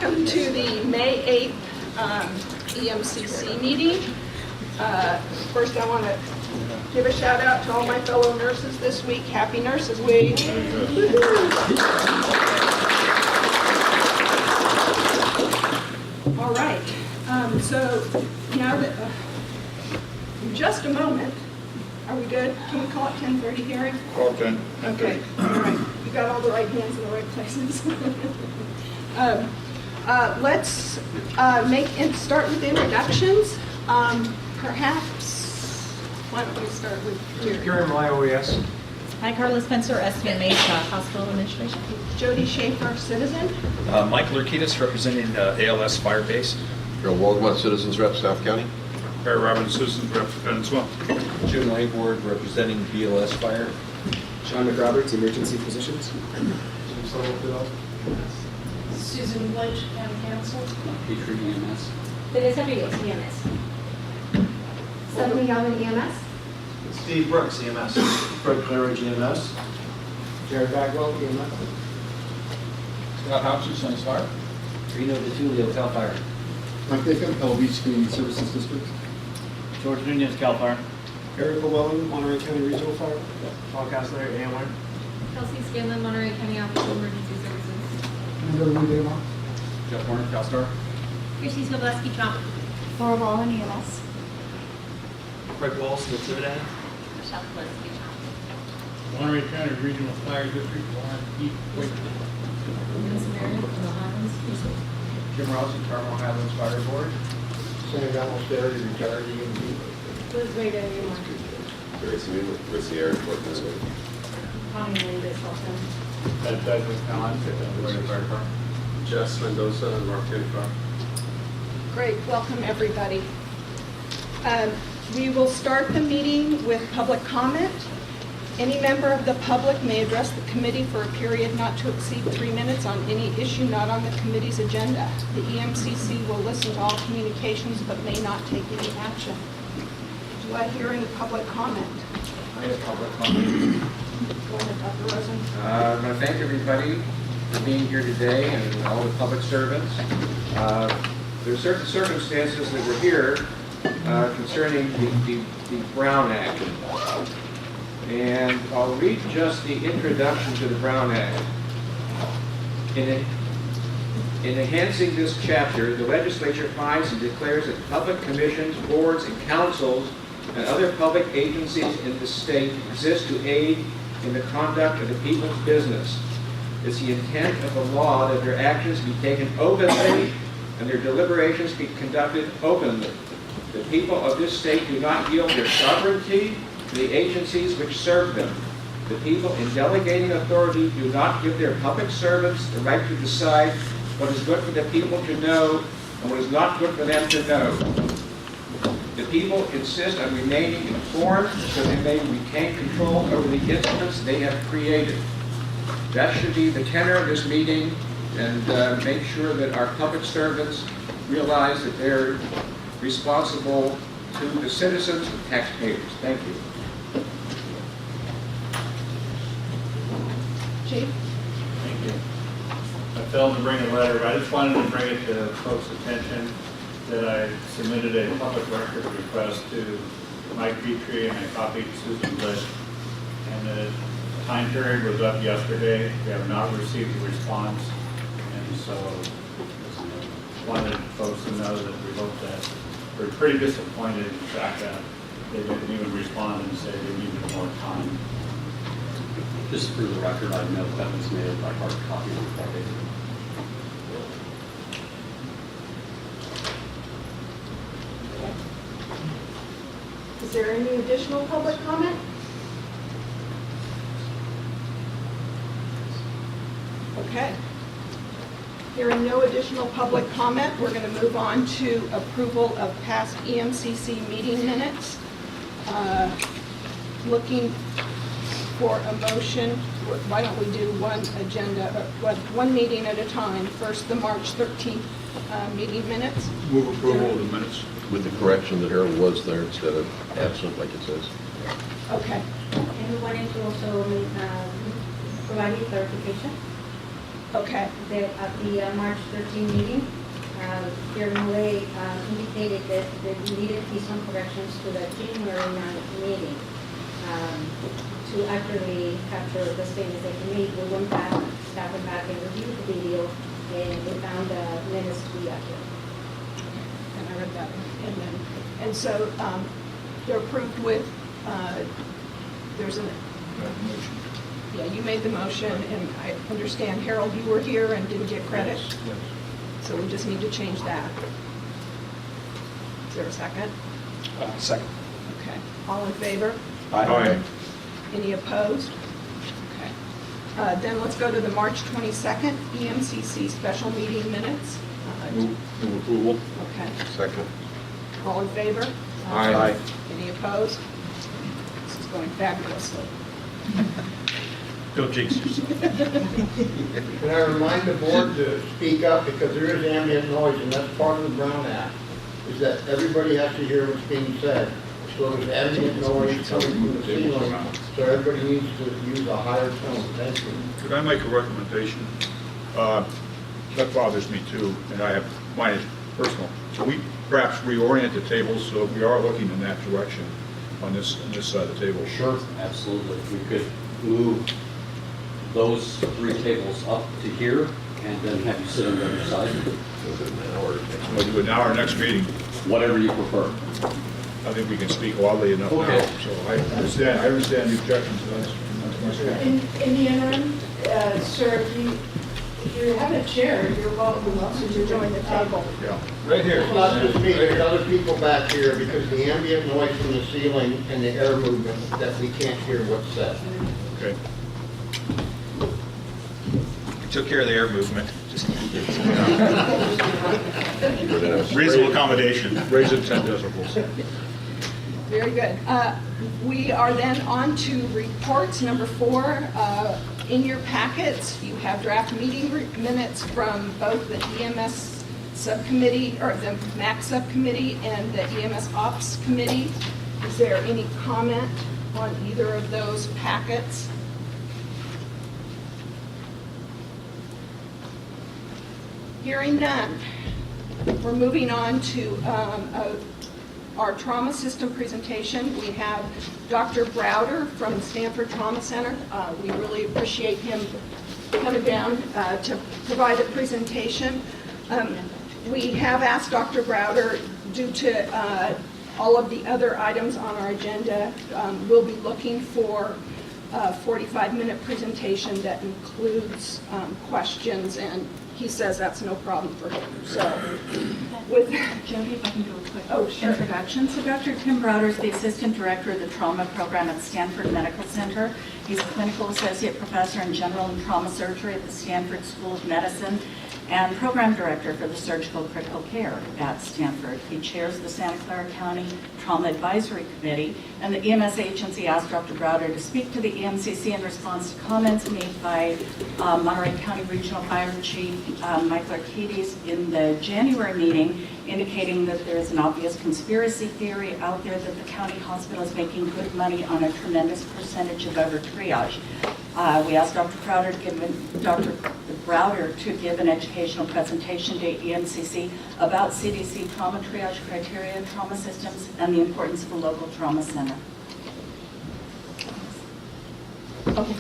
Welcome to the May 8th EMCC meeting. First, I want to give a shout out to all my fellow nurses this week. Happy Nurses Week. All right. So now that, in just a moment, are we good? Can we call it 10:30 hearing? Call 10. Okay, all right. You got all the right hands in the right places. Let's start with introductions. Perhaps, why don't we start with Jerry? Gary Malay, OES. Hi, Carla Spencer, SVMH, Hospital Administration. Jody Schaefer, Citizen. Michael Urquidez, representing ALS Fire Base. Harold Waldman, Citizens Rep, South County. Barry Robbins, Citizens Representative as well. Jim Langford, representing BLS Fire. Sean McRoberts, Emergency Physicians. Susan Blanch, County Council. Petrie EMS. Teresa Rios, EMS. Stephanie Young, EMS. Steve Brooks, EMS. Fred Claridge, EMS. Jared Bagwell, EMS. Scott Hobson, Sunny Fire. Reno DeTulio, Cal Fire. Mike Bacon, Pebble Beach Community Services District. George Nunez, Cal Fire. Eric Llewellyn, Monterey County Regional Fire. Paul Castler, AMR. Kelsey Scanlon, Monterey County Office of Emergency Services. And Louis Damon. Jeff Warner, CalStar. Christy Skobleski, Chomp. Laura Ball, EMS. Craig Walls, Nativity. Michelle Skobleski, Chomp. Monterey County Regional Fire District, Warren E. Wakefield. Miss Mary, Little Highlands. Jim Rossi, Carmel Highlands Fire Board. Sam Almost-Derry, retired EMT. Liz Rada, AMR. Very soon with the airport this way. Connie Landis, also. Ed Douglas, Allen, Fire Department. Jess Mendoza, North County Fire. Great, welcome everybody. We will start the meeting with public comment. Any member of the public may address the committee for a period not to exceed 3 minutes on any issue not on the committee's agenda. The EMCC will listen to all communications but may not take any action. Do I hear any public comment? I have public comment. Go ahead, Dr. Rosen. I want to thank everybody for being here today and all the public servants. There are certain circumstances that were here concerning the Brown Act. And I'll read just the introduction to the Brown Act. In enhancing this chapter, the legislature finds and declares that public commissions, boards, and councils and other public agencies in the state exist to aid in the conduct of the people's business. It's the intent of the law that their actions be taken openly and their deliberations be conducted openly. The people of this state do not yield their sovereignty to the agencies which serve them. The people in delegating authority do not give their public servants the right to decide what is good for the people to know and what is not good for them to know. The people insist on remaining informed so they may retain control over the instruments they have created. That should be the tenor of this meeting, and make sure that our public servants realize that they're responsible to the citizens and taxpayers. Thank you. Chief? Thank you. I failed to bring a letter, but I just wanted to bring it to folks' attention that I submitted a public record request to Mike Petrie and I copied Susan Bliss. And the time period was up yesterday. We have not received a response. And so wanted folks to know that we hope that we're pretty disappointed in the fact that they didn't even respond and say they needed more time. Just for the record, I know that was made by hard copy on Friday. Is there any additional public comment? Okay. Hearing no additional public comment, we're going to move on to approval of past EMCC meeting minutes. Looking for a motion. Why don't we do one meeting at a time? First, the March 13th meeting minutes. Move approval of the minutes. With the correction that Harold was there instead of absent, like it says. Okay. And we wanted to also provide you clarification. Okay, At the March 13 meeting, Chairman Mulay indicated that there needed to be some corrections to the January 9th meeting to accurately capture the statements that he made. We went back, staff went back and reviewed the video, and we found the minutes to be accurate. and I read that one. And so they're approved with, there's an, yeah, you made the motion, and I understand, Harold, you were here and didn't get credit, so we just need to change that. Is there a second? Second. Okay, all in favor? Aye. Any opposed? Okay. Then let's go to the March 22nd EMCC special meeting minutes. Move approval. Okay, Second. all in favor? Aye. Any opposed? This is going fabulously. Don't jinx yourself. Can I remind the board to speak up, because there is ambient noise, and that's part of the Brown Act, is that everybody has to hear what's being said. So there's ambient noise coming from the ceiling, so everybody needs to use a higher tone. Thank you. Could I make a recommendation? That bothers me too, and I have, mine is personal. Can we perhaps reorient the tables so we are looking in that direction on this side of the table? Sure, absolutely. We could move those 3 tables up to here and then have you sit on the other side. We'll do it now or next meeting. Whatever you prefer. I think we can speak loudly enough Okay. now. So I understand the objections to that. In the interim, sir, if you have a chair, you're welcome to join the table. Yeah, right here. It's not just me, there's other people back here, because the ambient noise from the ceiling and the air movement, that we can't hear what's said. Okay. We took care of the air movement. Just Reasonable accommodation. Raise it 10 decibels. Very good. We are then on to reports. Number 4, in your packets, you have draft meeting minutes from both the EMS subcommittee, or the MAC subcommittee, and the EMS Ops committee. Is there any comment on either of those packets? Hearing none. We're moving on to our trauma system presentation. We have Dr. Browder from Stanford Trauma Center. We really appreciate him coming down to provide a presentation. We have asked Dr. Browder, due to all of the other items on our agenda, we'll be looking for a 45-minute presentation that includes questions, and he says that's no problem for him. So, with Jody, if I can do a quick sure. introduction. So Dr. Tim Browder is the Assistant Director of the Trauma Program at Stanford Medical Center. He's a Clinical Associate Professor in General and Trauma Surgery at the Stanford School of Medicine and Program Director for the Surgical Critical Care at Stanford. He chairs the Santa Clara County Trauma Advisory Committee, and the EMS agency asked Dr. Browder to speak to the EMCC in response to comments made by Monterey County Regional Fire Chief Mike Arcades in the January meeting, indicating that there is an obvious conspiracy theory out there that the county hospital is making good money on a tremendous percentage of over triage. We asked Dr. Browder to give an educational presentation to EMCC about CDC trauma triage criteria, trauma systems, and the importance of a local trauma center. Okay.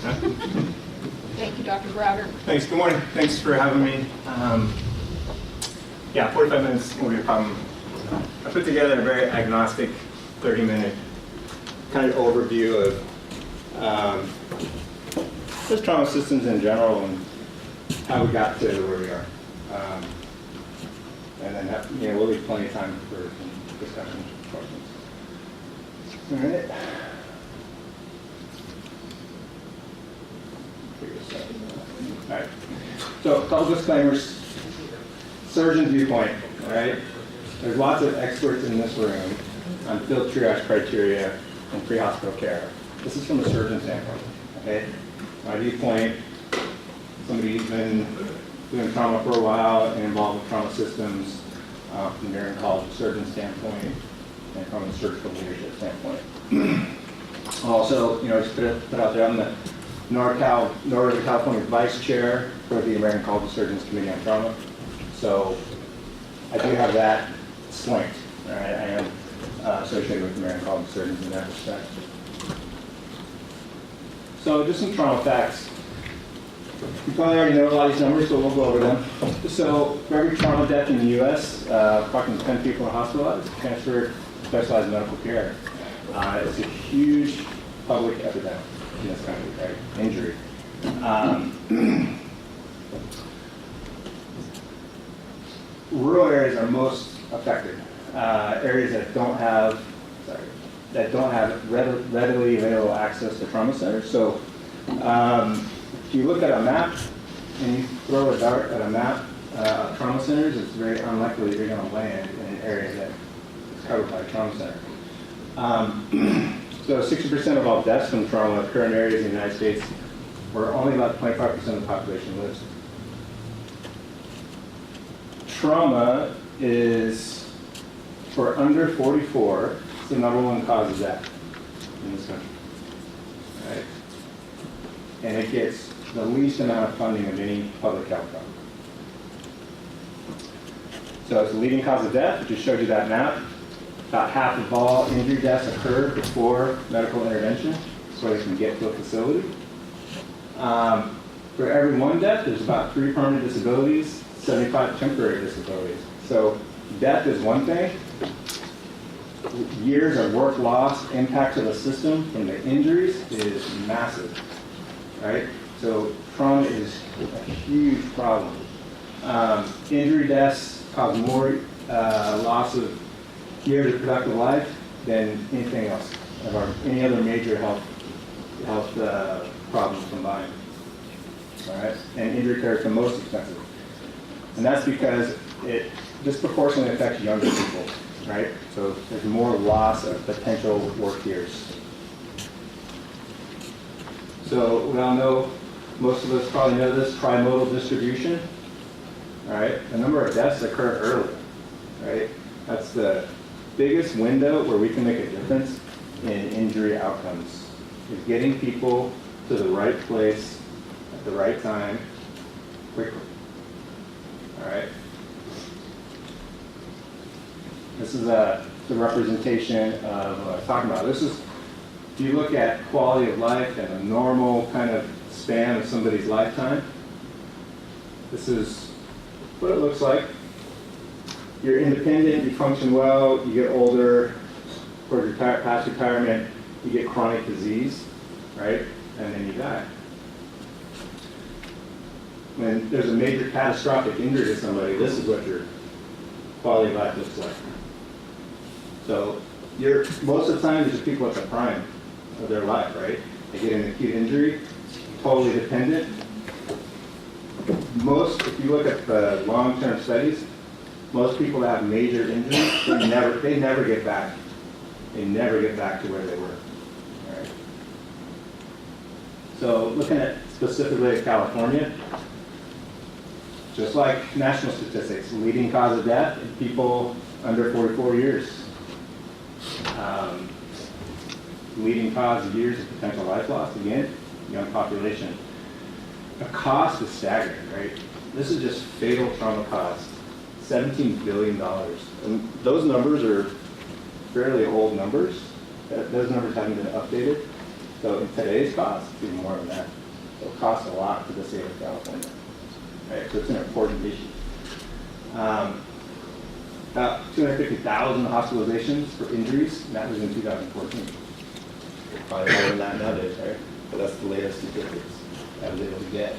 Thank you, Dr. Browder. Thanks, good morning. Thanks for having me. Yeah, 45 minutes won't be a problem. I put together a very agnostic 30-minute kind of overview of just trauma systems in general and how we got to where we are. And then we'll leave plenty of time for some discussions and questions. All right. All right. So a couple disclaimers. Surgeon viewpoint, all right? There's lots of experts in this room on field triage criteria and pre-hospital care. This is from a surgeon standpoint, okay? My viewpoint, somebody who's been doing trauma for a while and involved with trauma systems from the American College of Surgeons standpoint and from a surgical leadership standpoint. Also, just put out there, I'm the Northern California Vice Chair for the American College of Surgeons Committee on Trauma. So I do have that slanked. All right, I am associated with the American College of Surgeons in that respect. So just some trauma facts. You probably already know a lot of these numbers, so we'll go over them. So for every trauma death in the U.S., approximately 10 people are hospitalized, transferred to specialized medical care. It's a huge public epidemic in this country, right? Injury. Rural areas are most affected. Areas that don't have readily available access to trauma centers. So if you look at a map and you throw a dart at a map of trauma centers, it's very unlikely that you're going to land in an area that is covered by a trauma center. So 60% of all deaths from trauma occur in areas in the United States where only about 25% of the population lives. Trauma is, for under 44, it's the #1 cause of death in this country. Right? And it gets the least amount of funding of any public health problem. So it's the leading cause of death. I just showed you that map. About half of all injury deaths occur before medical intervention, so they can get to a facility. For every 1 death, there's about 3 permanent disabilities, 75 temporary disabilities. So death is one thing. Years of work loss, impact to the system from the injuries is massive, right? So trauma is a huge problem. Injury deaths cause more loss of years of productive life than anything else, or any other major health problems combined. All right, and injury care is the most expensive, and that's because it disproportionately affects younger people, right? So there's more loss of potential work years. So we all know, most of us probably know this, trimodal distribution. All right, the number of deaths occur early, right? That's the biggest window where we can make a difference in injury outcomes, is getting people to the right place at the right time quickly. All right. This is the representation of what I was talking about. This is, if you look at quality of life and a normal kind of span of somebody's lifetime, this is what it looks like. You're independent, you function well, you get older, towards past retirement, you get chronic disease, right? And then you die. When there's a major catastrophic injury to somebody, this is what your quality of life looks like. So most of the time, these are people at the prime of their life, right? They get an acute injury, totally dependent. If you look at the long-term studies, most people that have major injuries, they never get back. They never get back to where they were. All right. So looking at specifically at California, just like national statistics, leading cause of death in people under 44 years. Leading cause of years of potential life loss, again, young population. The cost is staggering, right? This is just fatal trauma cost, $17 billion. And those numbers are fairly old numbers. Those numbers haven't been updated. So in today's cost, it's even more than that. So it costs a lot to the state of California. Right, so it's an important issue. About 250,000 hospitalizations for injuries, and that was in 2014. Probably more than that nowadays, right? But that's the latest statistics I was able to get.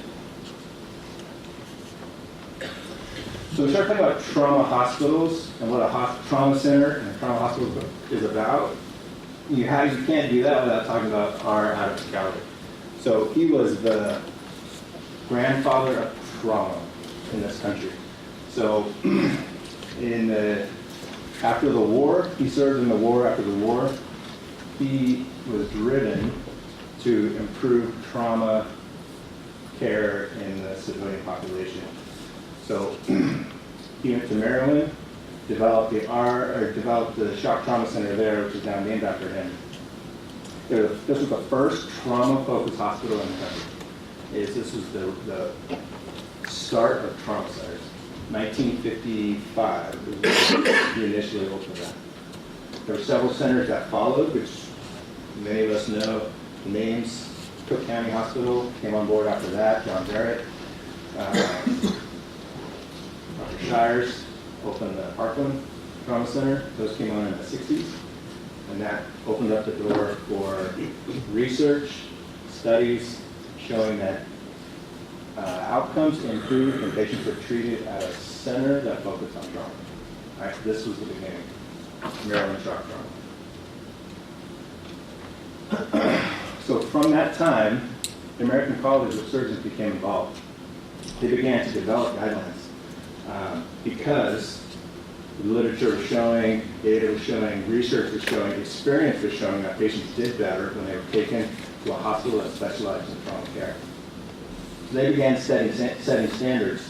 So we start talking about trauma hospitals and what a trauma center and a trauma hospital is about. You can't do that without talking about our Adam Scouter. So he was the grandfather of trauma in this country. So after the war, he served in the war. After the war, he was driven to improve trauma care in the civilian population. So he went to Maryland, developed the shock trauma center there, which is now named after him. This was the first trauma-focused hospital in the country. This was the start of trauma centers. 1955 is when we initially opened that. There were several centers that followed, which many of us know the names. Cook County Hospital came on board after that, John Barrett. Dr. Shires opened the Parkland Trauma Center. Those came on in the 60s. And that opened up the door for research, studies showing that outcomes improved when patients were treated at a center that focused on trauma. All right, this was the beginning. Maryland shock trauma. So from that time, the American College of Surgeons became involved. They began to develop guidelines because the literature was showing, data was showing, research was showing, experience was showing that patients did better when they were taken to a hospital that specialized in trauma care. So they began setting standards.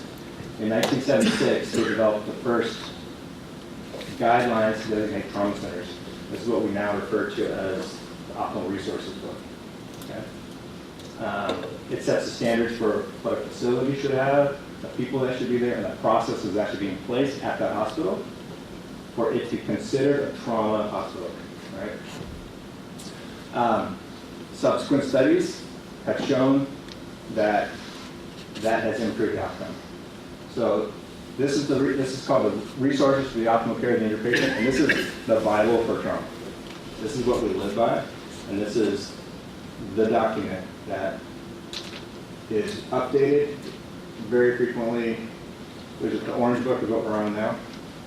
In 1976, they developed the first guidelines to designate trauma centers. This is what we now refer to as the optimal resources book. Okay? It sets the standards for what a facility should have, the people that should be there, and the processes that should be in place at that hospital for it to be considered a trauma hospital. Right? Subsequent studies have shown that that has improved outcome. So this is called the Resources for the Optimal Care of the Injured Patient, and this is the Bible for trauma. This is what we live by, and this is the document that is updated very frequently. There's the orange book is what we're on now,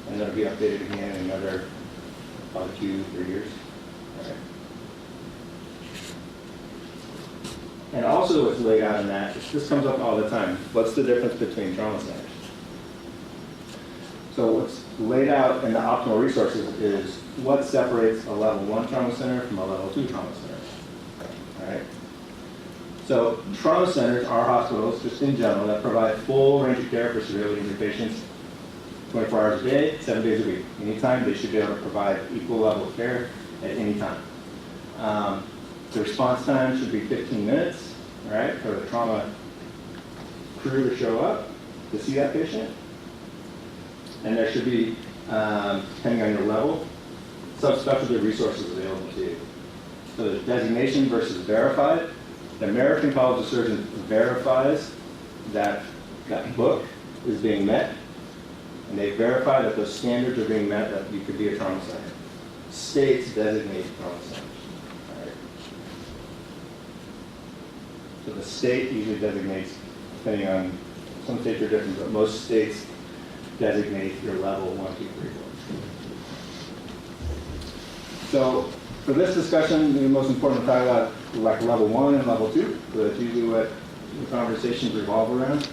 and it'll be updated again in another probably 2-3 years. Okay. And also what's laid out in that, this comes up all the time. What's the difference between trauma centers? So what's laid out in the optimal resources is what separates a level 1 trauma center from a level 2 trauma center. All right? So trauma centers are hospitals, just in general, that provide full range of care for severely injured patients 24 hours a day, 7 days a week. Anytime they should be able to provide equal level of care at any time. The response time should be 15 minutes, right, for the trauma crew to show up to see that patient. And there should be, depending on your level, subspecialty resources available to you. So there's designation versus verified. The American College of Surgeons verifies that that book is being met, and they verify that those standards are being met, that you could be a trauma center. States designate trauma centers. All right. So the state usually designates, depending on, some states are different, but most states designate your level 1, 2, 3, 4. So for this discussion, the most important to talk about like level 1 and level 2. So that's usually what the conversations revolve around.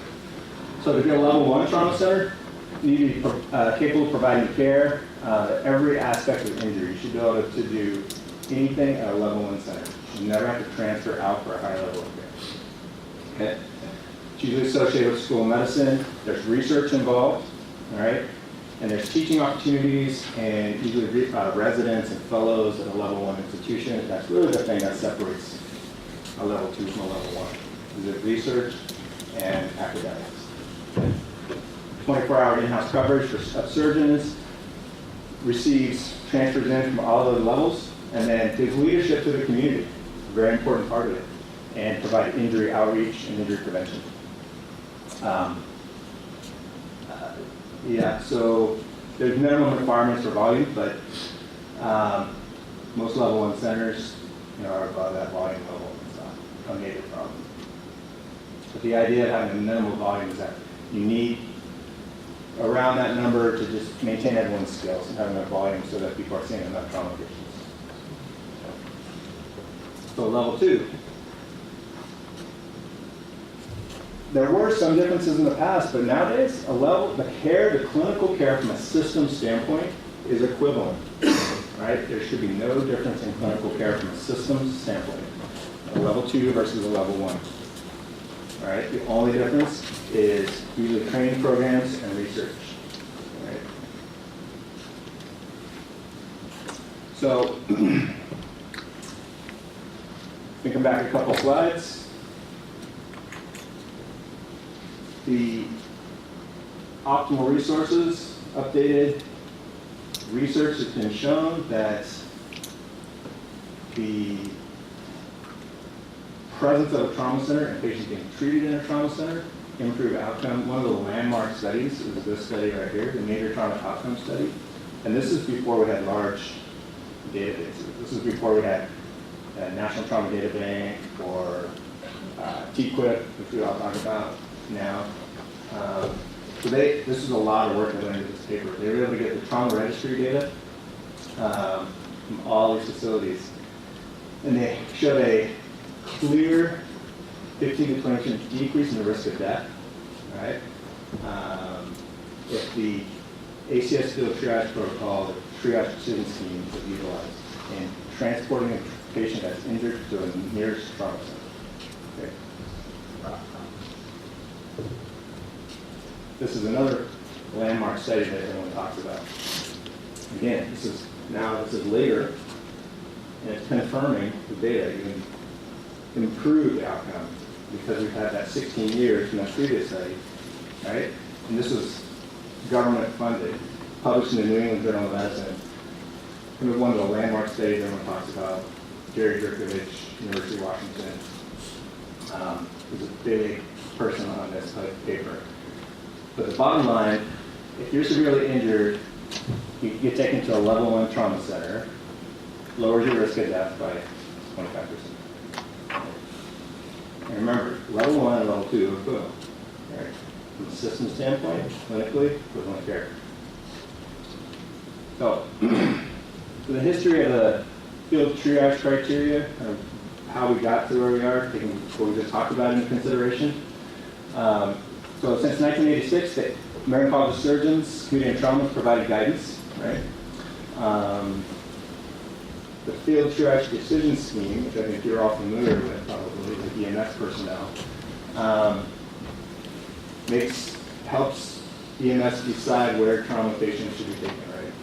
So to be a level 1 trauma center, you need to be capable of providing care, every aspect of injury. You should be able to do anything at a level 1 center. You never have to transfer out for a higher level of care. Okay? It's usually associated with school of medicine. There's research involved, all right? And there's teaching opportunities and usually residents and fellows at a level 1 institution. That's really the thing that separates a level 2 from a level 1. Is it research and academics. 24-hour in-house coverage of surgeons, receives transfers in from all of the levels, and then gives leadership to the community, a very important part of it, and provide injury outreach and injury prevention. Yeah, so there's minimum requirements for volume, but most level 1 centers, are above that volume level. It's not a major problem. But the idea of having a minimal volume is that you need around that number to just maintain everyone's skills and have enough volume so that people are seeing enough trauma patients. So level 2. There were some differences in the past, but nowadays, the clinical care from a system standpoint is equivalent, right? There should be no difference in clinical care from a system standpoint. A level 2 versus a level 1. All right, the only difference is usually training programs and research. All right. So, thinking back a couple slides. The optimal resources updated. Research has been shown that the presence of a trauma center and patients being treated in a trauma center improve outcome. One of the landmark studies is this study right here, the Major Trauma Outcome Study. And this is before we had large databases. This is before we had a National Trauma Data Bank or TQIP, which we all talk about now. So this is a lot of work that went into this paper. They were able to get the trauma registry data from all these facilities. And they showed a clear 15 to 20% decrease in the risk of death, right? If the ACS field triage protocol, the triage decision scheme is utilized in transporting a patient that's injured to the nearest trauma center. Okay. This is another landmark study that everyone talks about. Again, this is later, and it's confirming the data, even improved outcome, because we've had that 16 years from that previous study, right? And this was government funded, published in the New England Journal of Medicine. It was one of the landmark studies everyone talks about. Jerry Jerkovich, University of Washington, was a big person on this paper. But the bottom line, if you're severely injured, you get taken to a level 1 trauma center, lowers your risk of death by 25%. And remember, level 1 and level 2 are equivalent. Right? From a system standpoint, clinically, equivalent care. So, the history of the field triage criteria, of how we got to where we are, taking what we just talked about into consideration. So since 1986, the American College of Surgeons, Community and Trauma provided guidance, right? The field triage decision scheme, which I think you're all familiar with, probably, the EMS personnel, helps EMS decide where trauma patients should be taken, right?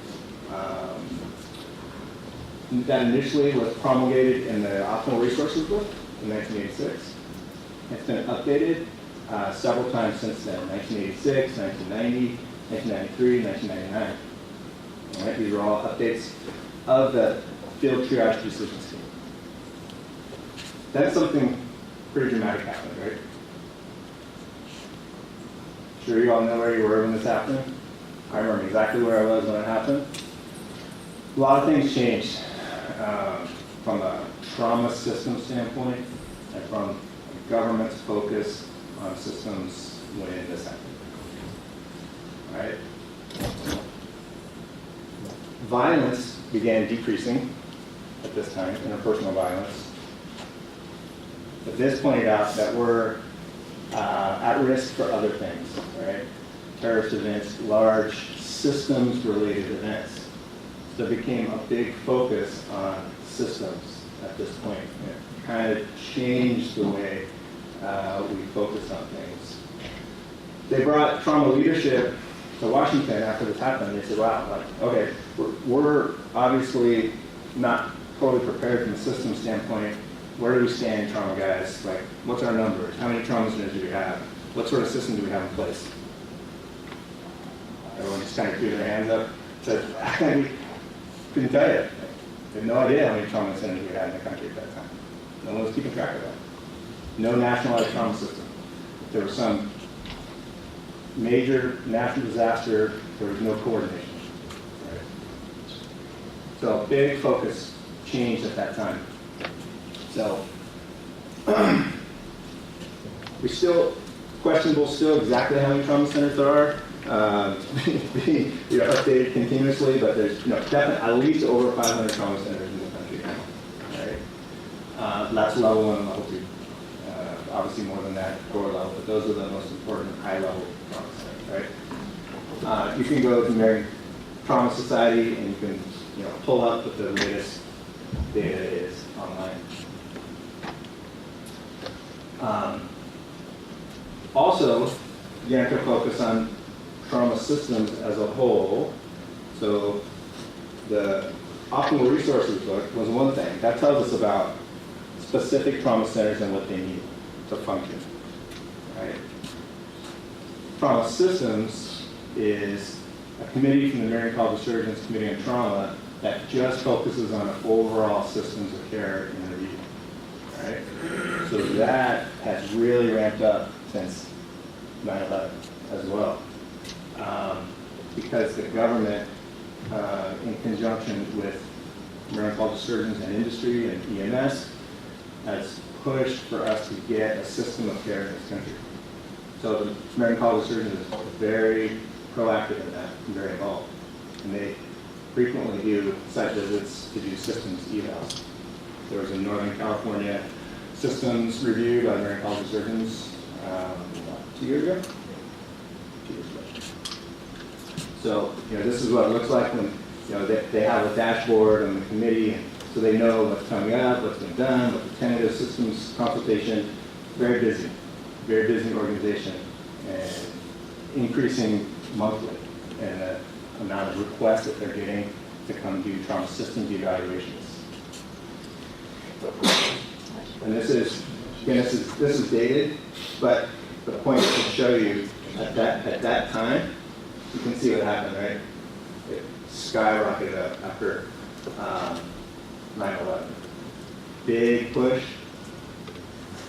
That initially was promulgated in the Optimal Resources book in 1986. It's been updated several times since then, 1986, 1990, 1993, 1999. All right, these are all updates of the field triage decision scheme. That's something pretty dramatic happened, right? Sure you all know where you were when this happened? I remember exactly where I was when it happened. A lot of things changed from a trauma system standpoint and from the government's focus on systems when this happened. Right? Violence began decreasing at this time, interpersonal violence. But this pointed out that we're at risk for other things, right? Terrorist events, large systems-related events. So it became a big focus on systems at this point. It kind of changed the way we focus on things. They brought trauma leadership to Washington after this happened. They said, wow, like, okay, we're obviously not totally prepared from a system standpoint. Where do we stand, trauma guys? Like, what's our numbers? How many trauma centers do we have? What sort of system do we have in place? Everyone just kind of threw their hands up, said, we couldn't tell you. We had no idea how many trauma centers we had in the country at that time. No one was keeping track of that. No nationalized trauma system. If there was some major natural disaster, there was no coordination. Right? So big focus changed at that time. So we still questionable exactly how many trauma centers there are. Being updated continuously, but there's definitely at least over 500 trauma centers in the country now. Right? That's level 1 and level 2. Obviously more than that, core level, but those are the most important high-level trauma centers. Right? You can go to American Trauma Society and you can pull up what the latest data is online. Also, again, to focus on trauma systems as a whole. So the Optimal Resources book was one thing. That tells us about specific trauma centers and what they need to function. Right? Trauma Systems is a committee from the American College of Surgeons Committee on Trauma that just focuses on overall systems of care in the region. Right? So that has really ramped up since 9/11 as well. Because the government, in conjunction with American College of Surgeons and industry and EMS, has pushed for us to get a system of care in this country. So the American College of Surgeons is very proactive in that and very involved. And they frequently do site visits to do systems evals. There was a Northern California systems review by the American College of Surgeons 2 years ago. 2 years ago. So, this is what it looks like when, they have a dashboard on the committee, and so they know what's coming up, what's been done, what the tentative systems consultation. Very busy organization, and increasing monthly in the amount of requests that they're getting to come do trauma systems evaluations. And this is dated, but the point is to show you at that time, you can see what happened, right? It skyrocketed up after 9/11. Big push.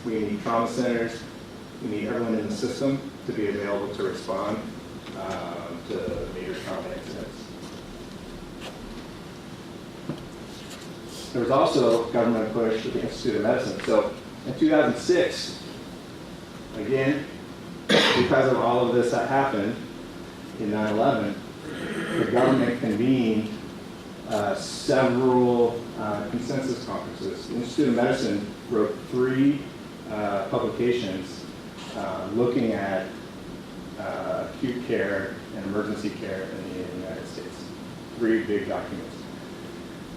We need trauma centers. We need everyone in the system to be available to respond to major trauma incidents. There was also government push with the Institute of Medicine. So in 2006, again, because of all of this that happened in 9/11, the government convened several consensus conferences. The Institute of Medicine wrote 3 publications looking at acute care and emergency care in the United States. 3 big documents.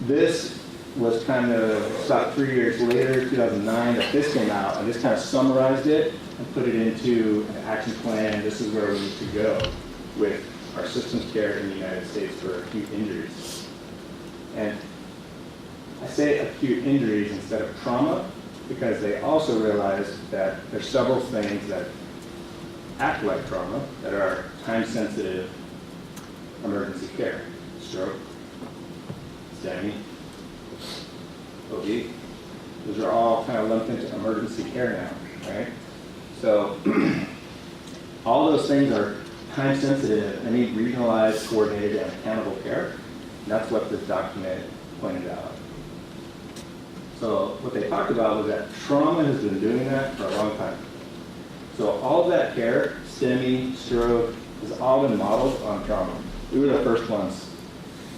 This was kind of about 3 years later, 2009, that this came out, and this kind of summarized it and put it into an action plan. This is where we need to go with our systems care in the United States for acute injuries. And I say acute injuries instead of trauma because they also realized that there's several things that act like trauma that are time-sensitive emergency care. Stroke, STEMI, OB. Those are all kind of lumped into emergency care now, right? So all those things are time-sensitive and need regionalized, coordinated, and accountable care. And that's what this document pointed out. So what they talked about was that trauma has been doing that for a long time. So all of that care, STEMI, stroke, has all been modeled on trauma. We were the first ones.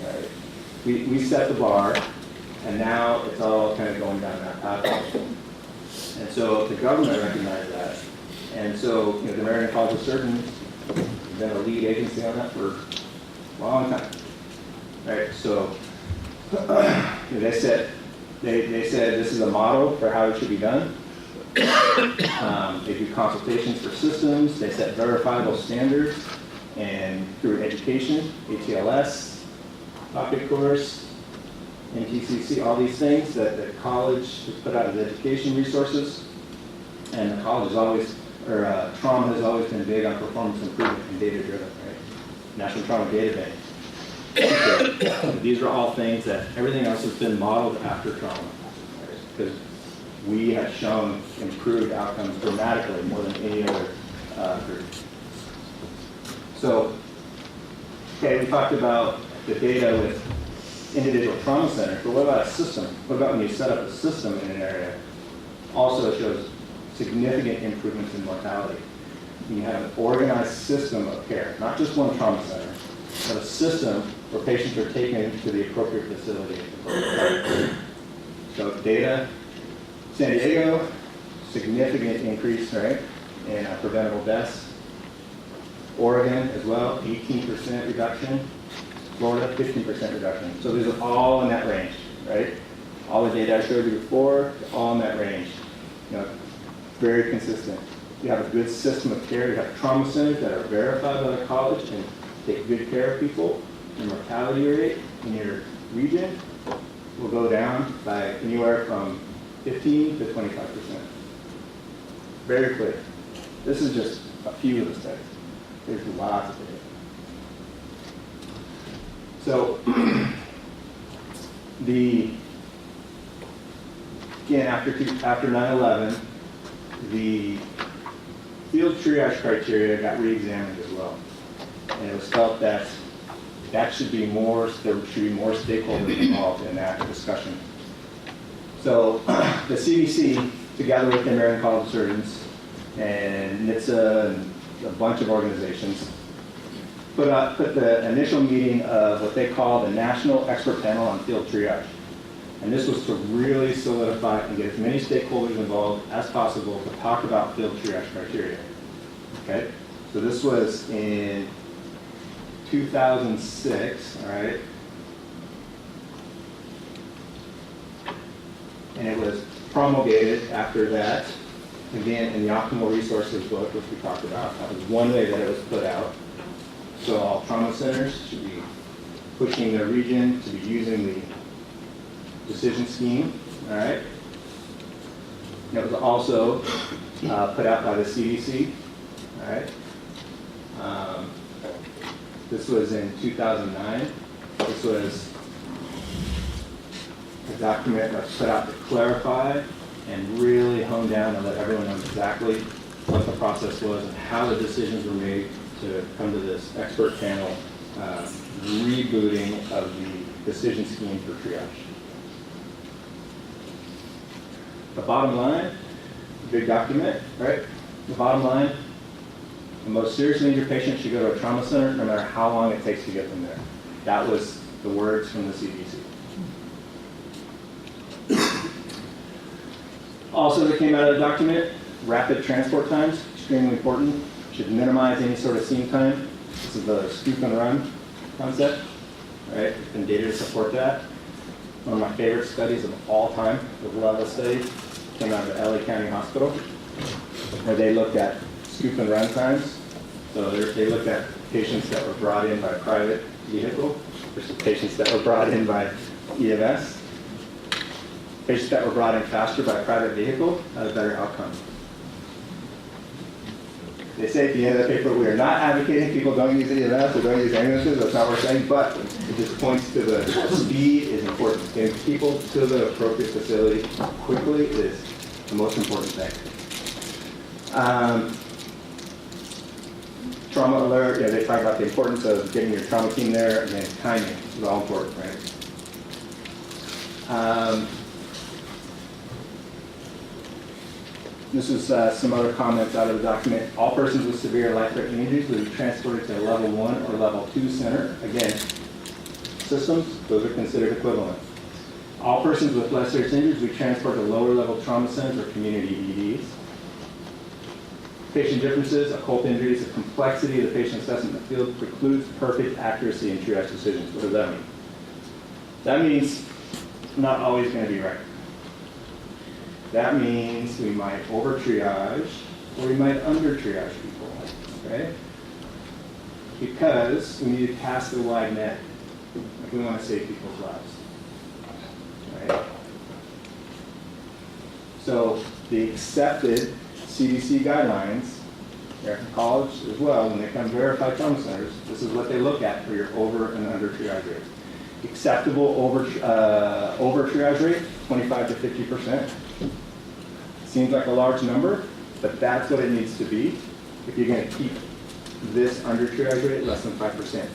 Right? We set the bar, and now it's all kind of going down that pathway. And so the government recognized that. And so the American College of Surgeons has been a lead agency on that for a long time. Right? So they said this is a model for how it should be done. They do consultations for systems. They set verifiable standards, and through education, ATLS, topic course, MTCC, all these things that the college has put out as education resources. And the college has always, trauma has always been big on performance improvement and data-driven, right? National Trauma Data Bank. So these are all things that everything else has been modeled after trauma, because we have shown improved outcomes dramatically more than any other group. So, okay, we talked about the data with individual trauma centers, but what about a system? What about when you set up a system in an area? Also, it shows significant improvements in mortality. You have an organized system of care, not just one trauma center, but a system where patients are taken to the appropriate facility. So data, San Diego, significant increase, right, in preventable deaths. Oregon as well, 18% reduction. Florida, 15% reduction. So these are all in that range, right? All the data I showed you before, all in that range. Very consistent. You have a good system of care. You have trauma centers that are verified by the college and take good care of people. The mortality rate in your region will go down by anywhere from 15 to 25%. Very clear. This is just a few of the studies. There's lots of data. So, again, after 9/11, the field triage criteria got re-examined as well. And it was felt that there should be more stakeholders involved in that discussion. So the CDC, together with the American College of Surgeons and NHTSA and a bunch of organizations, put the initial meeting of what they call the National Expert Panel on Field Triage. And this was to really solidify and get as many stakeholders involved as possible to talk about field triage criteria. Okay? So this was in 2006, all right? And it was promulgated after that, again, in the Optimal Resources book, which we talked about. That was one way that it was put out. So all trauma centers should be pushing their region to be using the decision scheme, all right? And it was also put out by the CDC, all right? This was in 2009. This was a document that was put out to clarify and really hone down and let everyone know exactly what the process was and how the decisions were made to come to this expert panel rebooting of the decision scheme for triage. The bottom line, big document, right? The bottom line, the most seriously injured patient should go to a trauma center no matter how long it takes to get them there. That was the words from the CDC. Also, that came out of the document, rapid transport times, extremely important. Should minimize any sort of scene time. This is the scoop and run concept, right? And data to support that. One of my favorite studies of all time, the level study, came out of LA County Hospital, where they looked at scoop and run times. So they looked at patients that were brought in by private vehicle versus patients that were brought in by EMS. Patients that were brought in faster by private vehicle had a better outcome. They say at the end of the paper, we are not advocating people don't use EMS or don't use ambulances. That's not what we're saying, but it just points to the speed is important. Getting people to the appropriate facility quickly is the most important thing. Trauma alert, they talk about the importance of getting your trauma team there, and then timing is all important, right? This is some other comments out of the document. All persons with severe life-threatening injuries will be transported to a level 1 or level 2 center. Again, systems, those are considered equivalent. All persons with less serious injuries will be transported to lower level trauma centers or community EDs. Patient differences, occult injuries, the complexity of the patient assessment in the field precludes perfect accuracy in triage decisions. What does that mean? That means not always going to be right. That means we might over-triage or we might under-triage people, okay? Because we need to cast a wide net if we want to save people's lives, right? So the accepted CDC guidelines, American College as well, when they come verify trauma centers, this is what they look at for your over and under triage rate. Acceptable over triage rate, 25 to 50%. Seems like a large number, but that's what it needs to be if you're going to keep this under triage rate less than 5%.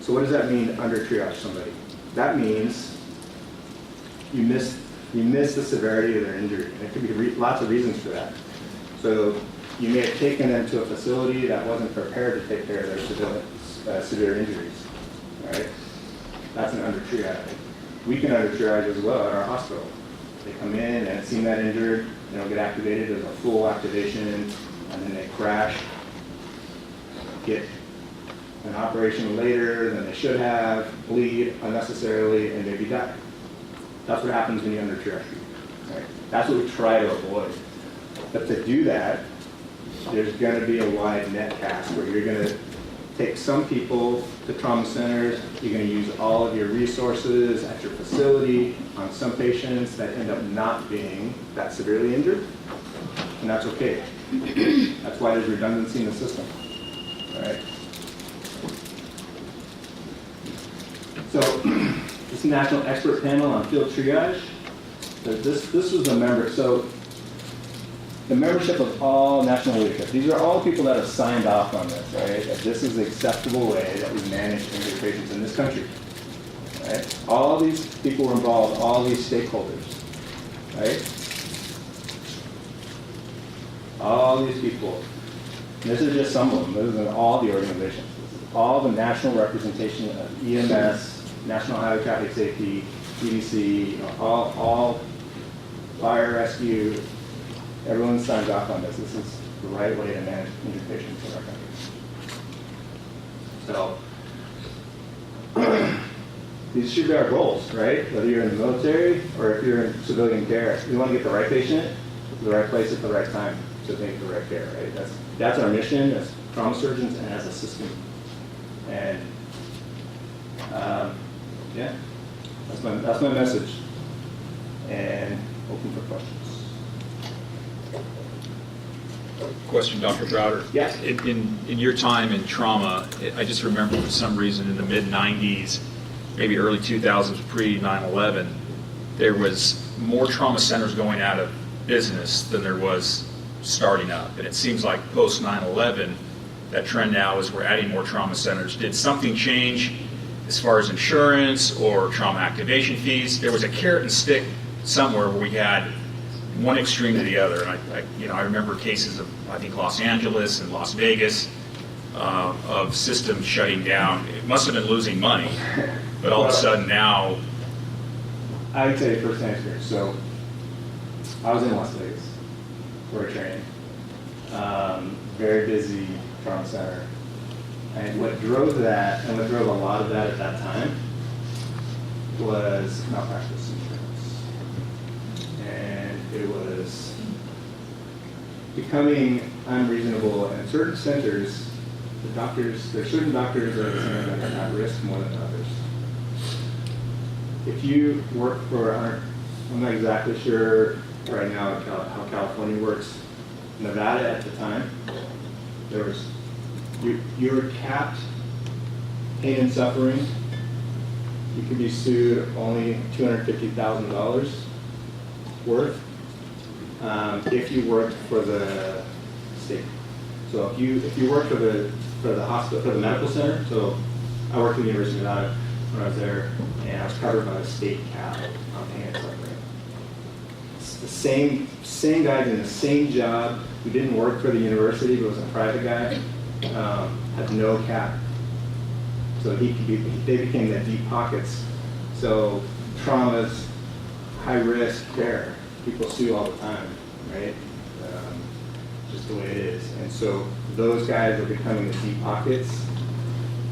So what does that mean to under triage somebody? That means you miss the severity of their injury. And there could be lots of reasons for that. So you may have taken them to a facility that wasn't prepared to take care of their severe injuries. Right? That's an under triage. We can under triage as well at our hospital. They come in and seem that injured, they don't get activated, there's a full activation, and then they crash, get an operation later than they should have, bleed unnecessarily, and maybe die. That's what happens when you under triage people. Right? That's what we try to avoid. But to do that, there's going to be a wide net cast where you're going to take some people to trauma centers, you're going to use all of your resources at your facility on some patients that end up not being that severely injured, and that's okay. That's why there's redundancy in the system. All right? So this national expert panel on field triage. So this was a member. So the membership of all national leadership. These are all people that have signed off on this, right? That this is the acceptable way that we manage injured patients in this country. Right? All these people were involved, all these stakeholders, right? All these people. And this is just some of them. This is all the organizations. This is all the national representation of EMS, National Highway Traffic Safety, EDC, all fire rescue. Everyone signs off on this. This is the right way to manage injured patients in our country. So these should be our goals, right? Whether you're in the military or if you're in civilian care, we want to get the right patient to the right place at the right time to make the right care, right? That's our mission as trauma surgeons and as a system. And yeah, that's my message. And open for questions. Question, Dr. Browder. Yes. In your time in trauma, I just remember for some reason in the mid-90s, maybe early 2000s, pre-9/11, there was more trauma centers going out of business than there was starting up. And it seems like post-9/11, that trend now is we're adding more trauma centers. Did something change as far as insurance or trauma activation fees? There was a carrot and stick somewhere where we had one extreme to the other. And I remember cases of, I think, Los Angeles and Las Vegas of systems shutting down. It must have been losing money, but all of a sudden now. I would say first-hand experience. So I was in Las Vegas for a training. Very busy trauma center. And what drove that, and what drove a lot of that at that time, was malpractice insurance. And it was becoming unreasonable. And certain centers, there's certain doctors that are at risk more than others. If you work for, I'm not exactly sure right now how California works. Nevada at the time, you were capped pain and suffering. You could be sued only $250,000 worth if you worked for the state. So if you worked for the hospital, for the medical center. So I worked at the University of Nevada when I was there, and I was covered by the state cap on pain and suffering. It's the same guy doing the same job who didn't work for the university but was a private guy, had no cap. So they became the deep pockets. So traumas, high risk care, people sue all the time, right? Just the way it is. And so those guys are becoming the deep pockets,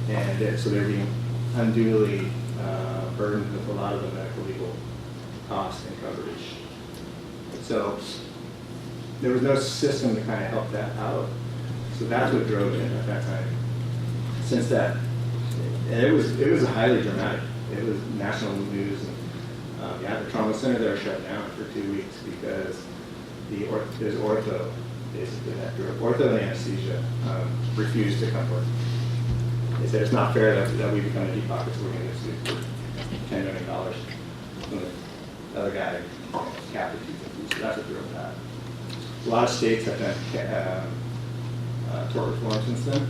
and so they're being unduly burdened with a lot of the medical legal costs and coverage. So there was no system to kind of help that out. So that's what drove it at that time. Since that, and it was highly dramatic. It was national news. And, the trauma center there shut down for 2 weeks because there's ortho, basically, that drove. Ortho and anesthesia refused to come work. They said it's not fair that we become a deep pocket, so we're going to get sued for $10 million. And the other guy capped it $250,000. So that's what drove that. A lot of states have done tort reform since then.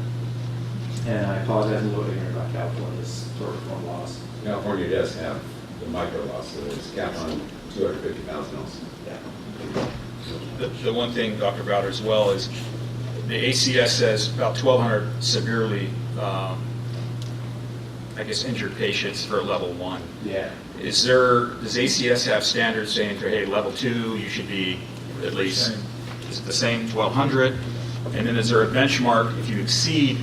And I apologize, I'm a little ignorant about California's tort reform laws. California does have the micro law, so it's capped on $250,000. Yeah. The one thing, Dr. Browder, as well, is the ACS says about 1,200 severely, injured patients for level 1. Yeah. Does ACS have standards saying, hey, level 2, you should be at least the same 1,200? And then is there a benchmark if you exceed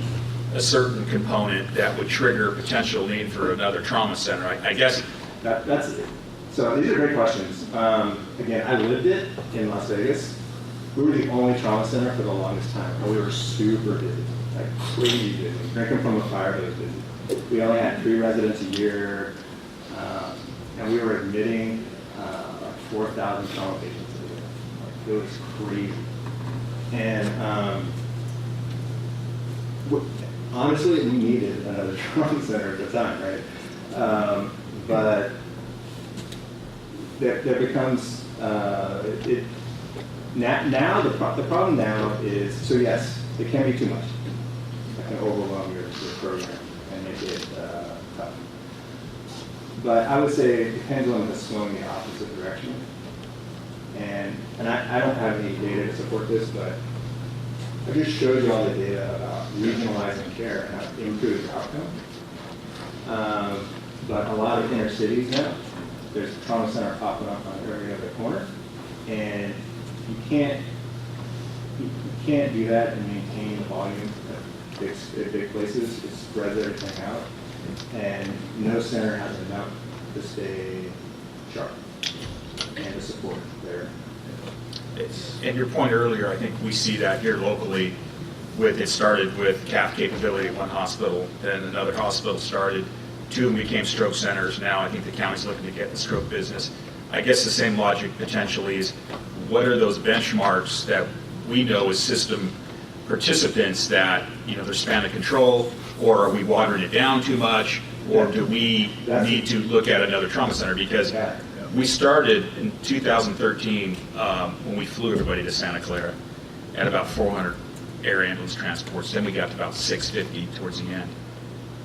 a certain component that would trigger potential need for another trauma center? I guess so these are great questions. Again, I lived it in Las Vegas. We were the only trauma center for the longest time, and we were super busy, like crazy busy. Drinking from a fire hose busy. We only had 3 residents a year, and we were admitting 4,000 trauma patients a year. Like, it was crazy. And honestly, we needed another trauma center at the time, right? But there becomes, now the problem now is, so yes, it can be too much. It can overwhelm your program and make it tough. But I would say the pendulum has swung the opposite direction. And I don't have any data to support this, but I just showed you all the data about regionalizing care and how it improves outcome. But a lot of inner cities now, there's a trauma center popping up on every other corner, and you can't do that and maintain the volume at big places. It spreads everything out, and no center has enough to stay sharp and to support their. And your point earlier, I think we see that here locally. It started with cath capability at one hospital, then another hospital started. 2 of them became stroke centers. Now I think the county's looking to get the stroke business. I guess the same logic potentially is, what are those benchmarks that we know as system participants that, their span of control, or are we watering it down too much, or do we need to look at another trauma center? Because we started in 2013 when we flew everybody to Santa Clara at about 400 air ambulance transports. Then we got to about 650 towards the end.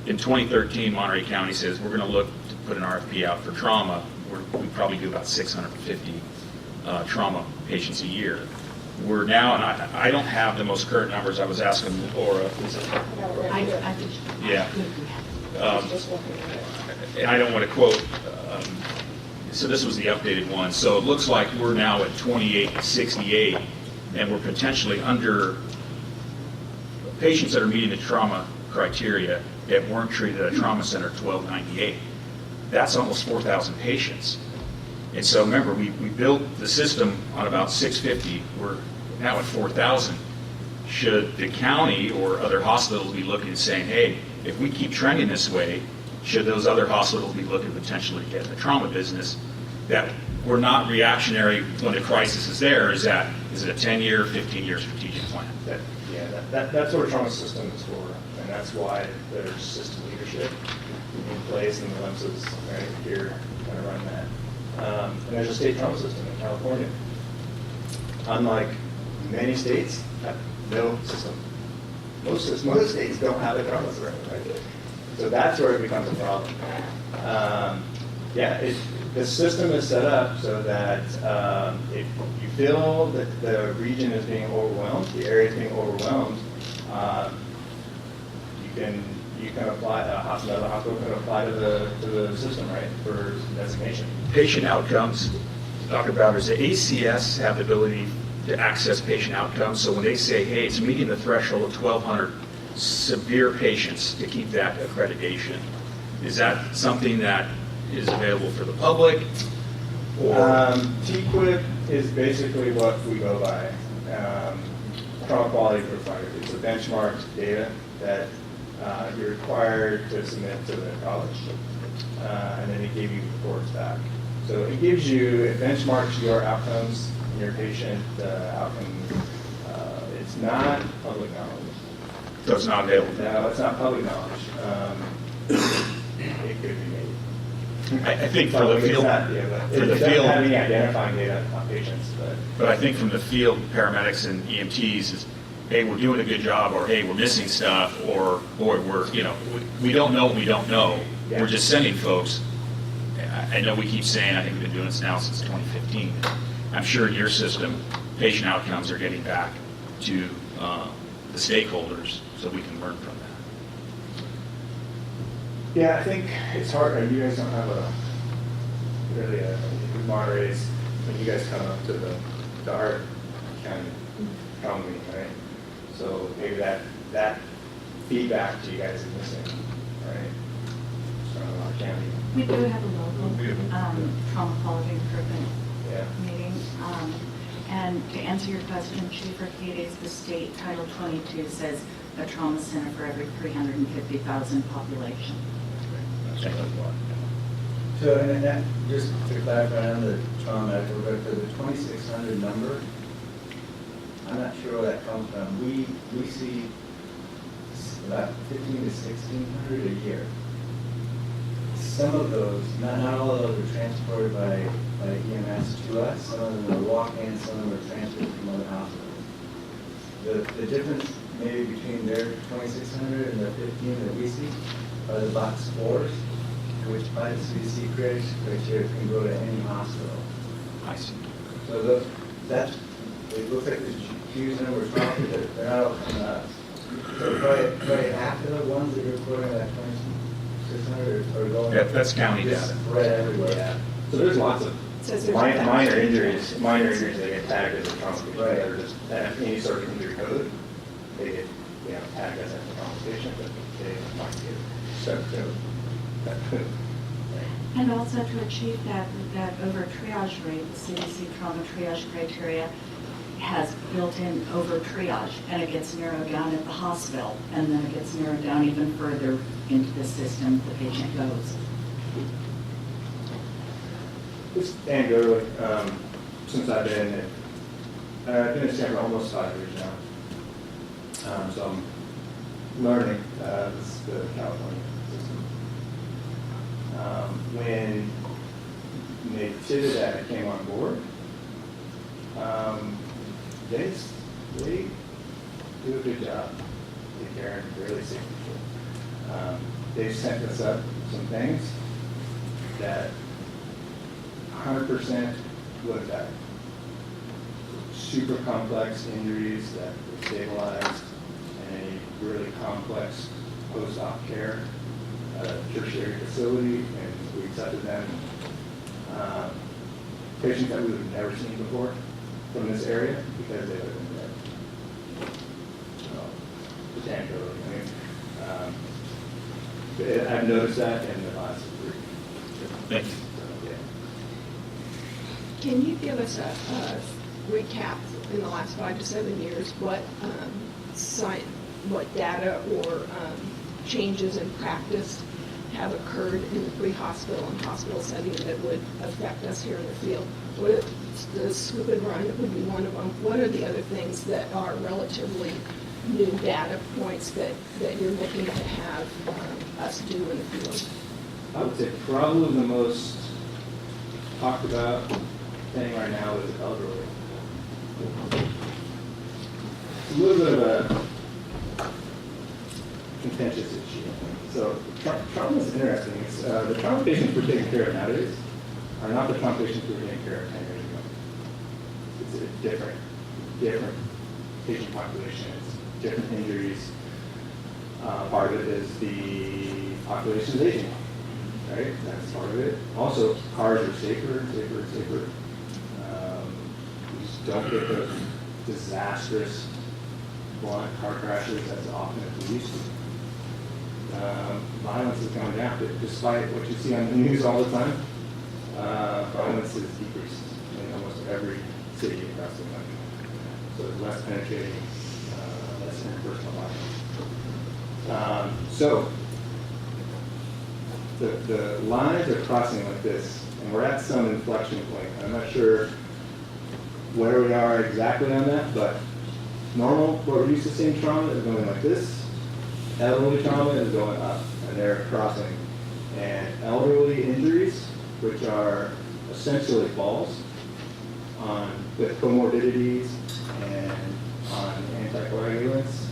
In 2013, Monterey County says we're going to look to put an RFP out for trauma. We probably do about 650 trauma patients a year. We're now, and I don't have the most current numbers. I was asking Laura. Yeah. And I don't want to quote. So this was the updated one. So it looks like we're now at 2868, and we're potentially under patients that are meeting the trauma criteria that weren't treated at a trauma center at 1298. That's almost 4,000 patients. And so remember, we built the system on about 650. We're now at 4,000. Should the county or other hospitals be looking and saying, hey, if we keep trending this way, should those other hospitals be looking potentially to get in the trauma business? That we're not reactionary when the crisis is there. Is it a 10-year, 15-year strategic plan? That's what a trauma system is for, and that's why there's system leadership in place, and the LEMSs right here kind of run that. And there's a state trauma system in California. Unlike many states, have no system. Most states don't have a trauma center, right? So that's where it becomes a problem. The system is set up so that if you feel that the region is being overwhelmed, the area is being overwhelmed, you can apply. The hospital can apply to the system, right, for designation. Patient outcomes. Dr. Bowders, the ACS have the ability to access patient outcomes. So when they say, hey, it's meeting the threshold of 1,200 severe patients to keep that accreditation, is that something that is available for the public? Or TQIP is basically what we go by. Trauma quality provider. It's a benchmarked data that you're required to submit to the college, and then they give you reports back. So it benchmarks your outcomes, your patient outcomes. It's not public knowledge. So it's not available? No, it's not public knowledge. It could be made. I think for the field, it doesn't have any identifying data on patients. But I think from the field, paramedics and EMTs is, hey, we're doing a good job, or hey, we're missing stuff, or boy, we don't know what we don't know. Yeah. We're just sending folks. I know we keep saying, I think we've been doing this now since 2015. I'm sure in your system, patient outcomes are getting back to the stakeholders so we can learn from that. Yeah, I think it's hard. You guys don't have Monterey's, when you guys come up to the our county trauma meeting, right? So maybe that feedback to you guys is missing, right? From our county. We do have a local trauma quality improvement meeting. And to answer your question, Chief Arcades, the state Title 22 says a trauma center for every 350,000 population. So, and that, just to clarify on the trauma, but for the 2,600 number, I'm not sure where that comes from. We see about 1,500 to 1,600 a year. some of those, not all of those are transported by EMS to us. Some of them are walk-in, some of them are transferred from other hospitals. The difference maybe between their 2,600 and the 15 that we see are the box 4s, which by the CDC criteria can go to any hospital. I see. So that's, it looks like there's a huge number of problems, but they're not all coming to us. So probably half of the ones that you're quoting, that 2,600 are going. Yeah, that's county just data. spread everywhere. Yeah. So there's lots of Says there's minor injuries that get tagged as a trauma patient. Right. That are just, that have any sort of injury code, they get, tagged as a trauma patient, but they might get that code. And also to achieve that over triage rate, the CDC trauma triage criteria has built in over triage, and it gets narrowed down at the hospital, and then it gets narrowed down even further into the system the patient goes. Just anecdotally, since I've been in Stanford almost 5 years now, so I'm learning the California system. When Nate Tividat came on board, they do a good job taking care of really sick people. They've sent us up some things that 100% would have died. Super complex injuries that were stabilized in a really complex post-op care at a tertiary facility, and we accepted them. Patients that we would have never seen before from this area because they would have been dead. So, just anecdotally, I've noticed that in the last 3 years. Thank you. Can you give us a recap in the last 5 to 7 years, what data or changes in practice have occurred in the pre-hospital and hospital setting that would affect us here in the field? The scoop and run would be one of them. What are the other things that are relatively new data points that you're looking to have us do in the field? I would say probably the most talked about thing right now is elderly. It's a little bit of a contentious issue. So trauma is interesting. It's, the trauma patients we're taking care of nowadays are not the trauma patients we were taking care of 10 years ago. It's a different patient population. It's different injuries. Part of it is the population is aging, right? That's part of it. Also, cars are safer and safer and safer. We just don't get those disastrous blunt car crashes as often as we used to. Violence has gone down, despite what you see on the news all the time. Violence has decreased in almost every city across the country. So there's less penetrating, less interpersonal violence. So the lines are crossing like this, and we're at some inflection point. I'm not sure where we are exactly on that, but normal, what we're used to seeing trauma is going like this. Elderly trauma is going up, and they're crossing. And elderly injuries, which are essentially falls with comorbidities and on anticoagulants,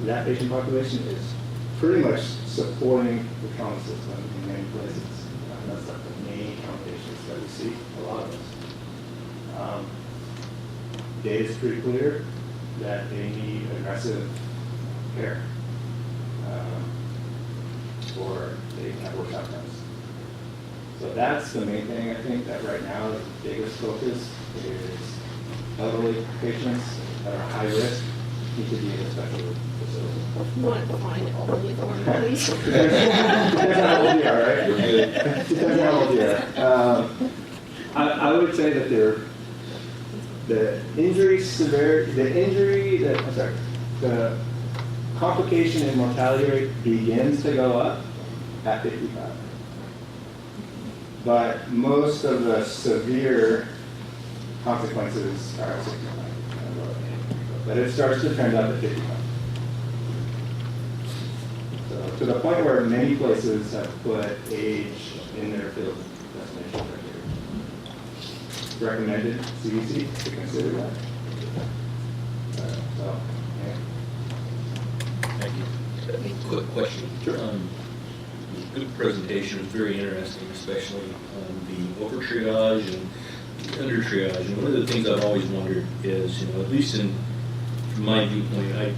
that patient population is pretty much supporting the trauma system in many places. That's like the main trauma patients that we see, a lot of us. Data is pretty clear that they need aggressive care or they have worse outcomes. So that's the main thing, I think, that right now is the biggest focus is elderly patients that are high risk need to be in a special facility. You want to define elderly for me, please? Depends on how old you are, right? Depends on how old you are. I would say that the injury severity, the complication and mortality rate begins to go up at 55. But most of the severe consequences are at 65. But it starts to trend up at 55. So to the point where many places have put age in their field destination criteria. Recommended CDC to consider that. So, yeah. Thank you. Quick question. Sure. Good presentation, it was very interesting, especially the over triage and the under triage. And one of the things I've always wondered is, at least from my viewpoint, I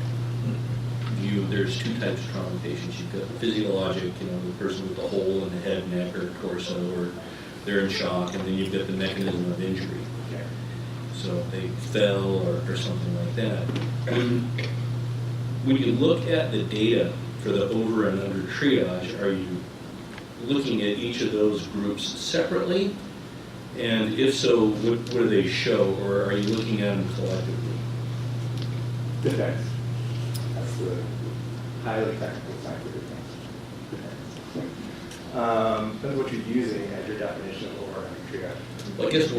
view there's two types of trauma patients. You've got the physiologic, the person with the hole in the head, neck, or torso, or they're in shock, and then you've got the mechanism of injury. Okay. So if they fell or something like that. When you look at the data for the over and under triage, are you looking at each of those groups separately? And if so, what do they show, or are you looking at them collectively? Depends. That's the highly technical scientific thing. Depends what you're using as your definition of over and under triage. Well, I guess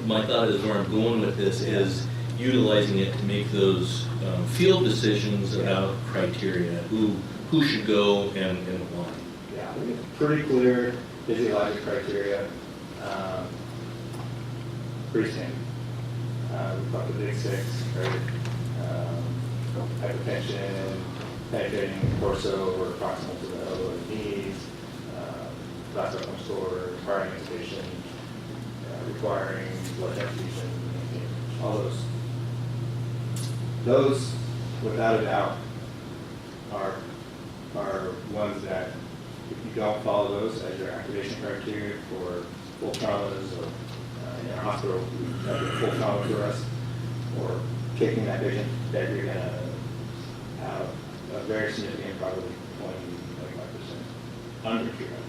my thought is where I'm going with this is utilizing it to make those field decisions about criteria, who should go and why. Yeah, pretty clear physiologic criteria, pretty standard. We've got the big six, right? Hypertension, penetrating torso or proximal to the elbow and knees, last outcome score, requiring intubation, requiring blood transfusion, all those. Those, without a doubt, are ones that if you don't follow those as your activation criteria for full traumas or in our hospital, we have a full trauma to us, or kicking that patient, that you're going to have a very significant, probably 20-25% under treatment,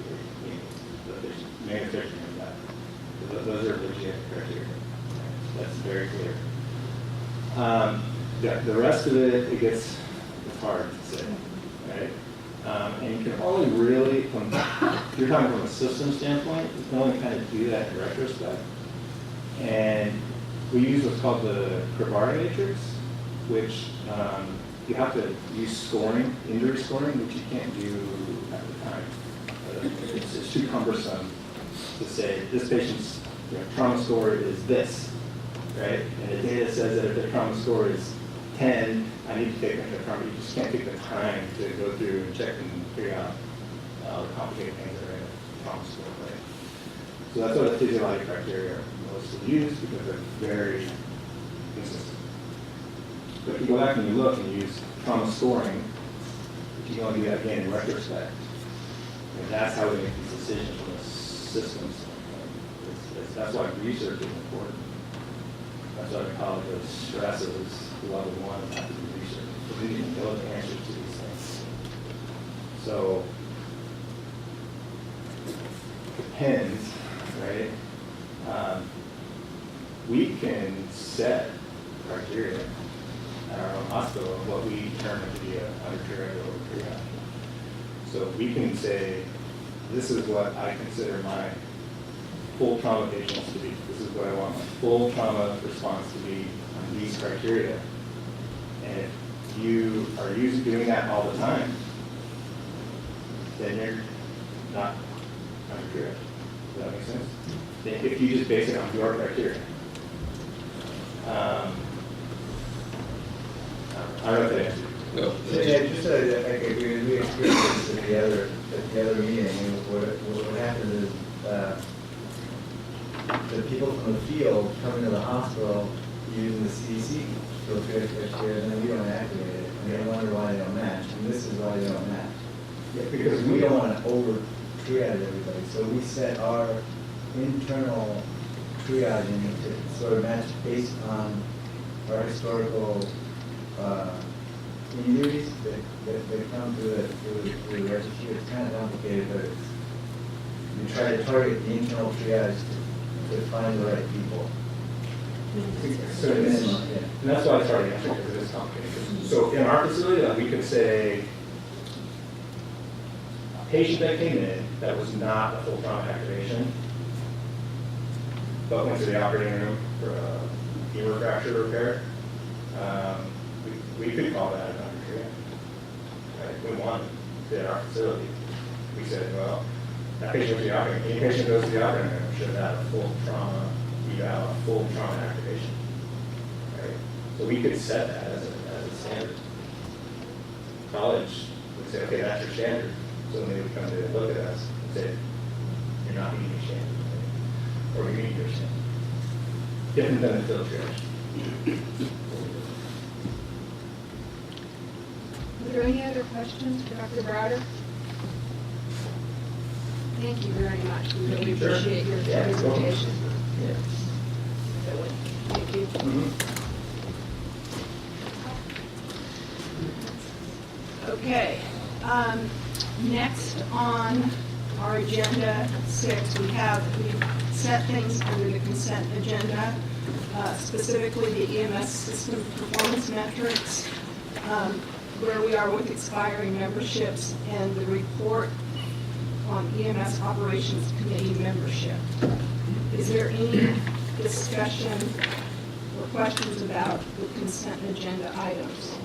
the manufacturing of that. Those are legit criteria. That's very clear. The rest of it, it's hard to say, right? And you can only really, if you're talking from a system standpoint, you can only kind of do that in retrospect. And we use what's called the Cribari matrix, which you have to use scoring, injury scoring, which you can't do at the time. It's too cumbersome to say this patient's trauma score is this, right? And the data says that if their trauma score is 10, I need to take them to trauma. You just can't take the time to go through and check and figure out the complicated things that are in a trauma score, right? So that's what the physiologic criteria are mostly used because they're very consistent. But if you go back and you look and you use trauma scoring, you can only do that again in retrospect. And that's how we make these decisions from a system standpoint. That's why research is important. That's why we call it the stresses. Level 1 have to be research. So we need to know the answers to these things. So depends, right? We can set criteria at our own hospital of what we determine to be an under triage or over triage. So we can say, this is what I consider my full trauma patients to be. This is what I want my full trauma response to be on these criteria. And if you are doing that all the time, then you're not under triage. Does that make sense? If you just base it on your criteria. I don't know if that answers. No. Yeah, just we experienced this at the other meeting, and what happened is, the people from the field coming to the hospital using the CDC filtration criteria, and then we don't activate it, and they wonder why they don't match, and this is why they don't match. Yeah, because we don't want to over triage everybody, so we set our internal triaging to sort of match based on our historical injuries that come through the registry. It's kind of complicated, but we try to target the internal triage to find the right people. So and that's why I started answering because it's complicated. So in our facility, we could say a patient that came in that was not a full trauma activation, but went to the operating room for a femur fracture repair, we could call that an under triage. Right? We want it. to our facility. We said, well, that patient, any patient goes to the operating room should have a full trauma, a full trauma activation. Right? So we could set that as a standard. College would say, okay, that's your standard. So when they would come to look at us and say, you're not meeting your standard, right? Or you meet your standard. Different than the field triage. Are there any other questions for Dr. Browder? Thank you very much. We really appreciate your presentation. Thank you. Okay. Next on our agenda 6, we set things under the consent agenda, specifically the EMS system performance metrics, where we are with expiring memberships, and the report on EMS Operations Committee membership. Is there any discussion or questions about the consent agenda items?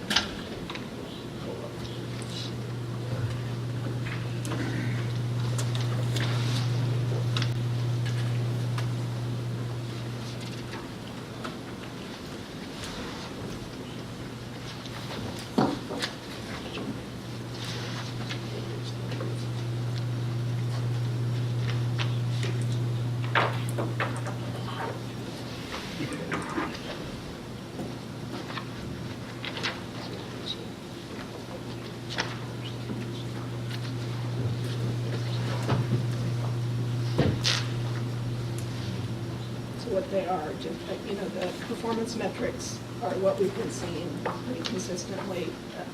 What they are, just, the performance metrics are what we've been seeing pretty consistently.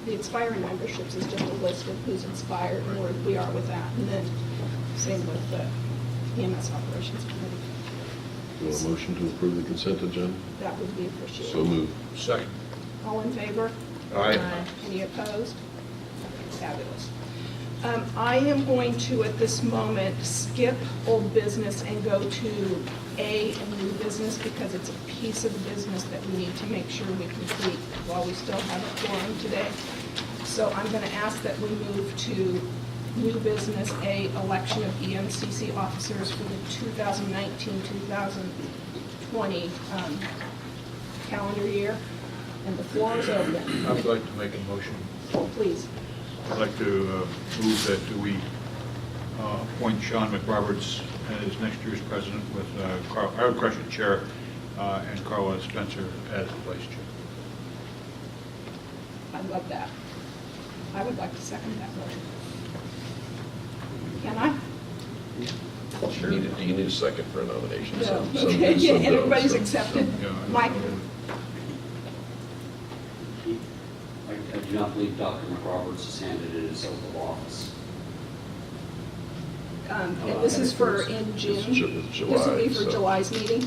The expiring memberships is just a list of who's expired and where we are with that, and then same with the EMS Operations Committee. You want a motion to approve the consent agenda? That would be appreciated. So moved. Second. All in favor? Aye. Any opposed? Fabulous. I am going to, at this moment, skip old business and go to A, new business, because it's a piece of business that we need to make sure we complete while we still have a quorum today. So I'm going to ask that we move to new business A, election of EMCC officers for the 2019-2020 calendar year. And the floor is open. I would like to make a motion. Please. I'd like to move that we appoint Sean McRoberts as next year's president with Harold Crusher chair and Carla Spencer as the vice chair. I love that. I would like to second that motion. Can I? Sure. You need a second for a nomination. No. Okay, yeah, and everybody's accepted. Mike? I do not believe Dr. McRoberts has handed in his oath of office. And this is for in June? This will be for so. July's meeting?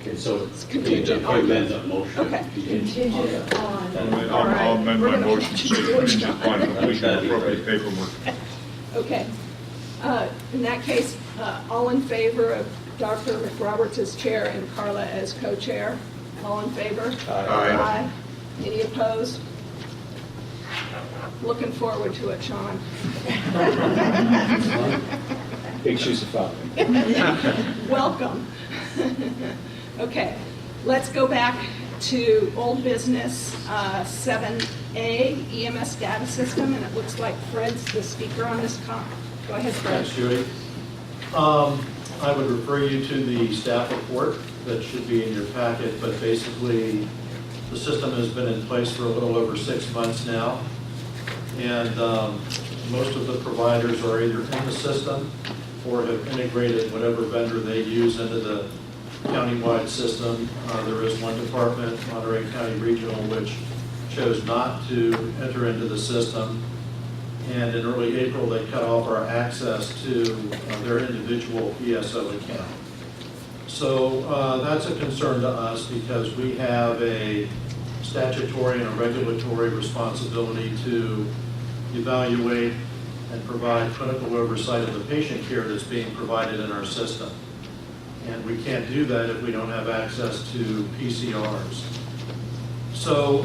Okay, so It's contingent on- amend that motion. Okay. Contingent on. I'll amend We're my gonna motion to say contingent upon completion of appropriate paperwork. Okay. In that case, all in favor of Dr. McRoberts as chair and Carla as co-chair? All in favor? Aye. Any opposed? Looking forward to it, Sean. Big shoes to fill. Welcome. Okay, let's go back to old business 7A, EMS data system, and it looks like Fred's the speaker on this Go ahead, Fred. Thanks, Judy. I would refer you to the staff report that should be in your packet, but basically the system has been in place for a little over 6 months now, and most of the providers are either in the system or have integrated whatever vendor they use into the countywide system. There is one department, Monterey County Regional, which chose not to enter into the system. And in early April, they cut off our access to their individual ESO account. So that's a concern to us because we have a statutory and a regulatory responsibility to evaluate and provide clinical oversight of the patient care that's being provided in our system. And we can't do that if we don't have access to PCRs. So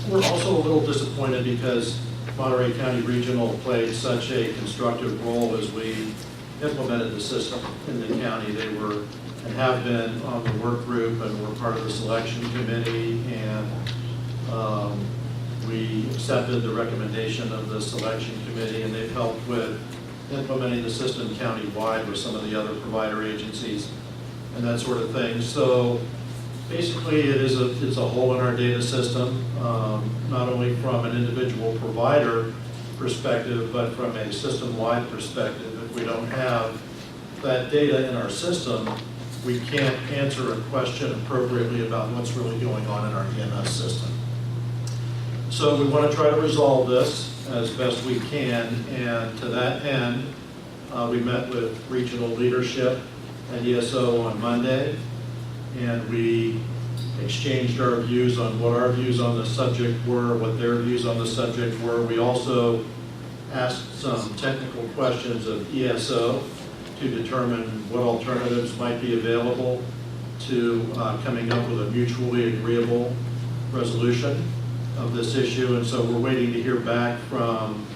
We're also a little disappointed because Monterey County Regional played such a constructive role as we implemented the system in the county. They were and have been on the work group and were part of the selection committee, and we accepted the recommendation of the selection committee, and they've helped with implementing the system countywide with some of the other provider agencies and that sort of thing. So basically, it's a hole in our data system, not only from an individual provider perspective, but from a system-wide perspective. If we don't have that data in our system, we can't answer a question appropriately about what's really going on in our EMS system. So we want to try to resolve this as best we can, and to that end, we met with regional leadership at ESO on Monday, and we exchanged our views on what our views on the subject were, what their views on the subject were. We also asked some technical questions of ESO to determine what alternatives might be available to coming up with a mutually agreeable resolution of this issue. And so we're waiting to hear back from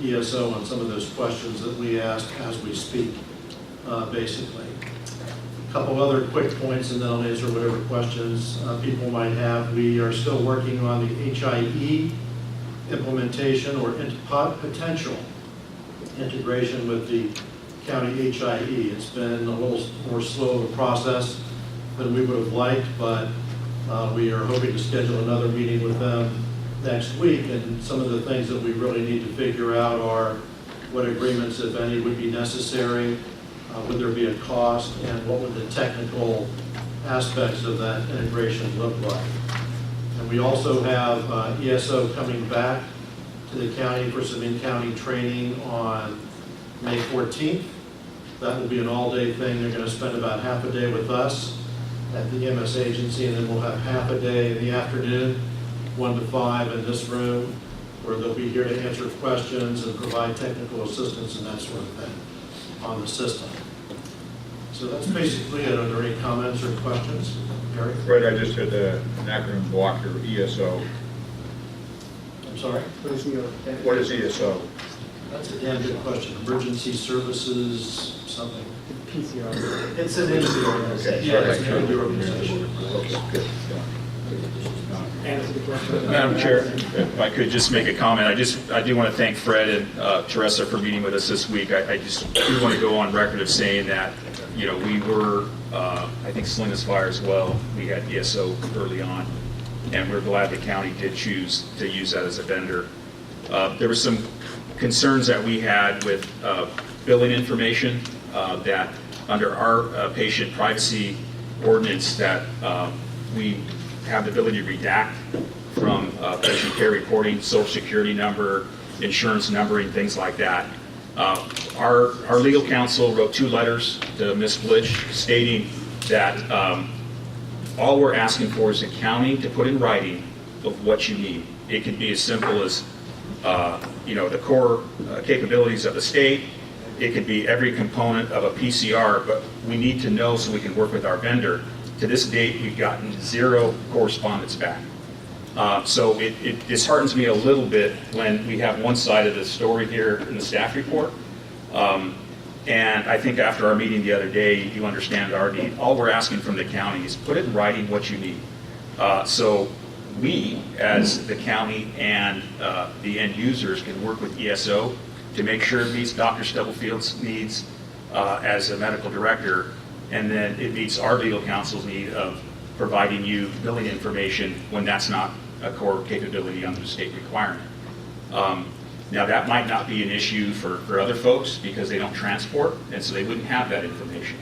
ESO on some of those questions that we asked as we speak, basically. A couple other quick points, and then I'll answer whatever questions people might have. We are still working on the HIE implementation or potential integration with the county HIE. It's been a little more slow of a process than we would have liked, but we are hoping to schedule another meeting with them next week, and some of the things that we really need to figure out are what agreements, if any, would be necessary, would there be a cost, and what would the technical aspects of that integration look like. And we also have ESO coming back to the county for some in-county training on May 14th. That will be an all-day thing. They're going to spend about half a day with us at the EMS agency, and then we'll have half a day in the afternoon, 1 to 5 in this room, where they'll be here to answer questions and provide technical assistance and that sort of thing on the system. So that's basically it. Are there any comments or questions? Gary? Fred, I just had an acronym block here, ESO. I'm sorry? What is ESO? That's a damn good question. Emergency Services, something. PCR. It's an energy organization. Yeah, it's an energy organization. Okay, good. Madam Chair, if I could just make a comment, I do want to thank Fred and Teresa for meeting with us this week. I just do want to go on record of saying that, you know, we were, I think, Salinas Fire as well. We had ESO early on, and we're glad the county did choose to use that as a vendor. There were some concerns that we had with billing information that under our patient privacy ordinance that we have the ability to redact from patient care reporting, social security number, insurance numbering, things like that. Our legal counsel wrote 2 letters to Ms. Blitch stating that all we're asking for is the county to put in writing of what you need. It could be as simple as you know, the core capabilities of the state. It could be every component of a PCR, but we need to know so we can work with our vendor. To this date, we've gotten 0 correspondence back. So it disheartens me a little bit when we have one side of the story here in the staff report. And I think after our meeting the other day, you understand our need. All we're asking from the county is put it in writing what you need. So we, as the county and the end users, can work with ESO to make sure it meets Dr. Stubblefield's needs as a medical director, and then it meets our legal counsel's need of providing you billing information when that's not a core capability under the state requirement. Now, that might not be an issue for other folks because they don't transport, and so they wouldn't have that information.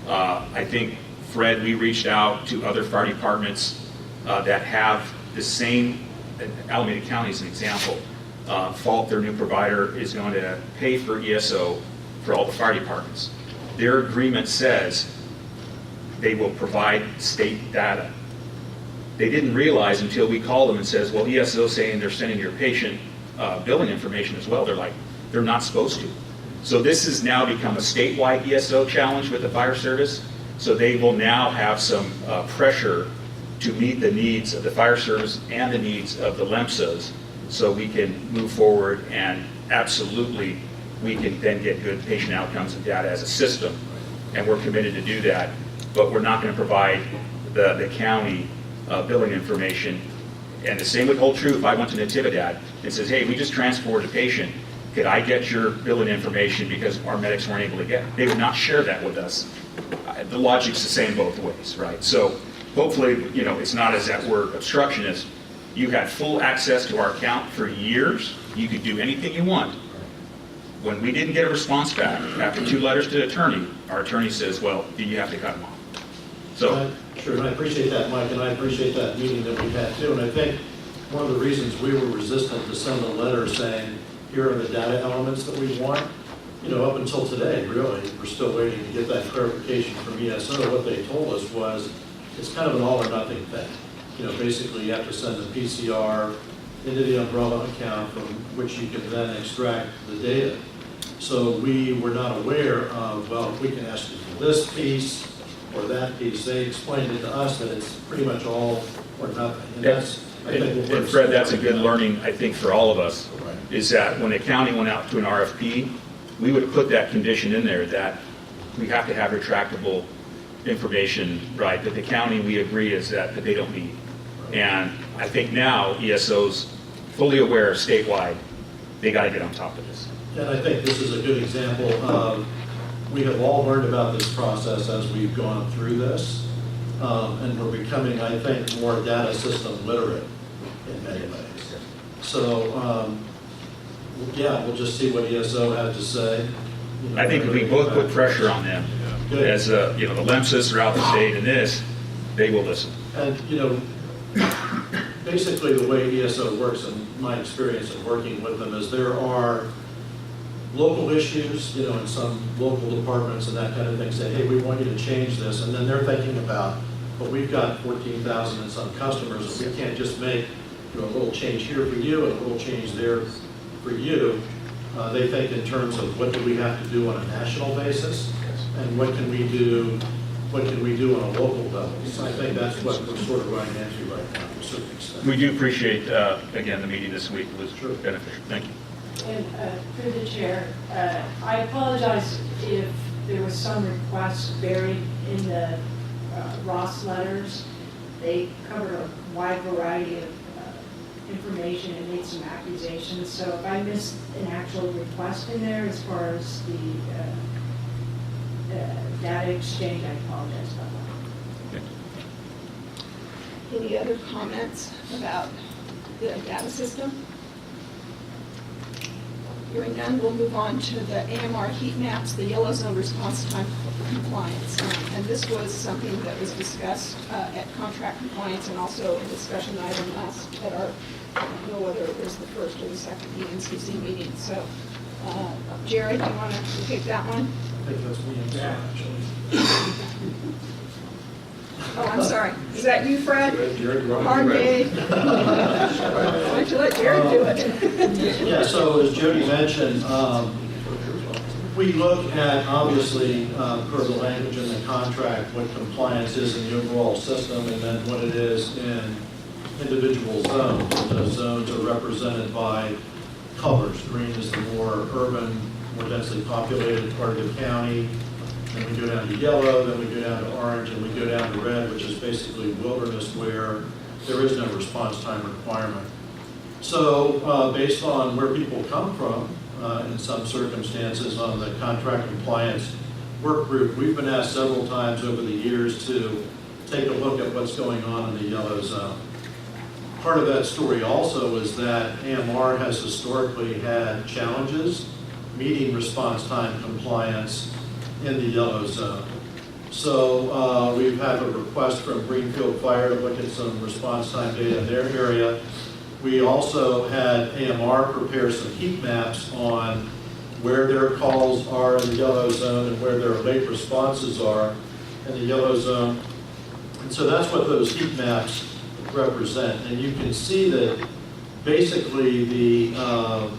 I think, Fred, we reached out to other fire departments that have the same, Alameda County as an example, Fault, their new provider, is going to pay for ESO for all the fire departments. Their agreement says they will provide state data. They didn't realize until we called them and says, well, ESO saying they're sending your patient billing information as well. They're like, they're not supposed to. So this has now become a statewide ESO challenge with the fire service. So they will now have some pressure to meet the needs of the fire service and the needs of the LEMSAs, so we can move forward and absolutely we can then get good patient outcomes and data as a system. And we're committed to do that, but we're not going to provide the county billing information. And the same would hold true if I went to Natividad and says, hey, we just transported a patient. Could I get your billing information because our medics weren't able to get it? They would not share that with us. The logic's the same both ways, right? So hopefully, it's not as that we're obstructionist. You had full access to our account for years. You could do anything you want. When we didn't get a response back after 2 letters to the attorney, our attorney says, well, you have to cut them off. So. Sure, and I appreciate that, Mike, and I appreciate that meeting that we had too. And I think one of the reasons we were resistant to send a letter saying, here are the data elements that we want, up until today, really, we're still waiting to get that clarification from ESO. What they told us was, it's kind of an all or nothing thing. Basically you have to send the PCR into the umbrella account from which you can then extract the data. So we were not aware of, well, we can ask you for this piece or that piece. They explained it to us that it's pretty much all or nothing. And that's, I think, and Fred, that's a good learning, I think, for all of us, is that when the county went out to an RFP, we would have put that condition in there that we have to have retractable information, right, that the county, we agree, is that they don't need. And I think now ESO's fully aware statewide, they got to get on top of this. And I think this is a good example of, we have all learned about this process as we've gone through this, and we're becoming, I think, more data system literate in many ways. So, yeah, we'll just see what ESO had to say. I think if we both put pressure on them, as the LEMSAs throughout the state and this, they will listen. And, basically the way ESO works, in my experience of working with them, is there are local issues, in some local departments and that kind of thing, say, hey, we want you to change this, and then they're thinking about, but we've got 14,000 and some customers, and we can't just make a little change here for you and a little change there for you. They think in terms of what do we have to do on a national basis, and what can we do on a local level. So I think that's what we're sort of running into right now, to a certain extent. We do appreciate, again, the meeting this week was beneficial. Thank you. And through the chair, I apologize if there was some requests buried in the Ross letters. They covered a wide variety of information and made some accusations. So if I missed an actual request in there as far as the data exchange, I apologize about that. Any other comments about the data system? Hearing none, we'll move on to the AMR heat maps, the yellow zone response time compliance. And this was something that was discussed at contract compliance and also a discussion item last at our, I don't know whether it was the first or the second EMCC meeting. So, Jerry, do you want to take that one? I think that's me, actually. Oh, I'm sorry. Is that you, Fred? Hard day. Why don't you let Jerry do it? Yeah, so as Jody mentioned, we look at, obviously, per the language in the contract, what compliance is in the overall system, and then what it is in individual zones. Those zones are represented by colors. Green is the more urban, more densely populated part of the county. Then we go down to yellow, then we go down to orange, and we go down to red, which is basically wilderness where there is no response time requirement. So based on where people come from, in some circumstances on the contract compliance work group, we've been asked several times over the years to take a look at what's going on in the yellow zone. Part of that story also is that AMR has historically had challenges meeting response time compliance in the yellow zone. So we've had a request from Greenfield Fire to look at some response time data in their area. We also had AMR prepare some heat maps on where their calls are in the yellow zone and where their late responses are in the yellow zone. And so that's what those heat maps represent. And you can see that basically the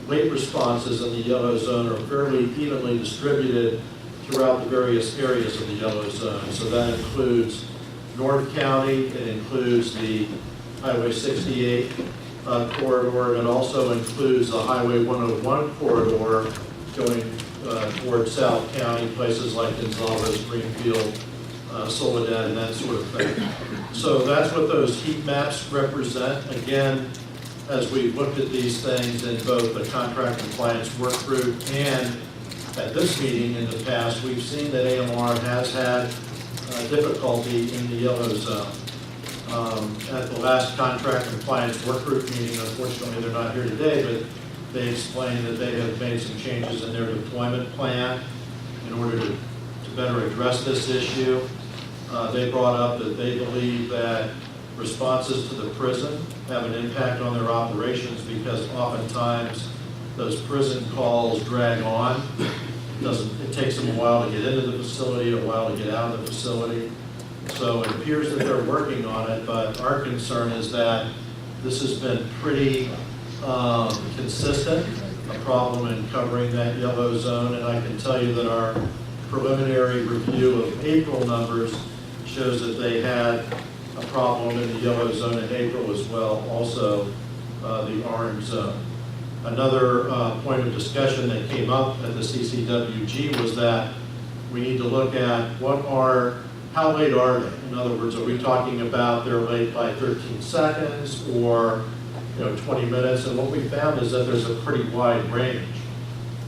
late responses in the yellow zone are fairly evenly distributed throughout the various areas of the yellow zone. So that includes North County. It includes the Highway 68 corridor. It also includes the Highway 101 corridor going towards South County, places like Gonzales, Greenfield, Soledad, and that sort of thing. So that's what those heat maps represent. Again, as we've looked at these things in both the contract compliance work group and at this meeting in the past, we've seen that AMR has had difficulty in the yellow zone. At the last contract compliance work group meeting, unfortunately they're not here today, but they explained that they have made some changes in their deployment plan in order to better address this issue. They brought up that they believe that responses to the prison have an impact on their operations because oftentimes those prison calls drag on. It takes them a while to get into the facility, a while to get out of the facility. So it appears that they're working on it, but our concern is that this has been pretty consistent, a problem in covering that yellow zone. And I can tell you that our preliminary review of April numbers shows that they had a problem in the yellow zone in April as well, also the orange zone. Another point of discussion that came up at the CCWG was that we need to look at how late are they? In other words, are we talking about they're late by 13 seconds or 20 minutes? And what we found is that there's a pretty wide range.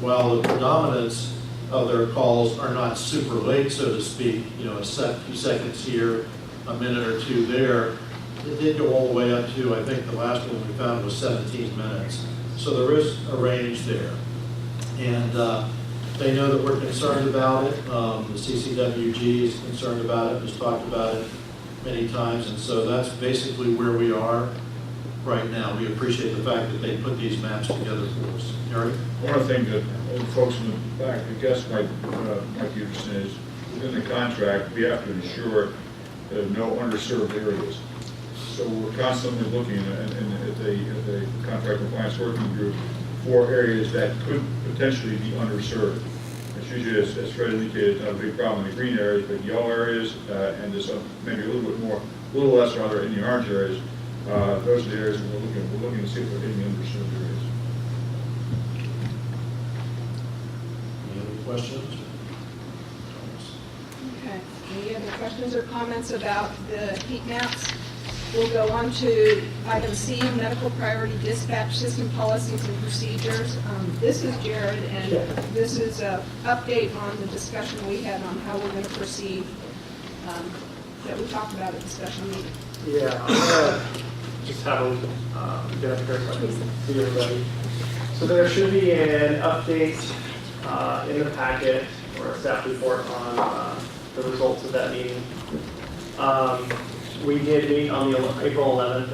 While the predominance of their calls are not super late, so to speak, a few seconds here, a minute or two there, it did go all the way up to, I think the last one we found was 17 minutes. So there is a range there. And they know that we're concerned about it. The CCWG is concerned about it, has talked about it many times. And so that's basically where we are right now. We appreciate the fact that they put these maps together for us. Eric? One thing that old folks in the back, I guess, might be interested in is, within the contract, we have to ensure there are no underserved areas. So we're constantly looking at the contract compliance working group for areas that could potentially be underserved. It's usually, as Fred indicated, not a big problem in the green areas, but yellow areas, and there's maybe a little less rather in the orange areas. Those are the areas we're looking to see if there are any underserved areas. Any other questions? Okay. Any other questions or comments about the heat maps? We'll go on to item C, medical priority dispatch system policies and procedures. This is Jared, and this is an update on the discussion we had on how we're going to proceed that we talked about at the special meeting. Yeah, I'm going to just have a get up here so I can see everybody. So there should be an update in the packet or a staff report on the results of that meeting. We did meet on the April 11th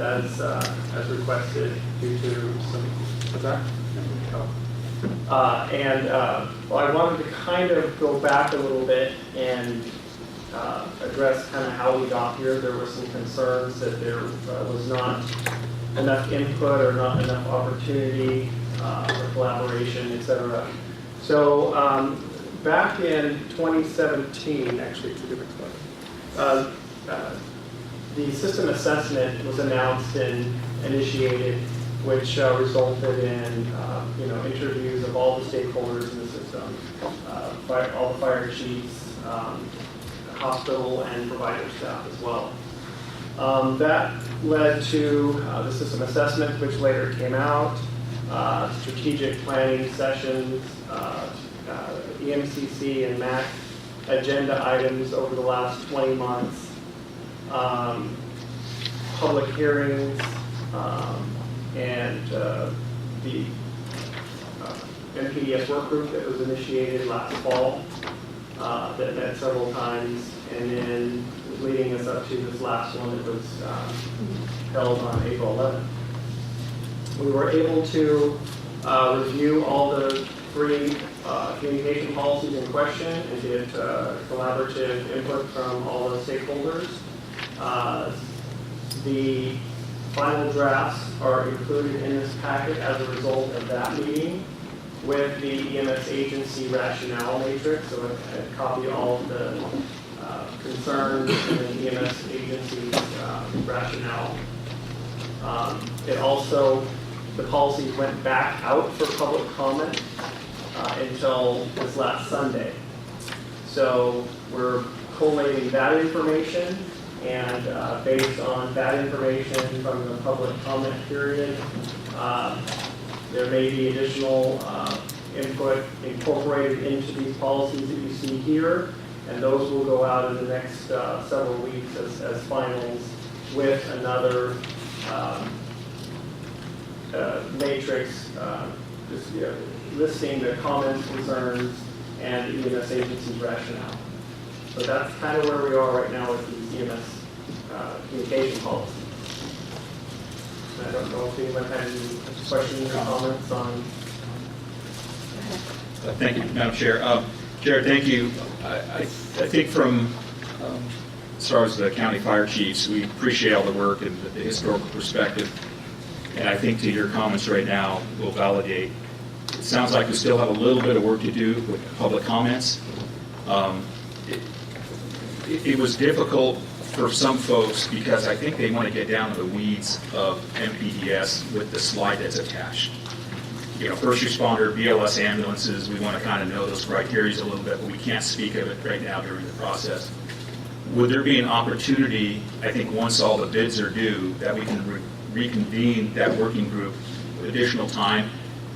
as requested due to some, what's that? Well, I wanted to kind of go back a little bit and address kind of how we got here. There were some concerns that there was not enough input or not enough opportunity for collaboration, et cetera. So back in 2017, actually it's a different one, the system assessment was announced and initiated, which resulted in interviews of all the stakeholders in the system, all the fire chiefs, hospital and provider staff as well. That led to the system assessment, which later came out, strategic planning sessions, EMCC and MAC agenda items over the last 20 months, public hearings, and the MPDS work group that was initiated last fall that met several times, and then leading us up to this last one that was held on April 11th. We were able to review all the three communication policies in question and get collaborative input from all the stakeholders. The final drafts are included in this packet as a result of that meeting with the EMS agency rationale matrix, so a copy of all of the concerns and the EMS agency's rationale. It also, the policies went back out for public comment until this last Sunday. So we're collating that information, and based on that information from the public comment period, there may be additional input incorporated into these policies that you see here, and those will go out in the next several weeks as finals with another matrix just, listing the comments, concerns, and the EMS agency's rationale. So that's kind of where we are right now with these EMS communication policies. I don't know if anyone had any questions or comments on. Thank you, Madam Chair. Jared, thank you. I think from, as far as the county fire chiefs, we appreciate all the work and the historical perspective. And I think to your comments right now will validate. It sounds like we still have a little bit of work to do with public comments. It was difficult for some folks because I think they want to get down to the weeds of MPDS with the slide that's attached. First responder, BLS ambulances, we want to kind of know those criteria a little bit, but we can't speak of it right now during the process. Would there be an opportunity, I think once all the bids are due, that we can reconvene that working group with additional time,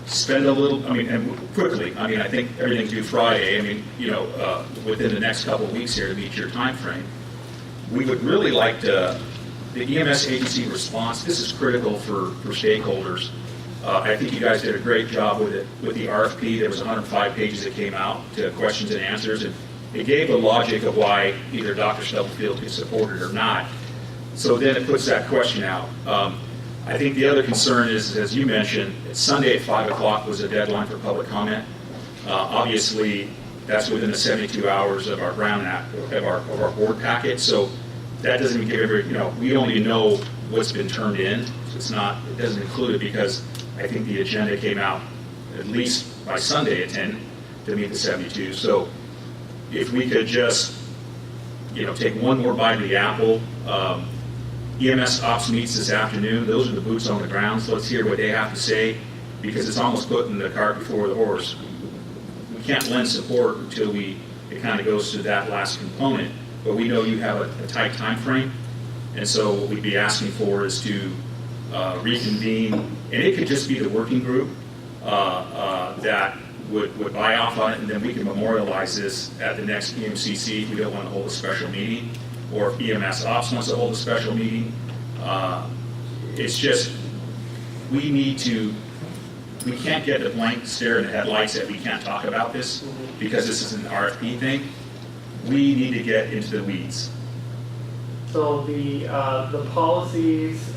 spend a little, and quickly, I think everything's due Friday, within the next couple of weeks here to meet your time frame. We would really like to, the EMS agency response, this is critical for stakeholders. I think you guys did a great job with it. With the RFP, there was 105 pages that came out to questions and answers, and it gave the logic of why either Dr. Stubblefield could support it or not. So then it puts that question out. I think the other concern is, as you mentioned, Sunday at 5 o'clock was a deadline for public comment. Obviously, that's within the 72 hours of our Brown Act, of our board packet. So that doesn't give we only know what's been turned in. So it doesn't include it because I think the agenda came out at least by Sunday at 10 to meet the 72. So if we could just, take one more bite of the apple. EMS Ops meets this afternoon. Those are the boots on the ground. So let's hear what they have to say, because it's almost putting the cart before the horse. We can't lend support until it kind of goes to that last component. But we know you have a tight time frame, and so what we'd be asking for is to reconvene, and it could just be the working group that would buy off on it, and then we can memorialize this at the next EMCC if we don't want to hold a special meeting, or if EMS Ops wants to hold a special meeting. It's just, we can't get the blank stare in the headlights that we can't talk about this because this is an RFP thing. We need to get into the weeds. So the policies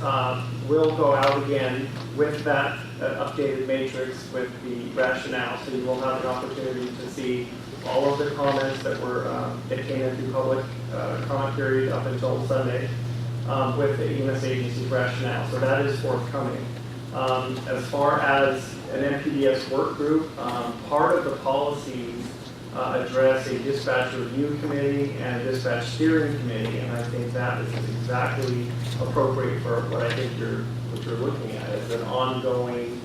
will go out again with that updated matrix with the rationale. So you will have an opportunity to see all of the comments that came in through public comment period up until Sunday with the EMS agency's rationale. So that is forthcoming. As far as an MPDS work group, part of the policies address a dispatch review committee and a dispatch steering committee, and I think that is exactly appropriate for what I think what you're looking at as an ongoing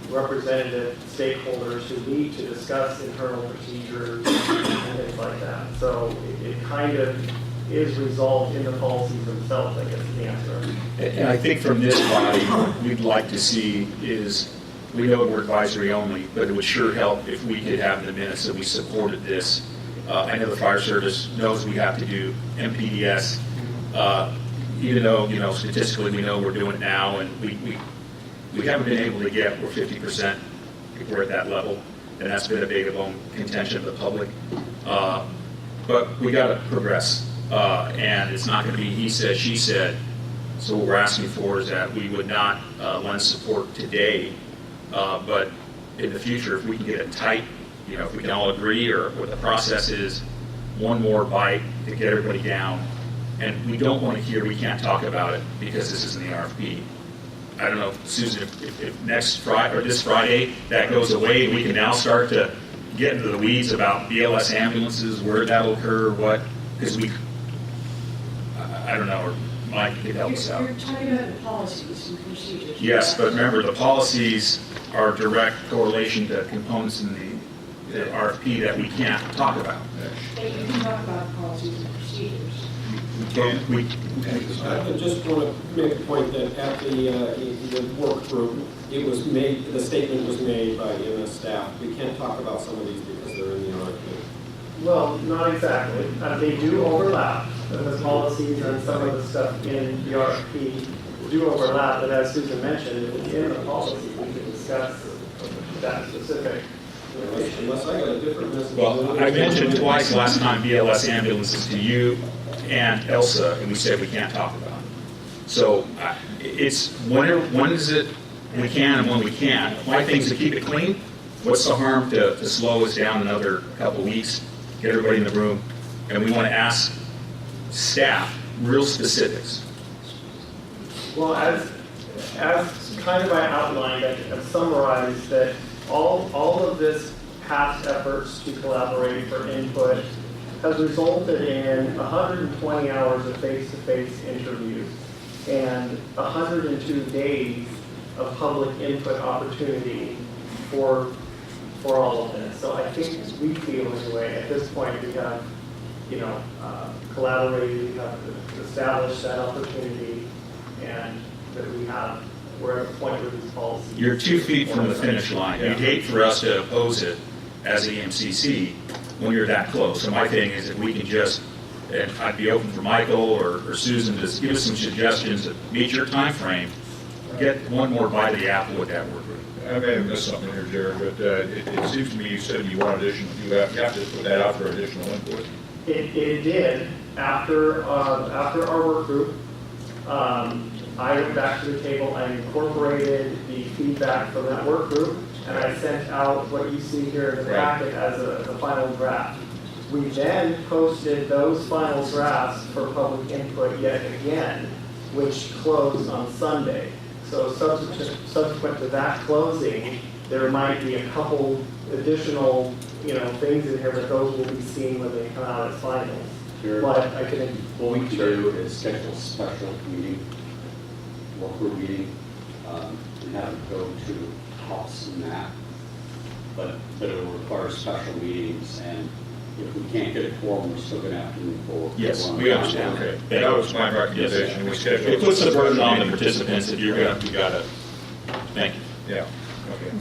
representative stakeholders who need to discuss internal procedures and things like that. So it kind of is resolved in the policies themselves, I guess is the answer. And I think from this body, what we'd like to see is, we know we're advisory only, but it would sure help if we could have in the minutes that we supported this. I know the fire service knows we have to do MPDS, even though, statistically we know we're doing it now, and we haven't been able to get, we're 50%, we're at that level, and that's been a big contention of the public. But we got to progress, and it's not going to be he said, she said. So what we're asking for is that we would not lend support today, but in the future, if we can get it tight, if we can all agree, or what the process is, one more bite to get everybody down. And we don't want to hear we can't talk about it because this is in the RFP. I don't know, Susan, if next Friday or this Friday that goes away, we can now start to get into the weeds about BLS ambulances, where that'll occur, what, because I don't know, or Mike could help us out. You're talking about the policies and procedures. Yes, but remember, the policies are direct correlation to components in the RFP that we can't talk about. And you can talk about policies and procedures. I just want to make a point that at the work group, it was made, the statement was made by EMS staff. We can't talk about some of these because they're in the RFP. Well, not exactly. They do overlap. The policies and some of the stuff in the RFP do overlap, but as Susan mentioned, in the policy, we can discuss that specific information. Unless I got a different message. Well, I mentioned twice last time BLS ambulances to you and Elsa, and we said we can't talk about it. So it's when is it we can and when we can't. My thing is to keep it clean. What's the harm to slow us down another couple weeks, get everybody in the room, and we want to ask staff real specifics. Well, as kind of I outlined, I've summarized that all of this past efforts to collaborate for input has resulted in 120 hours of face-to-face interviews and 102 days of public input opportunity for all of this. So I think we feel anyway, at this point, we have, collaborated, we have established that opportunity, and that we're at a point where these policies. You're 2 feet from the finish line. You'd hate for us to oppose it as EMCC when you're that close. So my thing is if we can just, and I'd be open for Michael or Susan to give us some suggestions that meet your time frame, get one more bite of the apple with that work group. I may have missed something here, Jared, but it seems to me you said you want additional, you have to put that out for additional input. It did. After our work group, I went back to the table, I incorporated the feedback from that work group, and I sent out what you see here in the packet as a final draft. We then posted those final drafts for public input yet again, which closed on Sunday. So subsequent to that closing, there might be a couple additional, things in here, but those will be seen when they come out as finals. Sure. But I can. What we can do is schedule a special meeting, work group meeting, and have it go to House and that. But it will require special meetings, and if we can't get a quorum, we're still going to have to move forward. Yes, we understand. Okay, that was my recommendation. We scheduled. It puts the burden on the participants if you got to. Thank you. Yeah. Okay.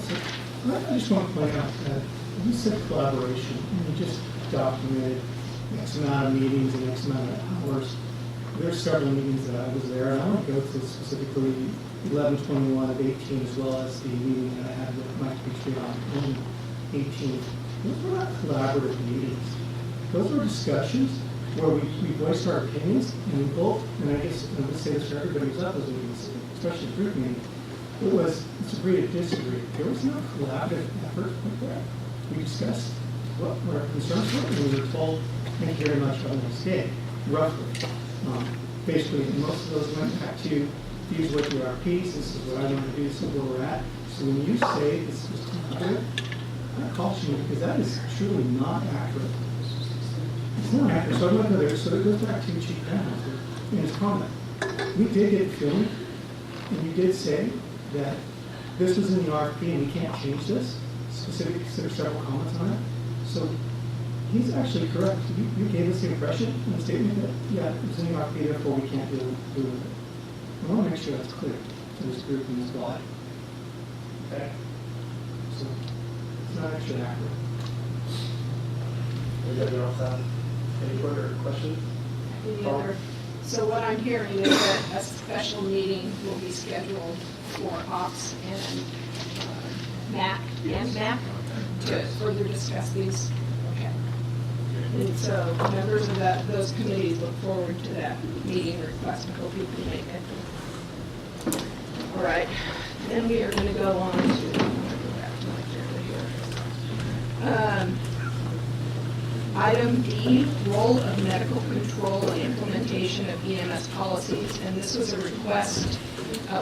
I just want to point out that you said collaboration, and you just documented X amount of meetings and X amount of hours. There's several meetings that I was there, and I want to go to specifically 11/21 of 18, as well as the meeting that I had with Mike Petrie on 18. Those were not collaborative meetings. Those were discussions where we voiced our opinions, and we both, and I guess I'm going to say this for everybody who's at those meetings, especially the group meeting, it was agree to disagree. There was no collaborative effort like that. We discussed what our concerns were, and we were told, thank you very much, have a nice day, roughly. Basically, most of those went back to, these were the RPs, this is what I want to do, this is where we're at. So when you say this is collaborative, I caution you, because that is truly not accurate. It's not accurate, so I'm not going to go there. So it goes back to Chief Grandmaster in his comment. We did get filmed, and you did say that this was in the RFP and we can't change this. Specifically, there are several comments on it. So he's actually correct. You gave us the impression in the statement that, yeah, it was in the RFP, therefore we can't do with it. I want to make sure that's clear to this group and this body. Okay. So it's not actually accurate. Anybody else have any further questions? Any other? So what I'm hearing is that a special meeting will be scheduled for Ops and MAC to further discuss these. Okay. And so members of those committees look forward to that meeting request. I hope you can make it. All right. Then we are going to go on to, I'm going to go back to my agenda here. Item D, role of medical control and implementation of EMS policies. And this was a request.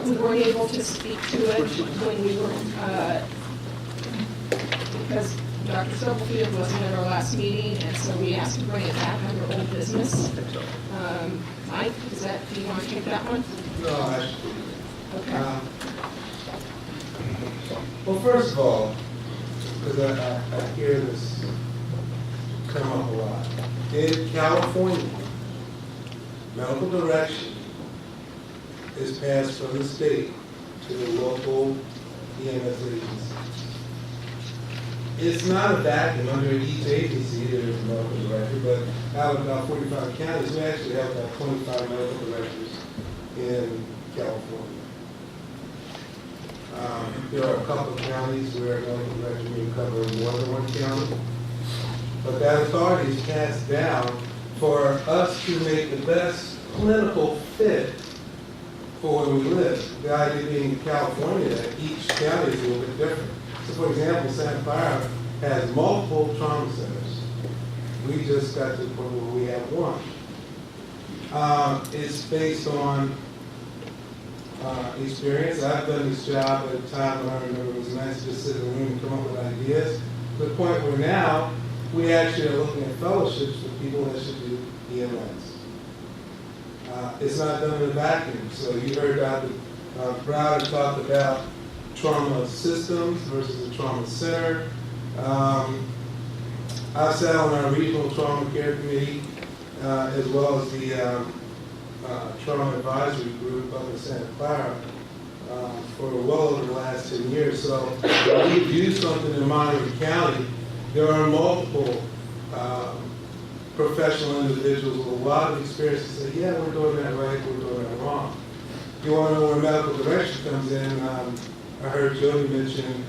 We weren't able to speak to it when we were, because Dr. Stubblefield wasn't at our last meeting, and so we asked to bring it back under old business. Mike, do you want to take that one? No, actually. Okay. Well, first of all, because I hear this come up a lot. In California, medical direction is passed from the state to the local EMS agency. It's not a vacuum. Under each agency there is a medical director, but out of about 45 counties, we actually have about 25 medical directors in California. There are a couple of counties where medical director may cover more than one county, but that authority is passed down for us to make the best clinical fit for where we live. The idea being in California that each county is a little bit different. So for example, Santa Clara has multiple trauma centers. We just got to the point where we have one. It's based on experience. I've done this job at a time when I remember it was nice to just sit in a room and come up with ideas. To the point where now we actually are looking at fellowships for people that should do EMS. It's not done in a vacuum. So you heard Dr. Browder talk about trauma systems versus a trauma center. I sat on our regional trauma care committee as well as the trauma advisory group up in Santa Clara for well over the last 10 years. So when we do something in Monterey County, there are multiple professional individuals with a lot of experience to say, yeah, we're doing that right, we're doing that wrong. If you want to know where medical direction comes in, I heard Jody mention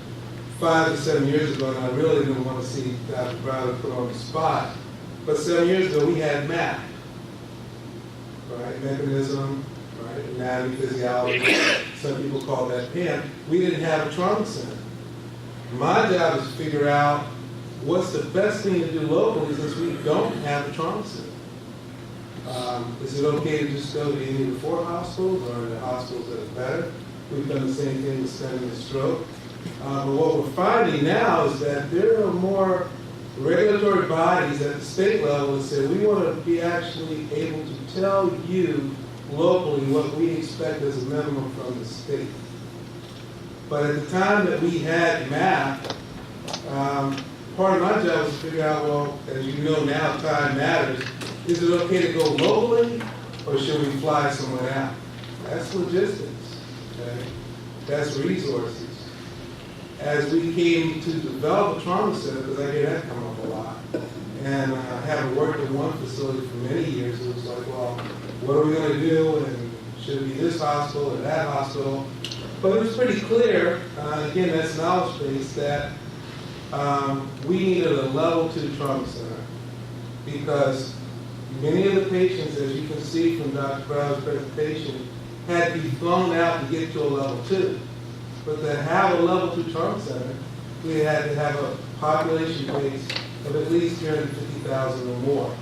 5 to 7 years ago, and I really didn't want to see Dr. Browder put on the spot, but 7 years ago we had MAP, right? Mechanism, right? Anatomy, physiology. Some people call that PAM. We didn't have a trauma center. My job is to figure out what's the best thing to do locally since we don't have a trauma center. Is it okay to just go to any of the 4 hospitals or the hospitals that are better? We've done the same thing with stunning and stroke. But what we're finding now is that there are more regulatory bodies at the state level that say we want to be actually able to tell you locally what we expect as a minimum from the state. But at the time that we had MAP, part of my job was to figure out, well, as you know now, time matters. Is it okay to go locally, or should we fly somewhere out? That's logistics, okay? That's resources. As we came to develop a trauma center, because I hear that come up a lot, and having worked in one facility for many years, it was like, well, what are we going to do, and should it be this hospital or that hospital? But it was pretty clear, again, that's knowledge base, that we needed a level 2 trauma center because many of the patients, as you can see from Dr. Brown's presentation, had to be flown out to get to a level 2. But to have a level 2 trauma center, we had to have a population base of at least 350,000 or more.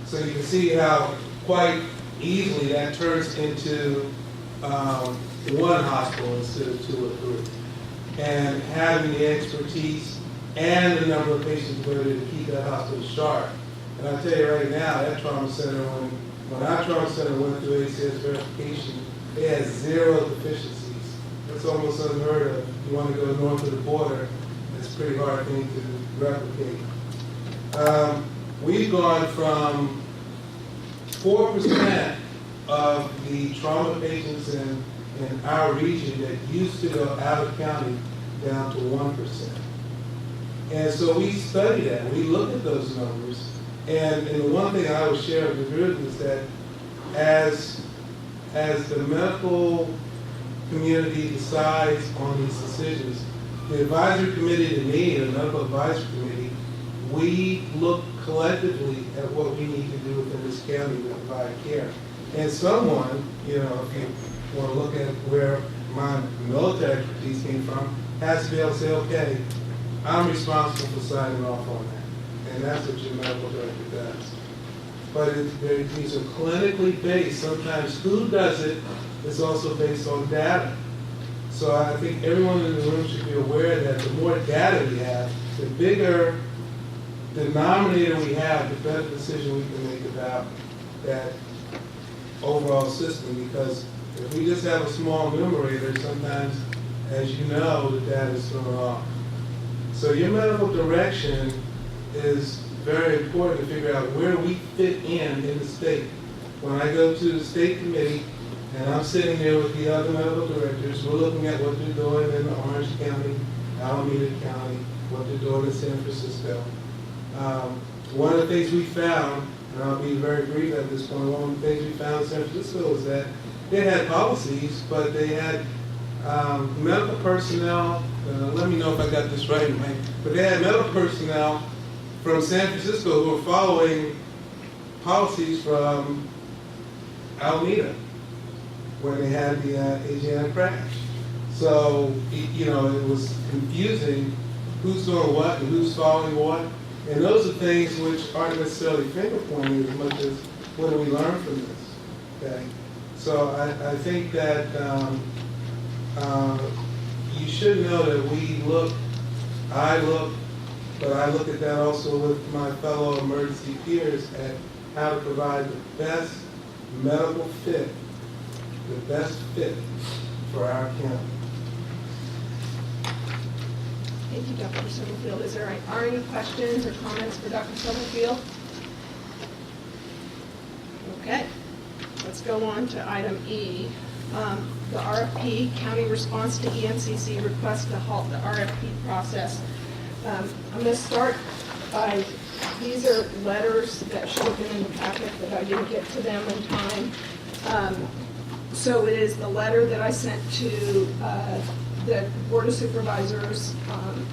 So you can see how quite easily that turns into one hospital instead of 2 or 3. And having the expertise and the number of patients ready to keep that hospital sharp. And I'll tell you right now, that trauma center, when our trauma center went through ACS verification, it had 0 deficiencies. That's almost unheard of. You want to go north of the border, it's a pretty hard thing to replicate. We've gone from 4% of the trauma patients in our region that used to go out of county down to 1%. And so we study that. We look at those numbers. And the one thing I would share with the group is that as the medical community decides on these decisions, the advisory committee to me, the medical advisory committee, we look collectively at what we need to do within this county to provide care. And someone, you know, if you want to look at where my military expertise came from, has to be able to say, okay, I'm responsible for signing off on that. And that's what your medical director does. But these are clinically based. Sometimes who does it is also based on data. So I think everyone in the room should be aware that the more data we have, the bigger denominator we have, the better decision we can make about that overall system. Because if we just have a small numerator, sometimes, as you know, the data is thrown off. So your medical direction is very important to figure out where we fit in the state. When I go to the state committee, and I'm sitting there with the other medical directors, we're looking at what they're doing in Orange County, Alameda County, what they're doing in San Francisco. One of the things we found, and I'll be very brief at this point, one of the things we found in San Francisco is that they had policies, but they had medical personnel, let me know if I got this right, Mike, but they had medical personnel from San Francisco who were following policies from Alameda when they had the Asiatic crash. So, you know, it was confusing who's doing what and who's following what. And those are things which aren't necessarily finger pointing as much as what do we learn from this, okay? So I think that you should know that but I look at that also with my fellow emergency peers at how to provide the best medical fit, the best fit for our county. Thank you, Dr. Summerfield. Are any questions or comments for Dr. Summerfield? Okay, let's go on to item E. The RFP, county response to EMCC request to halt the RFP process. I'm going to start by, these are letters that should have been in the packet, but I didn't get to them in time. So it is the letter that I sent to the Board of Supervisors,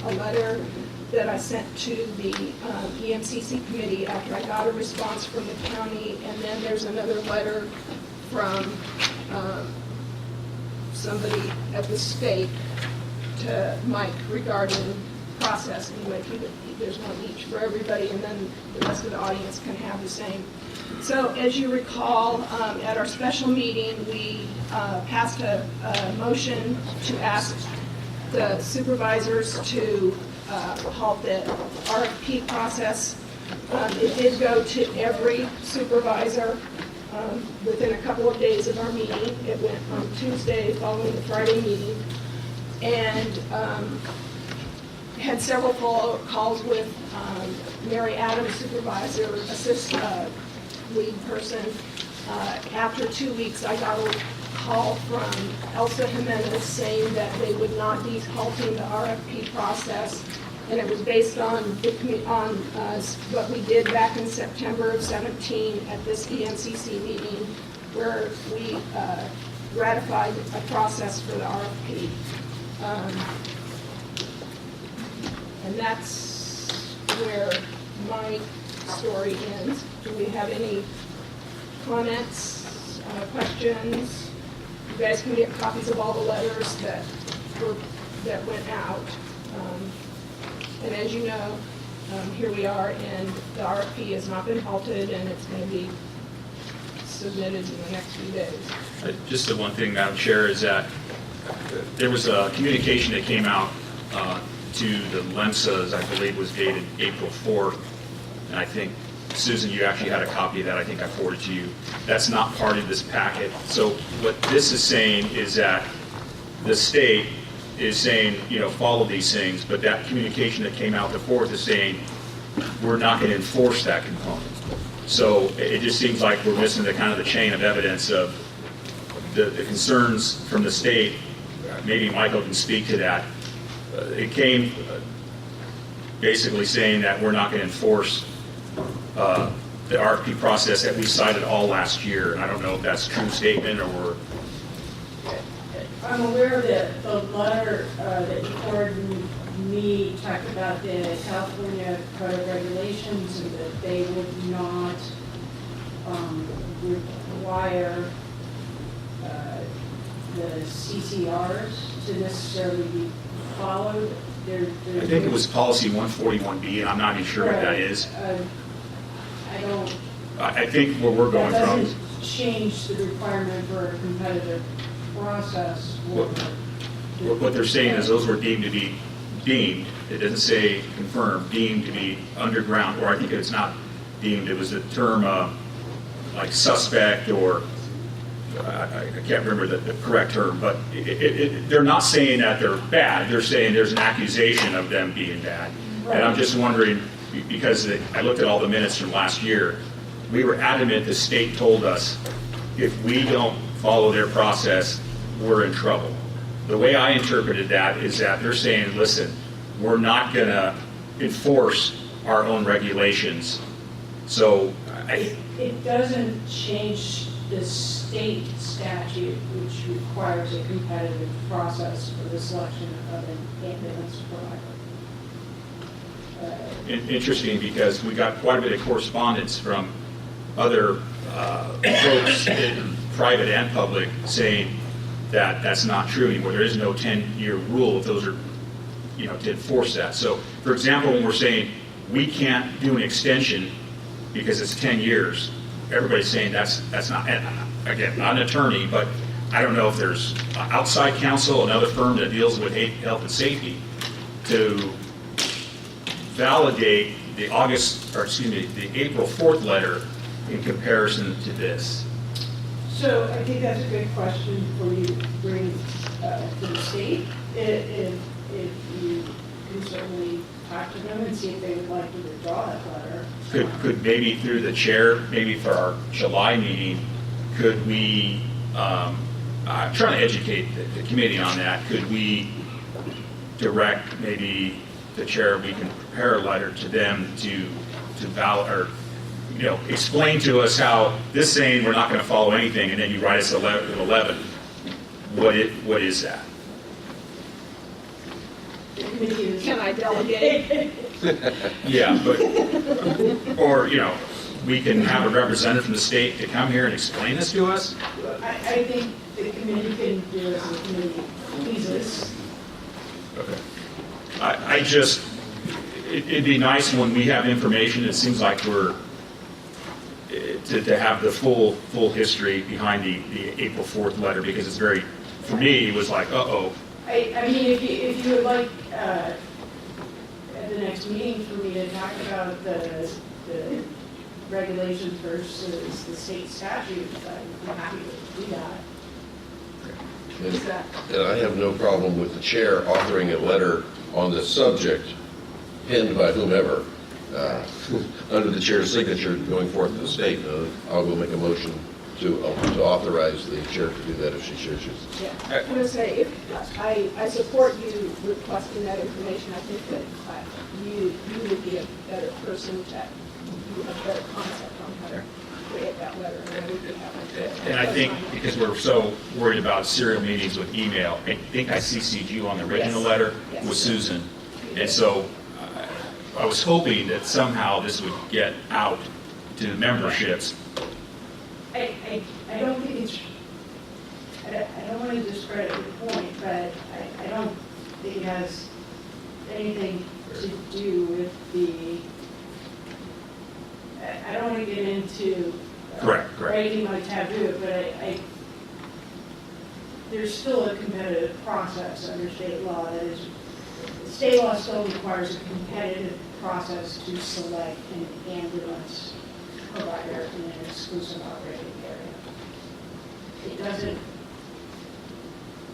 a letter that I sent to the EMCC committee after I got a response from the county, and then there's another letter from somebody at the state to Mike regarding process. Anyway, there's one each for everybody, and then the rest of the audience can have the same. So as you recall, at our special meeting, we passed a motion to ask the supervisors to halt the RFP process. It did go to every supervisor within a couple of days of our meeting. It went on Tuesday following the Friday meeting, and had several follow-up calls with Mary Adams, supervisor, lead person. After 2 weeks, I got a call from Elsa Jimenez saying that they would not be halting the RFP process, and it was based on what we did back in September of 17 at this EMCC meeting, where we ratified a process for the RFP. And that's where my story ends. Do we have any comments, questions? You guys can get copies of all the letters that went out. And as you know, here we are, and the RFP has not been halted, and it's going to be submitted in the next few days. Just the one thing, Madam Chair, is that there was a communication that came out to the LEMSAs, I believe was dated April 4th, and I think, Susan, you actually had a copy of that, I think I forwarded to you. That's not part of this packet. So what this is saying is that the state is saying, you know, follow these things, but that communication that came out the 4th is saying, we're not going to enforce that component. So it just seems like we're missing the kind of the chain of evidence of the concerns from the state. Maybe Michael can speak to that. It came basically saying that we're not going to enforce the RFP process that we cited all last year. And I don't know if that's a true statement or... I'm aware that the letter that you forwarded me talked about the California Code of Regulations and that they would not require the CCRs to necessarily be followed. I think it was policy 141B, and I'm not even sure what that is. I don't... I think where we're going that from... doesn't change the requirement for a competitive process. what they're saying is those were deemed to be, it doesn't say confirmed, deemed to be underground, or I think it's not deemed, it was a term like suspect, or I can't remember the correct term, but they're not saying that they're bad, they're saying there's an accusation of them being bad. And I'm just wondering, because I looked at all the minutes from last year, we were adamant, the state told us, if we don't follow their process, we're in trouble. The way I interpreted that is that they're saying, listen, we're not going to enforce our own regulations. So It doesn't change the state statute, which requires a competitive process for the selection of an ambulance provider. Interesting, because we got quite a bit of correspondence from other folks, in private and public, saying that that's not true anymore. There is no 10-year rule if those are, to enforce that. So, for example, when we're saying we can't do an extension because it's 10 years, everybody's saying that's not, and again, not an attorney, but I don't know if there's outside counsel, another firm that deals with health and safety, to validate the April 4th letter in comparison to this. So I think that's a good question for you to bring to the state. If you can certainly talk to them and see if they would like to withdraw that letter. Could maybe through the chair, maybe for our July meeting, could we, I'm trying to educate the committee on that, could we direct maybe the chair, we can prepare a letter to them to explain to us how this saying we're not going to follow anything, and then you write us a letter at 11. What is that? Can I delegate? Yeah, but, or, we can have a representative from the state to come here and explain this to us? I think the committee can do as the committee pleases. Okay. It'd be nice when we have information, it seems like we're, to have the full history behind the April 4th letter, because it's very, for me, it was like, uh-oh. I mean, if you would like, at the next meeting for me to talk about the regulations versus the state statutes, I'm happy to do that. And I have no problem with the chair authoring a letter on the subject, penned by whomever, under the chair's signature going forth to the state. I'll go make a motion to authorize the chair to do that if she chooses. Yeah, I'm going to say, I support you requesting that information. I think that you would be a better person to do a better concept on how to create that letter. And I would be happy to. And I think because we're so worried about serial meetings with email, I think I CC'd you on the original letter with Susan. And so I was hoping that somehow this would get out to the memberships. I don't think it's, I don't want to discredit your point, but I don't think it has anything to do with the, I don't want to get into Correct. breaking my taboo, but there's still a competitive process under state law. That is, state law still requires a competitive process to select an ambulance provider in an exclusive operating area. It doesn't,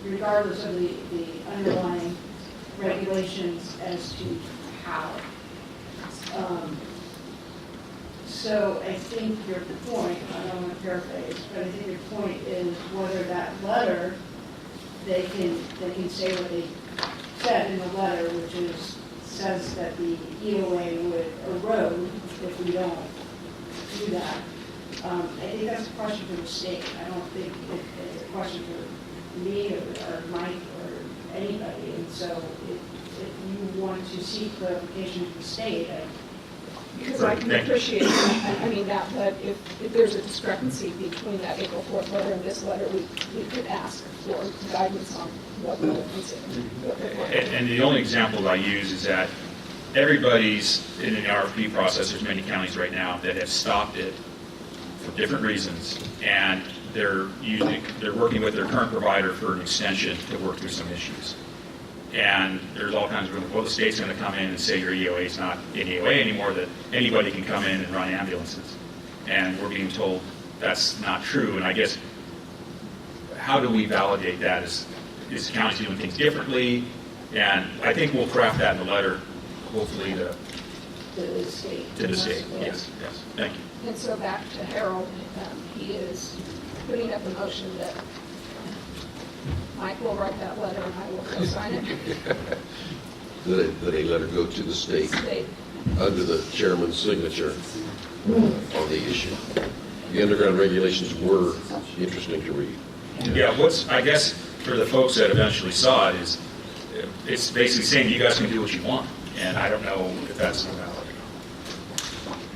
regardless of the underlying regulations as to how. So I think your point, I don't want to paraphrase, but I think your point is whether that letter, they can say what they said in the letter, which says that the EOA would erode if we don't do that. I think that's a question for the state. I don't think it's a question for me or Mike or anybody. And so if you want to seek clarification from the state, because I can appreciate that. I mean, that, but if there's a discrepancy between that April 4th letter and this letter, we could ask for guidance on what we'll consider. And the only example I use is that everybody's in an RFP process. There's many counties right now that have stopped it for different reasons, and they're working with their current provider for an extension to work through some issues. And there's all kinds of rumors, well, the state's going to come in and say your EOA is not an EOA anymore, that anybody can come in and run ambulances. And we're being told that's not true. And I guess, how do we validate that? Is the county doing things differently? And I think we'll craft that in the letter, hopefully, to the state. Yes, thank you. And so back to Harold, he is putting up a motion that Mike will write that letter and I will co-sign it. That a letter go to the state under the chairman's signature on the issue. The underground regulations were interesting to read. Yeah, I guess for the folks that eventually saw it, is it's basically saying you guys can do what you want, and I don't know if that's valid.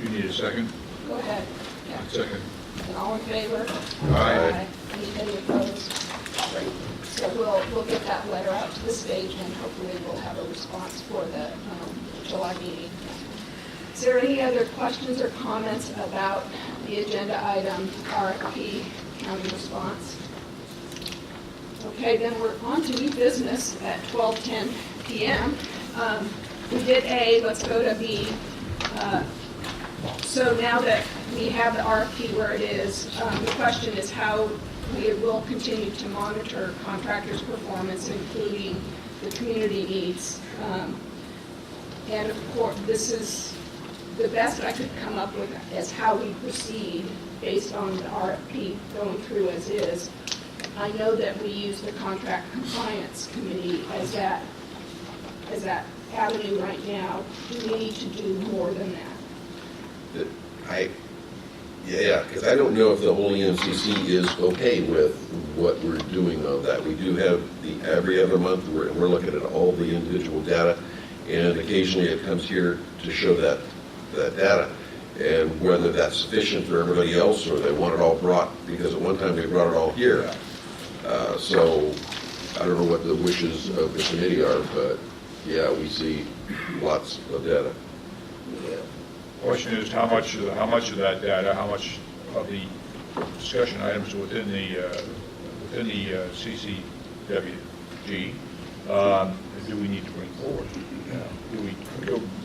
You need a second? Go ahead. Yeah. Second. And all in favor? Aye. Anybody opposed? Great. So we'll get that letter out to the state and hopefully we'll have a response for the July meeting. Is there any other questions or comments about the agenda item, RFP, county response? Okay, then we're on to new business at 12:10 p.m. We did A, let's go to B. So now that we have the RFP where it is, the question is how we will continue to monitor contractors' performance, including the community needs. And of course, this is the best I could come up with as how we proceed based on the RFP going through as is. I know that we use the contract compliance committee as that avenue right now. Do we need to do more than that? Yeah, because I don't know if the whole EMCC is okay with what we're doing on that. We do have the every other month, we're looking at all the individual data, and occasionally it comes here to show that data. And whether that's sufficient for everybody else or they want it all brought, because at one time we brought it all here. So I don't know what the wishes of the committee are, but yeah, we see lots of data. Question is, how much of that data, how much of the discussion items within the CCWG do we need to bring forward? Do we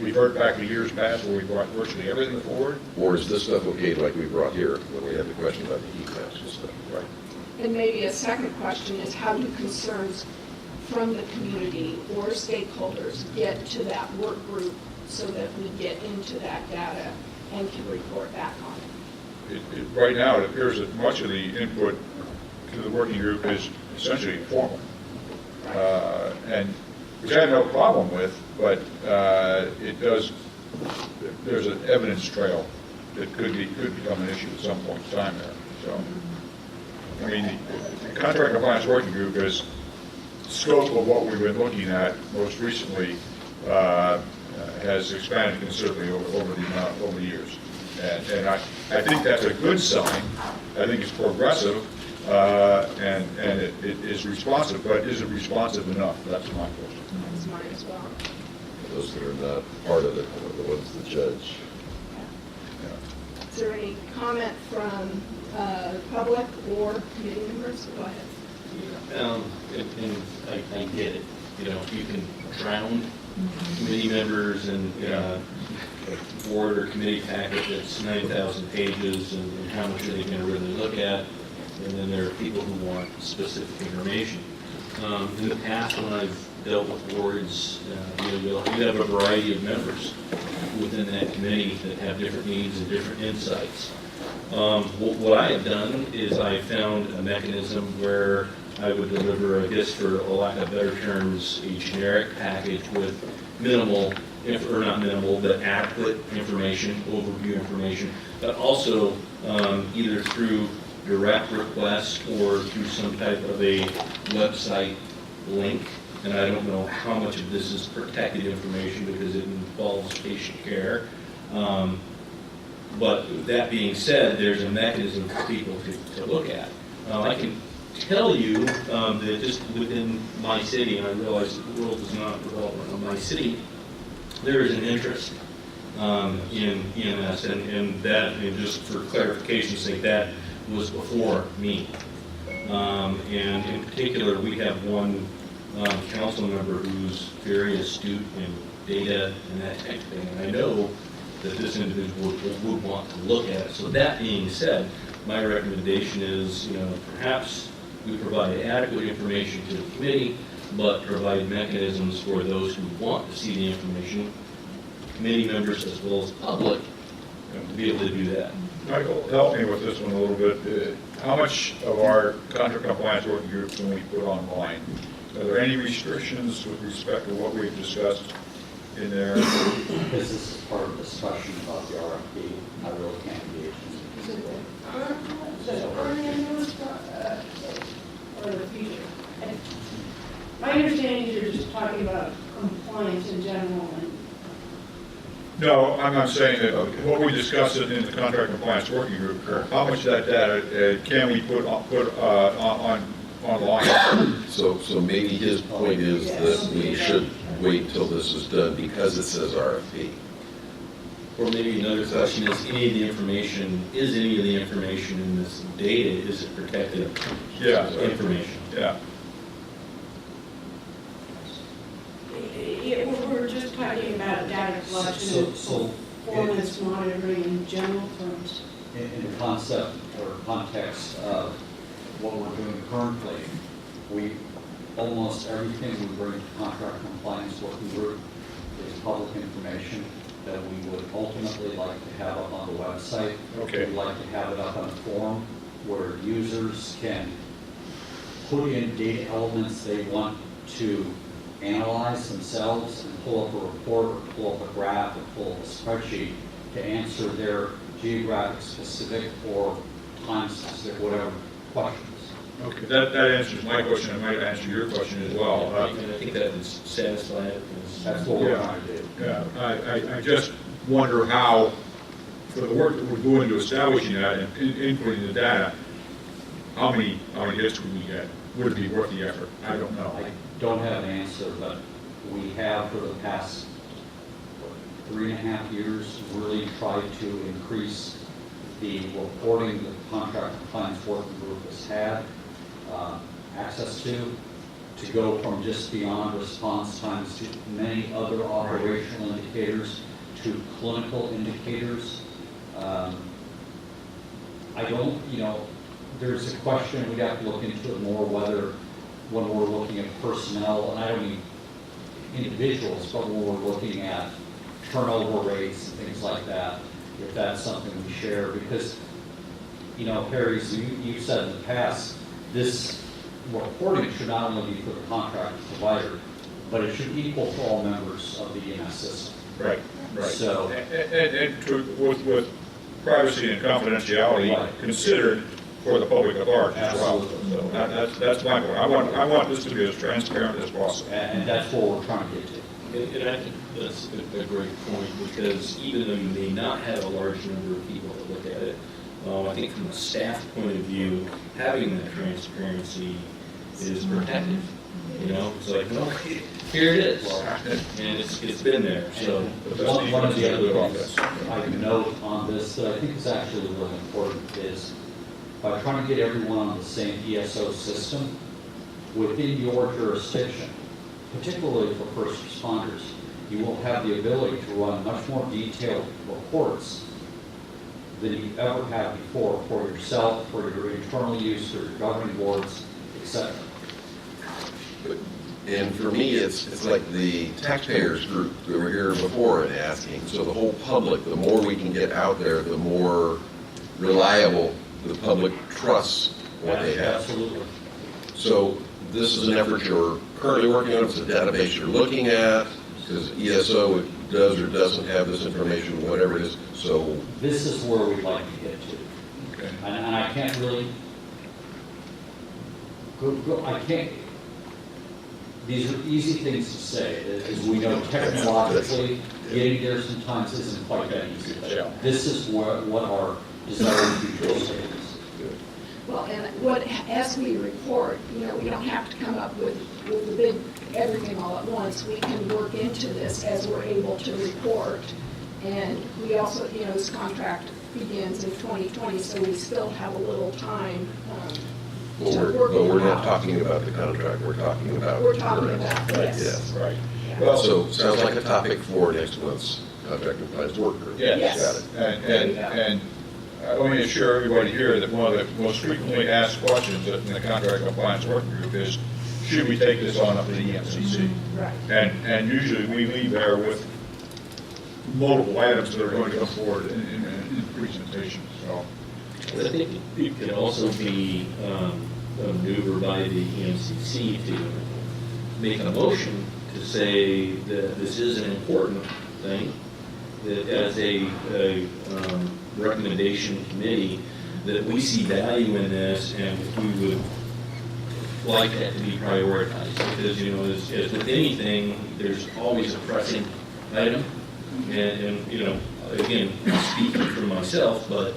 revert back to years past where we brought virtually everything forward? Or is this stuff okay like we brought here when we had the question about the heat maps and stuff? Right. And maybe a second question is how do concerns from the community or stakeholders get to that work group so that we get into that data and can report back on it? Right now, it appears that much of the input to the working group is essentially informal, and which I have no problem with, but there's an evidence trail that could become an issue at some point in time there. So, I mean, the contract compliance working group is scope of what we've been looking at most recently has expanded considerably over the years, and I think that's a good sign. I think it's progressive and it is responsive, but is it responsive enough? That's my question. That's mine as well. Those that are not part of it are the ones that judge. Is there any comment from public or committee members? Go ahead. And I get it. You know, you can drown committee members and a board or committee packet that's 9,000 pages and how much are they going to really look at? And then there are people who want specific information. In the past, when I've dealt with boards, you have a variety of members within that committee that have different needs and different insights. What I have done is I found a mechanism where I would deliver, I guess for lack of better terms, a generic package with minimal, or not minimal, but adequate information, overview information, but also either through direct request or through some type of a website link. And I don't know how much of this is protected information because it involves patient care. But that being said, there's a mechanism for people to look at. I can tell you that just within my city, and I realize that the world does not revolve around my city, there is an interest in EMS, and that, and just for clarification's sake, that was before me. And in particular, we have one council member who's very astute in data and that type of thing. And I know that this individual would want to look at it. So that being said, my recommendation is, perhaps we provide adequate information to the committee, but provide mechanisms for those who want to see the information, committee members as well as public, to be able to do that. Michael, help me with this one a little bit. How much of our contract compliance working group can we put online? Are there any restrictions with respect to what we've discussed in there? Because this is part of the discussion about the RFP, I really can't engage in it. Or the future. My understanding is you're just talking about compliance in general and No, I'm not saying that what we discussed in the contract compliance working group, how much of that data can we put online? So maybe his point is that we should wait till this is done because it says RFP. Or maybe another question is, any of the information in this data, is it protected information? Yeah. we're just talking about data collection and performance monitoring in general terms. In the concept or context of what we're doing currently, almost everything we bring to contract compliance working group is public information that we would ultimately like to have up on the website. Okay. We'd like to have it up on a forum where users can put in data elements they want to analyze themselves and pull up a report or pull up a graph or pull up a spreadsheet to answer their geographic specific or time specific, whatever questions. Okay, that answers my question. It might answer your question as well. And I think that would satisfy it. That's what we're trying to do. Yeah, I just wonder how, for the work that we're doing to establishing that and inputting the data, how many hits would we get? Would it be worth the effort? I don't know. I don't have an answer, but we have for the past 3.5 years really tried to increase the reporting that the contract compliance working group has had access to go from just beyond response times to many other operational indicators to clinical indicators. I don't, there's a question, we'd have to look into it more, whether when we're looking at personnel, and I don't mean individuals, but when we're looking at turnover rates and things like that, if that's something we share, because, Harry, you said in the past, this reporting should not only be for the contract provider, but it should equal to all members of the EMS system. Right. So, with privacy and confidentiality considered for the public at large as well. So that's my point. I want this to be as transparent as possible. And that's what we're trying to get to. And I think that's a great point, because even though you may not have a large number of people that look at it, I think from a staff point of view, having that transparency is protective. It's like, no, here it is, and it's been there. So one of the other things I note on this that I think is actually really important is by trying to get everyone on the same ESO system within your jurisdiction, particularly for first responders, you will have the ability to run much more detailed reports than you ever have before for yourself, for your internal use, for your governing boards, etc. And for me, it's like the taxpayers group that were here before and asking. So the whole public, the more we can get out there, the more reliable the public trusts what they have. Absolutely. So this is an effort you're currently working on. It's a database you're looking at, because ESO does or doesn't have this information, whatever it is. So this is where we'd like to get to. Okay. And I can't really I can't. These are easy things to say, as we know technologically, getting there sometimes isn't quite that easy. But this is what our desired future state is. Well, and as we report, we don't have to come up with the big everything all at once. We can work into this as we're able to report. And we also, this contract begins in 2020, so we still have a little time Well, to we're, work but we're it not out. talking about the contract, we're talking about. We're talking about, Right, yes. yeah. Right. Well, so sounds like a topic for next month's contract compliance work group. Yes. Got it. And let me assure everybody here that one of the most frequently asked questions in the contract compliance working group is, should we take this on up to the EMCC? Right. And usually we leave there with multiple items that are going to come forward in the presentation, so. I think it could also be a maneuver by the EMCC to make a motion to say that this is an important thing, that as a recommendation committee, that we see value in this and we would like that to be prioritized. Because, you know, as with anything, there's always a pressing item. And you know, again, speaking for myself, but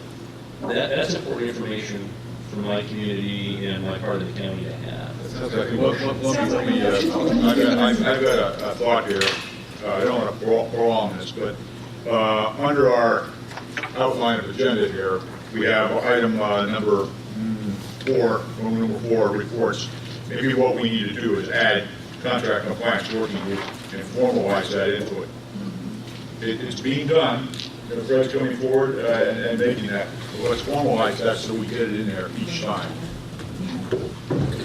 that's important information for my community and my part of the county to have. I've got a thought here. I don't want to prolong this, but under our outline of agenda here, we have item number 4, reports. Maybe what we need to do is add contract compliance working group and formalize that input. It's being done, Fred's coming forward and making that. But let's formalize that so we get it in there each time.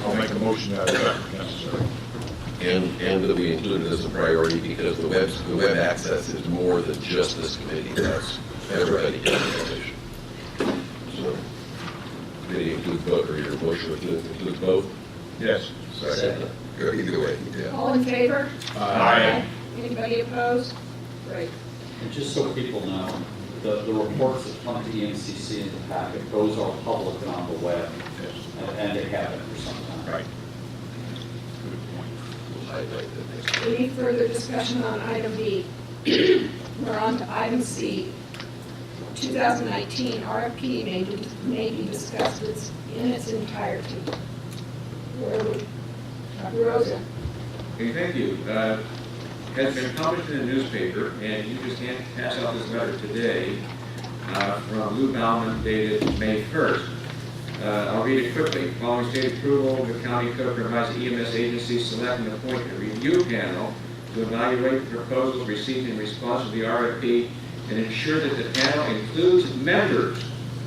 I'll make a motion that if necessary. And that we include it as a priority because the web access is more than just this committee. That's everybody getting information. So, committee includes both, or your motion includes both? Yes. Second. Go either way, yeah. All in favor? Aye. Anybody opposed? Great. And just so people know, the reports that come to EMCC in the packet, those are public and on the web, and they have it for some time. Right. We'll highlight that next. Any further discussion on item B? We're on to item C. 2019 RFP may be discussed in its entirety. Where would, Dr. Rosa? Okay, thank you. Has been published in the newspaper, and you just can't pass out this letter today from Lou Bauman dated May 1st. I'll read it quickly. Following state approval, the county clerk provides the EMS agency select and appoint a review panel to evaluate the proposals received in response to the RFP and ensure that the panel includes members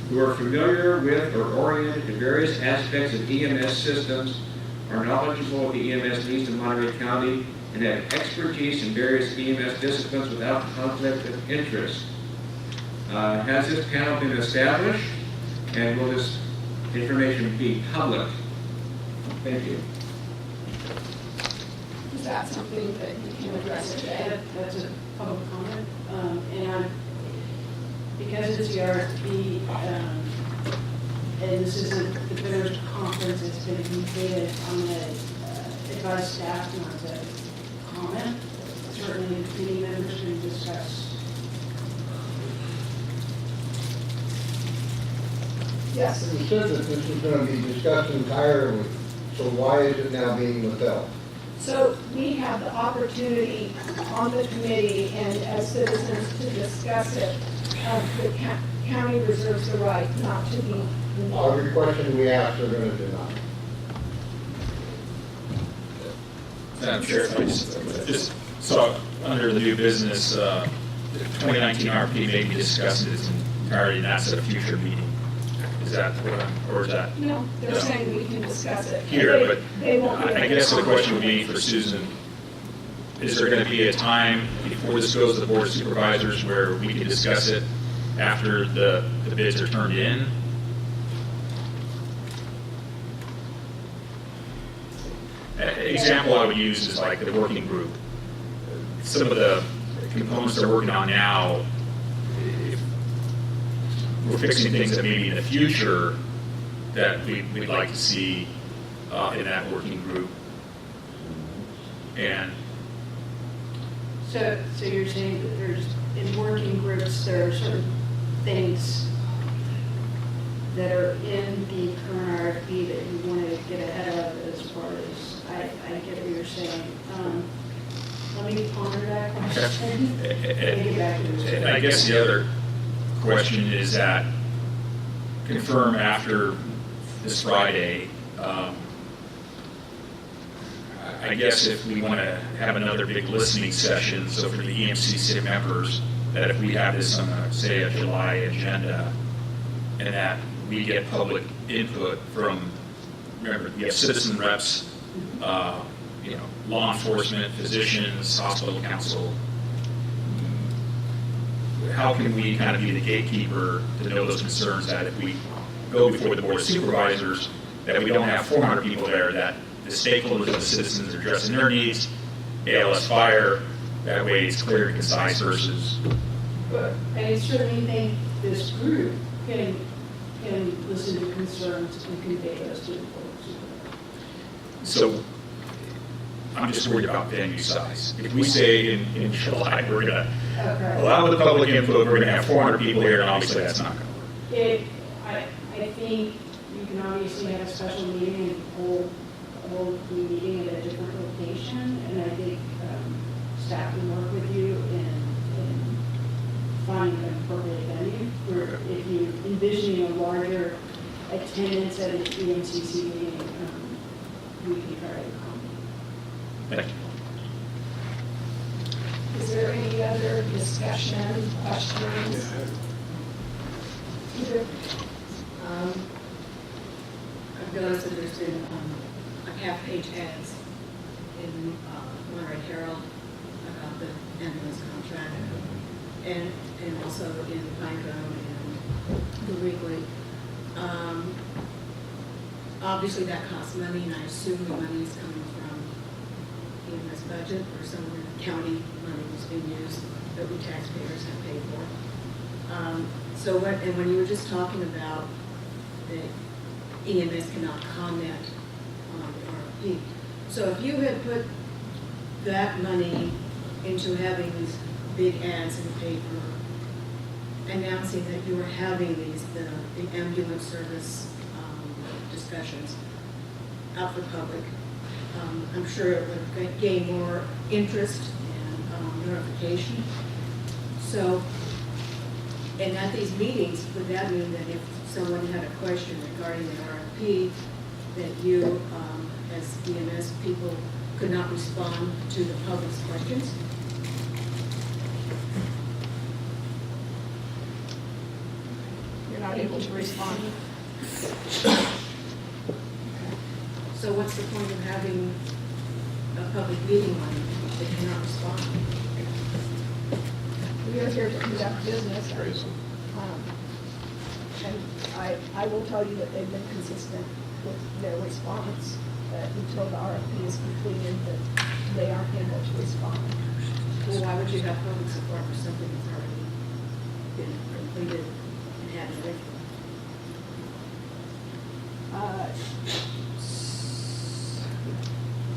who are familiar with or oriented to various aspects of EMS systems, are knowledgeable of the EMS needs in Monterey County, and have expertise in various EMS disciplines without conflict of interest. Has this panel been established, and will this information be public? Thank you. Is that something that you can address today? That's a public comment, and because it's the RFP, and this isn't the Bears Conference, it's been completed, I'm going to advise staff not to comment. Certainly, the committee members can discuss. Yes. It said that this was going to be discussed entirely, so why is it now being withheld? So we have the opportunity on the committee and as citizens to discuss it. The county reserves the right not to be involved. Every question we ask, they're going to deny. Madam Chair, if I just saw under the new business, 2019 RP may be discussed in its entirety, and that's at a future meeting. Is that what or is that? No, they're saying we can discuss it. Here, but They won't be I guess the question would be for Susan, is there going to be a time before this goes to the Board of Supervisors where we can discuss it after the bids are turned in? Example I would use is like the working group. Some of the components they're working on now, if we're fixing things that maybe in the future that we'd like to see in that working group. And So you're saying that there's, in working groups, there are certain things that are in the current RFP that you want to get ahead of as far as, I get what you're saying. Let me ponder that question. and I guess the other question is that confirm after this Friday, I guess if we want to have another big listening session, so for the EMCC members, that if we have this on, say, a July agenda, and that we get public input from, remember, we have citizen reps, law enforcement, physicians, hospital council. How can we kind of be the gatekeeper to know those concerns, that if we go before the Board of Supervisors, that we don't have 400 people there, that the stakeholders and the citizens are addressing their needs, ALS fire, that way it's clear and concise versus. But I certainly think this group can listen to concerns and convey those to the board. So I'm just worried about venue size. If we say in July, we're going to allow the public input, we're going to have 400 people here, and obviously that's not going to work. I think you can obviously have a special meeting and hold the meeting at a different location, and I think staff can work with you in finding an appropriate venue. Where if you envisioning a larger attendance at an EMCC meeting, we can try to accommodate. Thank you. Is there any other discussion, questions? I've noticed that there's been a half-page ads in Monterey Herald about the ambulance contract, and also in Pinecone and the Weekly. Obviously, that costs money, and I assume the money is coming from EMS budget or some of the county money was being used that we taxpayers have paid for. And when you were just talking about the EMS cannot comment on the RFP, so if you had put that money into having these big ads in the paper announcing that you were having the ambulance service discussions out for public, I'm sure it would gain more interest and notification. So, and at these meetings, would that mean that if someone had a question regarding the RFP, that you, as EMS people, could not respond to the public's questions? You're not able to respond. So what's the point of having a public meeting when they cannot respond? We are here to conduct business. And I will tell you that they've been consistent with their response, that until the RFP is completed, that they aren't able to respond. Well, why would you have public support for something that's already been completed and had an effect?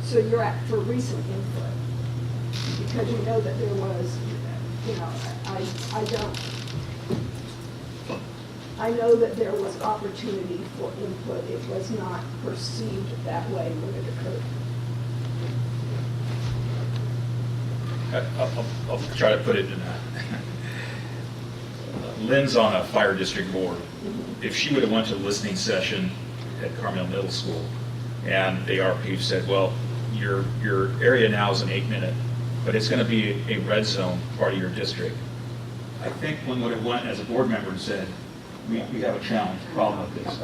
So you're at for recent input, because you know that there was, I know that there was opportunity for input. It was not perceived that way when it occurred. I'll try to put it in Lynn's on a fire district board. If she would have went to a listening session at Carmel Middle School, and the RP said, well, your area now is an 8-minute, but it's going to be a red zone part of your district. I think Lynn would have went as a board member and said, we have a challenge, problem with this.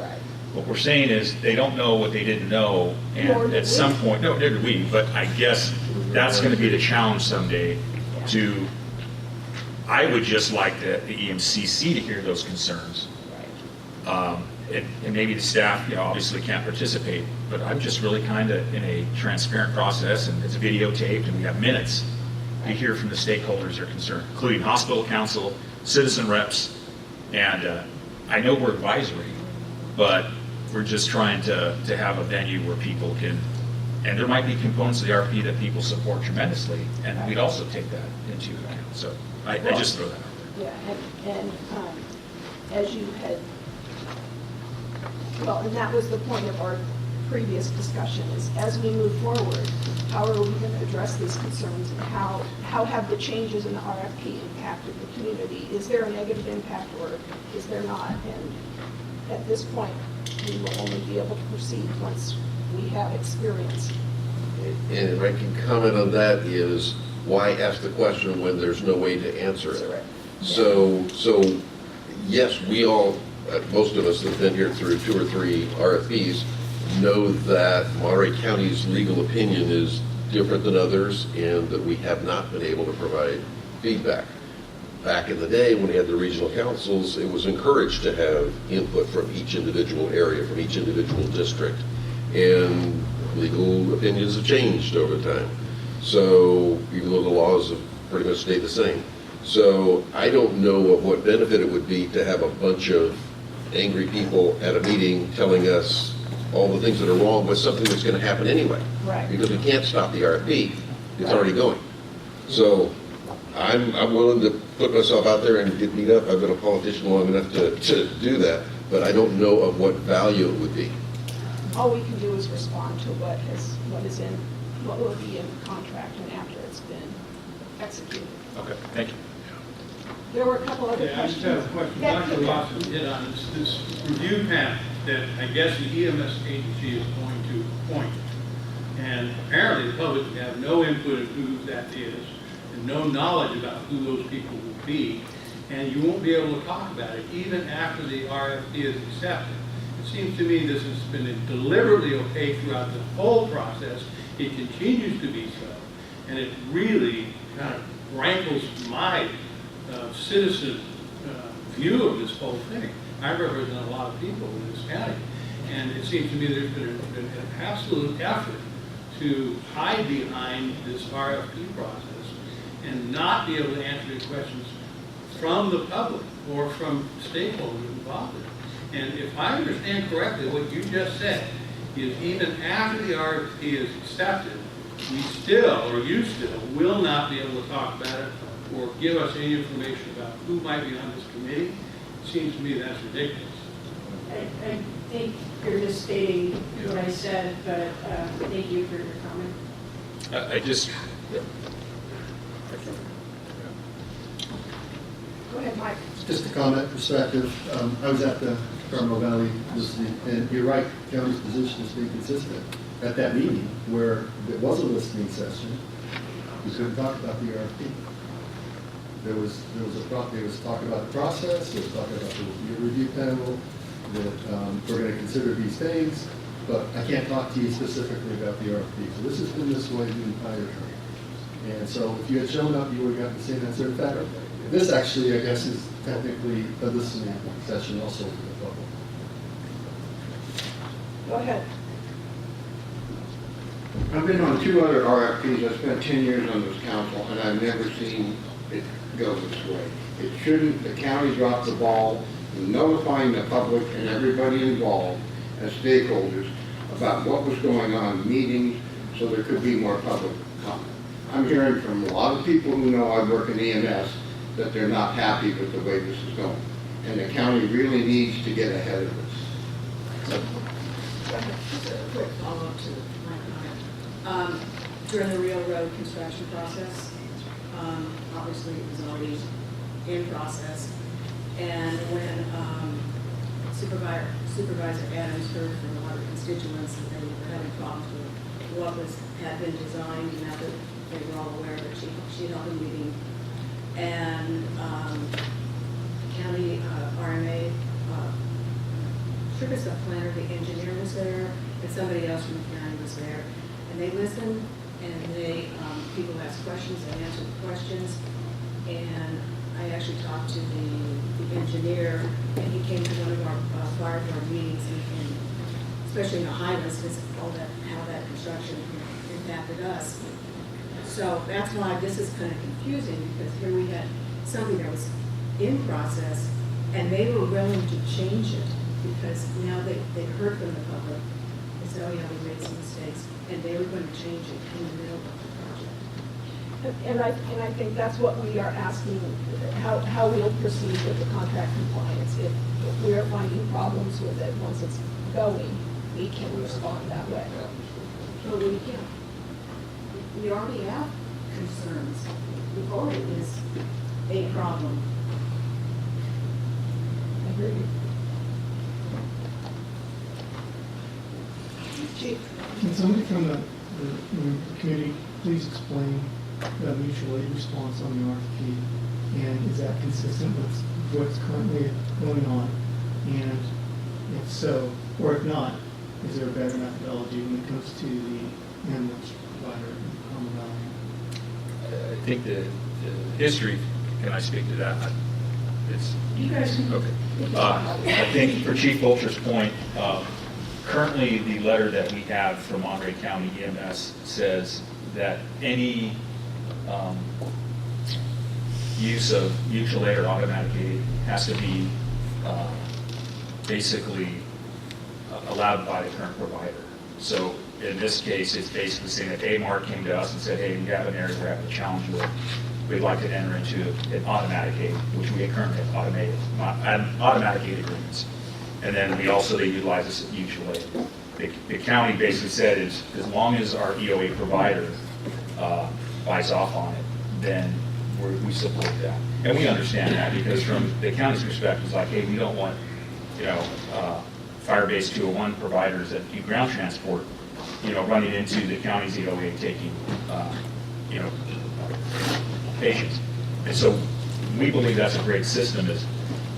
What we're saying is they don't know what they didn't know, and at some point, no, neither do we, but I guess that's going to be the challenge someday to, I would just like the EMCC to hear those concerns. And maybe the staff, obviously can't participate, but I'm just really kind of in a transparent process, and it's videotaped, and we have minutes to hear from the stakeholders that are concerned, including hospital council, citizen reps, and I know we're advisory, but we're just trying to have a venue where people can, and there might be components of the RP that people support tremendously, and we'd also take that into account. So I just throw that out there. Yeah, and as you had, well, and that was the point of our previous discussion is, as we move forward, how are we going to address these concerns, and how have the changes in the RFP impacted the community? Is there a negative impact, or is there not? And at this point, we will only be able to proceed once we have experience. And if I can comment on that, is why ask the question when there's no way to answer it? So yes, we all, most of us that have been here through 2 or 3 RFPs know that Monterey County's legal opinion is different than others, and that we have not been able to provide feedback. Back in the day, when we had the regional councils, it was encouraged to have input from each individual area, from each individual district. And legal opinions have changed over time. So even though the laws have pretty much stayed the same. So I don't know of what benefit it would be to have a bunch of angry people at a meeting telling us all the things that are wrong with something that's going to happen anyway. Right. Because we can't stop the RFP. It's already going. So I'm willing to put myself out there and get beat up. I've been a politician long enough to do that, but I don't know of what value it would be. All we can do is respond to what will be in the contract and after it's been executed. Okay, thank you. There were a couple other I just questions. have a question. Yeah, Dr. yeah. Lawson hit on this review panel that I guess the EMS agency is going to appoint. And apparently the public have no input in who that is and no knowledge about who those people will be. And you won't be able to talk about it even after the RFP is accepted. It seems to me this has been deliberately opaque throughout the whole process. It continues to be so. And it really kind of rankles my citizen view of this whole thing. I represent a lot of people in this county. And it seems to me there's been an absolute effort to hide behind this RFP process and not be able to answer the questions from the public or from stakeholders involved in it. And if I understand correctly, what you just said is even after the RFP is accepted, we still, or you still, will not be able to talk about it or give us any information about who might be on this committee. It seems to me that's ridiculous. I think you're misstating what I said, but thank you for your comment. Go ahead, Mike. Just a comment perspective. I was at the Carmel Valley listening, and you're right, county's position is being consistent. At that meeting, where it was a listening session, we couldn't talk about the RFP. There was talk about the process, there was talk about the review panel, that we're going to consider these things, but I can't talk to you specifically about the RFP. So this has been this way the entire term. And so if you had shown up, you would have gotten the same answer. In fact, this actually, I guess, is technically a listening session also for the public. Go ahead. I've been on 2 other RFPs. I spent 10 years on this council, and I've never seen it go this way. It shouldn't. The county dropped the ball in notifying the public and everybody involved as stakeholders about what was going on in meetings so there could be more public comment. I'm hearing from a lot of people who know I work in EMS that they're not happy with the way this is going. And the county really needs to get ahead of this. Just a quick follow-up to my comment. During the railroad construction process, obviously it was already in process, and when Supervisor Adams heard from a lot of constituents that they were having problems with what had been designed, and that they were all aware that she held a meeting, and county RMA Sugar Stuff Planner, the engineer was there, and somebody else from the county was there. And they listened, and people asked questions, and answered the questions. And I actually talked to the engineer, and he came to one of our fire board meetings, and especially in the Highlands, because how that construction impacted us. So that's why this is kind of confusing, because here we had something that was in process, and they were willing to change it, because now they heard from the public. They said, oh yeah, we made some mistakes, and they were going to change it in the middle of the project. And I think that's what we are asking, how we'll proceed with the contract compliance. If we're finding problems with it once it's going, we can respond that way. So we already have concerns before it is a problem. Agreed. Chief? Can somebody from the committee please explain the mutual aid response on the RFP? And is that consistent with what's currently going on? And if so, or if not, is there a better methodology when it comes to the ambulance provider in Carmel Valley? I think the history, can I speak to that? You guys can. Okay. I think for Chief Bolcher's point, currently the letter that we have from Monterey County EMS says that any use of mutual aid or automatic aid has to be basically allowed by the current provider. So in this case, it's basically saying that AMAR came to us and said, hey, we have an area we're having a challenge with. We'd like to enter into an automatic aid, which we currently have automatic aid agreements. And then we also, they utilize this at mutual aid. The county basically said is, as long as our EOA provider buys off on it, then we support that. And we understand that because from the county's perspective, it's like, hey, we don't want, Firebase 201 providers that do ground transport, running into the county's EOA taking, patients. And so we believe that's a great system, is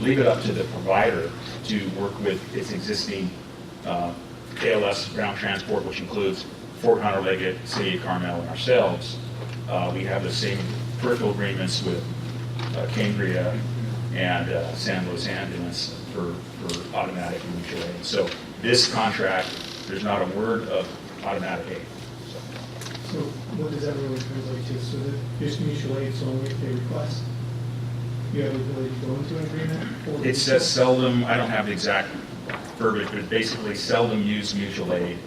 leave it up to the provider to work with its existing ALS ground transport, which includes Fort Hunter, Leggett, City of Carmel, and ourselves. We have the same peripheral agreements with Cambria and San Luis Ambulance for automatic and mutual aid. So this contract, there's not a word of automatic aid. So what does that really translate to? So that just mutual aid, so only if they request, you have the ability to go into an agreement? It says seldom, I don't have the exact verbiage, but it's basically seldom use mutual aid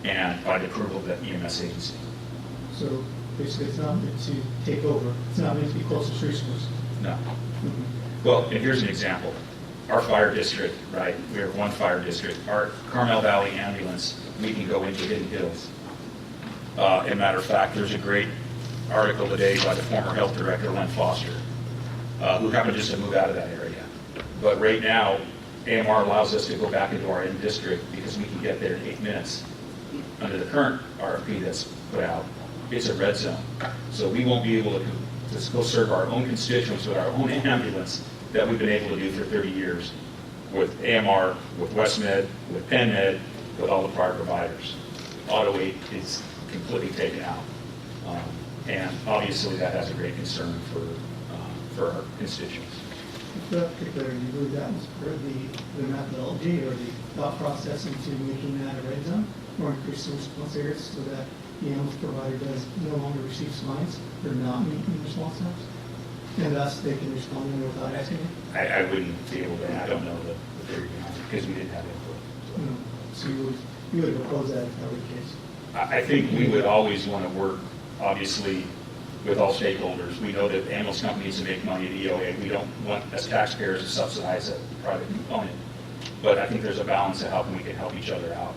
and by the approval of the EMS agency. So basically it's not meant to take over, it's not meant to be closest resource. No. Well, and here's an example. Our fire district, right, we have one fire district. Our Carmel Valley ambulance, we can go into Hidden Hills. As a matter of fact, there's a great article today by the former health director, Len Foster, who happened just to move out of that area. But right now, AMR allows us to go back into our in-district because we can get there in 8 minutes. Under the current RFP that's put out, it's a red zone. So we won't be able to go serve our own constituents with our own ambulance that we've been able to do for 30 years with AMR, with WestMed, with PenMed, with all the prior providers. Auto aid is completely taken out. And obviously that has a great concern for our constituents. For that particular, do you believe that was part of the methodology or the thought process into making that a red zone or increase the response areas so that the ambulance provider does no longer receive signs for not meeting response times? And thus they can respond in without asking it? I wouldn't be able to, I don't know the theory behind it because we didn't have input. So you would oppose that if that were the case? I think we would always want to work, obviously, with all stakeholders. We know that the ambulance company needs to make money at EOA. We don't want, as taxpayers, to subsidize a private component. But I think there's a balance of how we can help each other out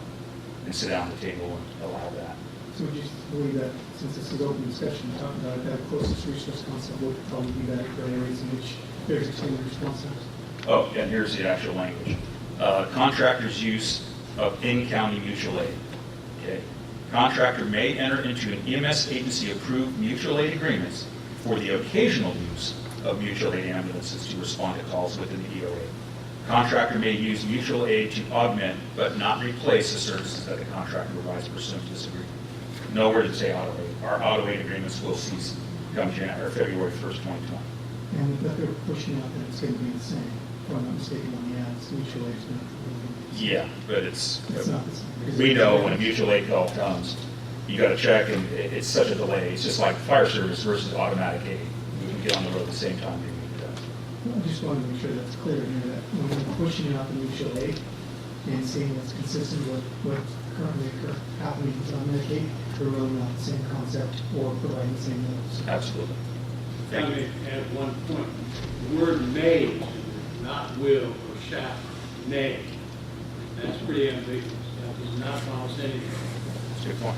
and sit down at the table and allow that. So would you believe that, since this is open discussion, talking about it, that closest resource concept would probably be better for areas in which there's extended response times? Oh, and here's the actual language. Contractor's use of in-county mutual aid. Okay. Contractor may enter into an EMS agency-approved mutual aid agreements for the occasional use of mutual aid ambulances to respond to calls within the EOA. Contractor may use mutual aid to augment but not replace the services that the contractor provides pursuant to this agreement. Nowhere to say auto aid. Our auto aid agreements will cease come February 1st, 2020. And that they're pushing out that it's going to be the same, if I'm not mistaken on the ads, mutual aid is going to be. Yeah, but it's not the same. we know when a mutual aid call comes, you got to check, and it's such a delay. It's just like fire service versus automatic aid. We can get on the road at the same time. I just wanted to make sure that's clear here, that when we're pushing out the mutual aid and seeing what's consistent with what's currently happening with Medicaid, we're rolling out the same concept or providing the same levels. Absolutely. Let me add one point. The word may, not will or shall, may. That's pretty ambiguous. does not promise anything. That's a good point.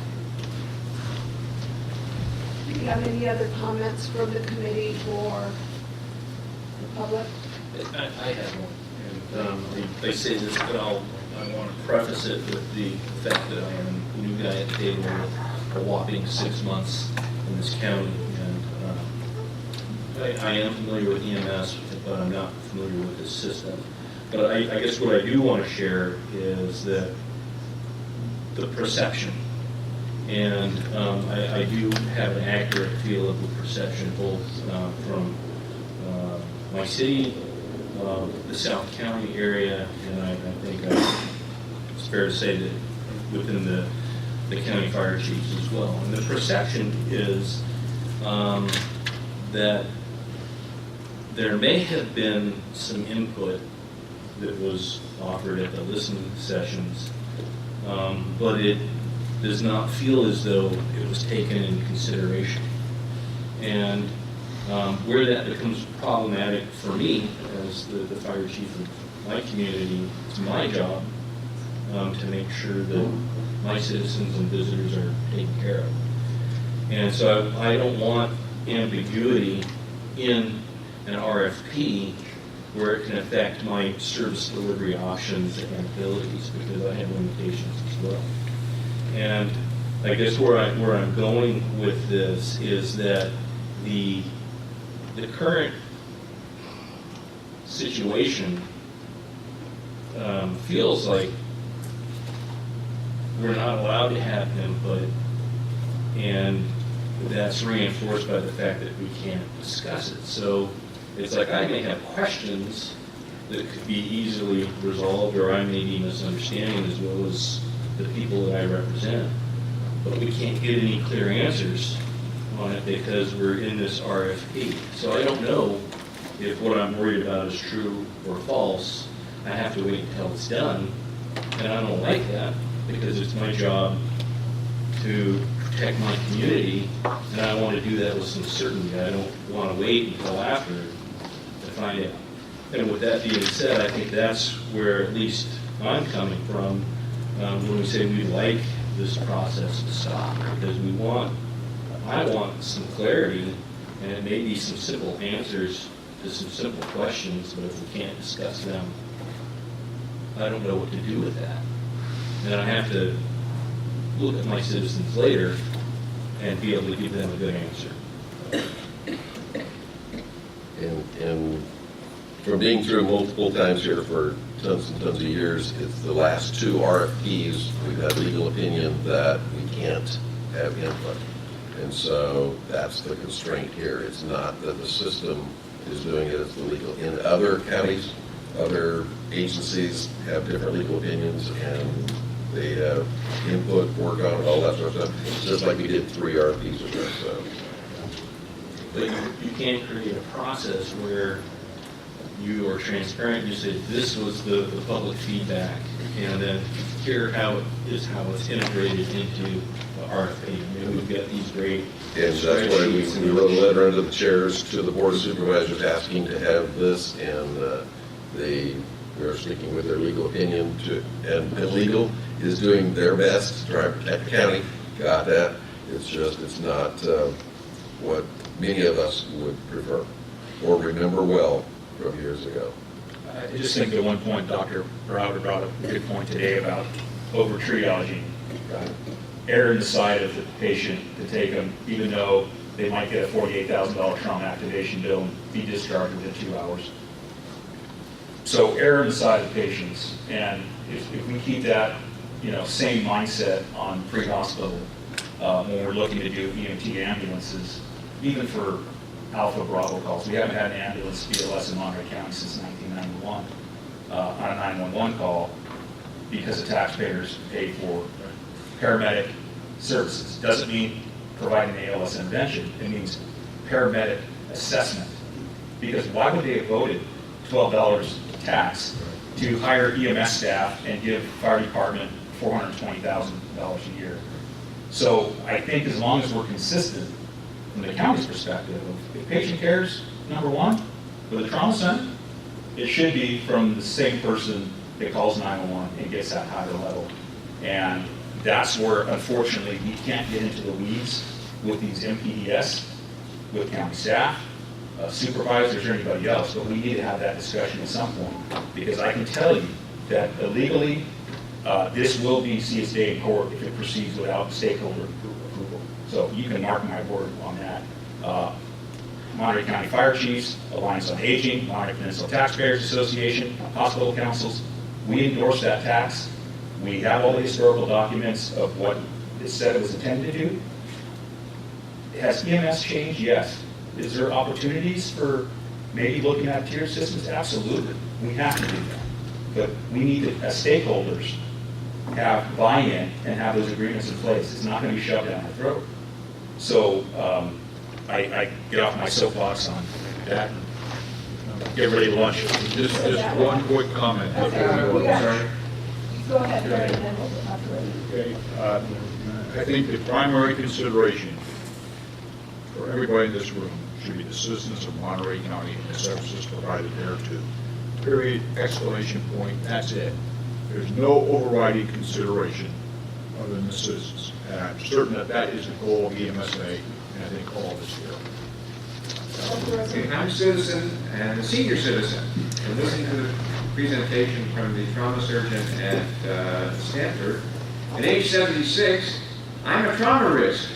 Do you have any other comments from the committee or the public? I have one. And they say this, but I want to preface it with the fact that I am a new guy at the table with a whopping 6 months in this county. And I am familiar with EMS, but I'm not familiar with this system. But I guess what I do want to share is that the perception. And I do have an accurate feel of the perception, both from my city, the South County area, and I think it's fair to say that within the county fire chiefs as well. And the perception is that there may have been some input that was offered at the listening sessions, but it does not feel as though it was taken into consideration. And where that becomes problematic for me as the fire chief of my community, it's my job to make sure that my citizens and visitors are taken care of. And so I don't want ambiguity in an RFP where it can affect my service delivery options and abilities, because I have limitations as well. And I guess where I'm going with this is that the current situation feels like we're not allowed to have input, and that's reinforced by the fact that we can't discuss it. So it's like I may have questions that could be easily resolved, or I may be misunderstanding as well as the people that I represent, but we can't get any clear answers on it because we're in this RFP. So I don't know if what I'm worried about is true or false. I have to wait until it's done, and I don't like that because it's my job to protect my community, and I want to do that with some certainty. I don't want to wait until after to find out. And with that being said, I think that's where at least I'm coming from when we say we'd like this process to stop, because I want some clarity, and it may be some simple answers to some simple questions, but if we can't discuss them, I don't know what to do with that. And I have to look at my citizens later and be able to give them a good answer. And from being through multiple times here for tons and tons of years, it's the last two RFPs, we've had legal opinion that we can't have input. And so that's the constraint here. It's not that the system is doing it, it's the legal. In other counties, other agencies have different legal opinions, and they have input, work on it, all that sort of stuff, just like we did 3 RFPs ago. So. But you can't create a process where you are transparent. You say this was the public feedback, and then here how it's integrated into the RFP. I mean, we've got these great. And that's why we wrote a letter under the chairs to the Board of Supervisors asking to have this, and they are sticking with their legal opinion. And legal is doing their best to try to protect the county. Got that. It's just, it's not what many of us would prefer or remember well from years ago. I just think at one point, Dr. Browder brought up a good point today about over triaging. Err in the side of the patient to take them, even though they might get a $48,000 trauma activation bill and be discharged within 2 hours. So err in the side of the patients, and if we keep that, same mindset on pre-hospital when we're looking to do EMT ambulances, even for Alpha Bravo calls. We haven't had an ambulance BLS in Monterey County since 1991 on a 911 call because the taxpayers pay for paramedic services. Doesn't mean providing the ALS intervention. It means paramedic assessment. Because why would they have voted $12 tax to hire EMS staff and give fire department $420,000 a year? So I think as long as we're consistent from the county's perspective, if patient cares, number one, with the trauma center, it should be from the same person that calls 911 and gets that higher level. And that's where, unfortunately, we can't get into the weeds with these MPDS, with county staff, supervisors, or anybody else, but we need to have that discussion at some point, because I can tell you that illegally, this will be seized day in court if it proceeds without stakeholder approval. So you can mark my word on that. Monterey County Fire Chiefs, Alliance on Aging, Monterey Peninsula Taxpayers Association, hospital councils, we endorse that tax. We have all the historical documents of what it said it was intended to do. Has EMS changed? Yes. Is there opportunities for maybe looking at tier systems? Absolutely. We have to do that. But we need to, as stakeholders, have buy-in and have those agreements in place. It's not going to be shoved down our throat. So I get off my soapbox on that. Get ready to lunch. Just one quick comment. Sorry. Go ahead, Barry, and then we'll have to ready. Okay. I think the primary consideration for everybody in this room should be the citizens of Monterey County and the services provided there too. Period, exclamation point, that's it. There's no overriding consideration other than the citizens. And I'm certain that that is the goal of EMSA, and I think all of us here. Okay, I'm a citizen and a senior citizen, and listening to the presentation from the trauma surgeon at Stanford, at age 76, I'm a trauma risk.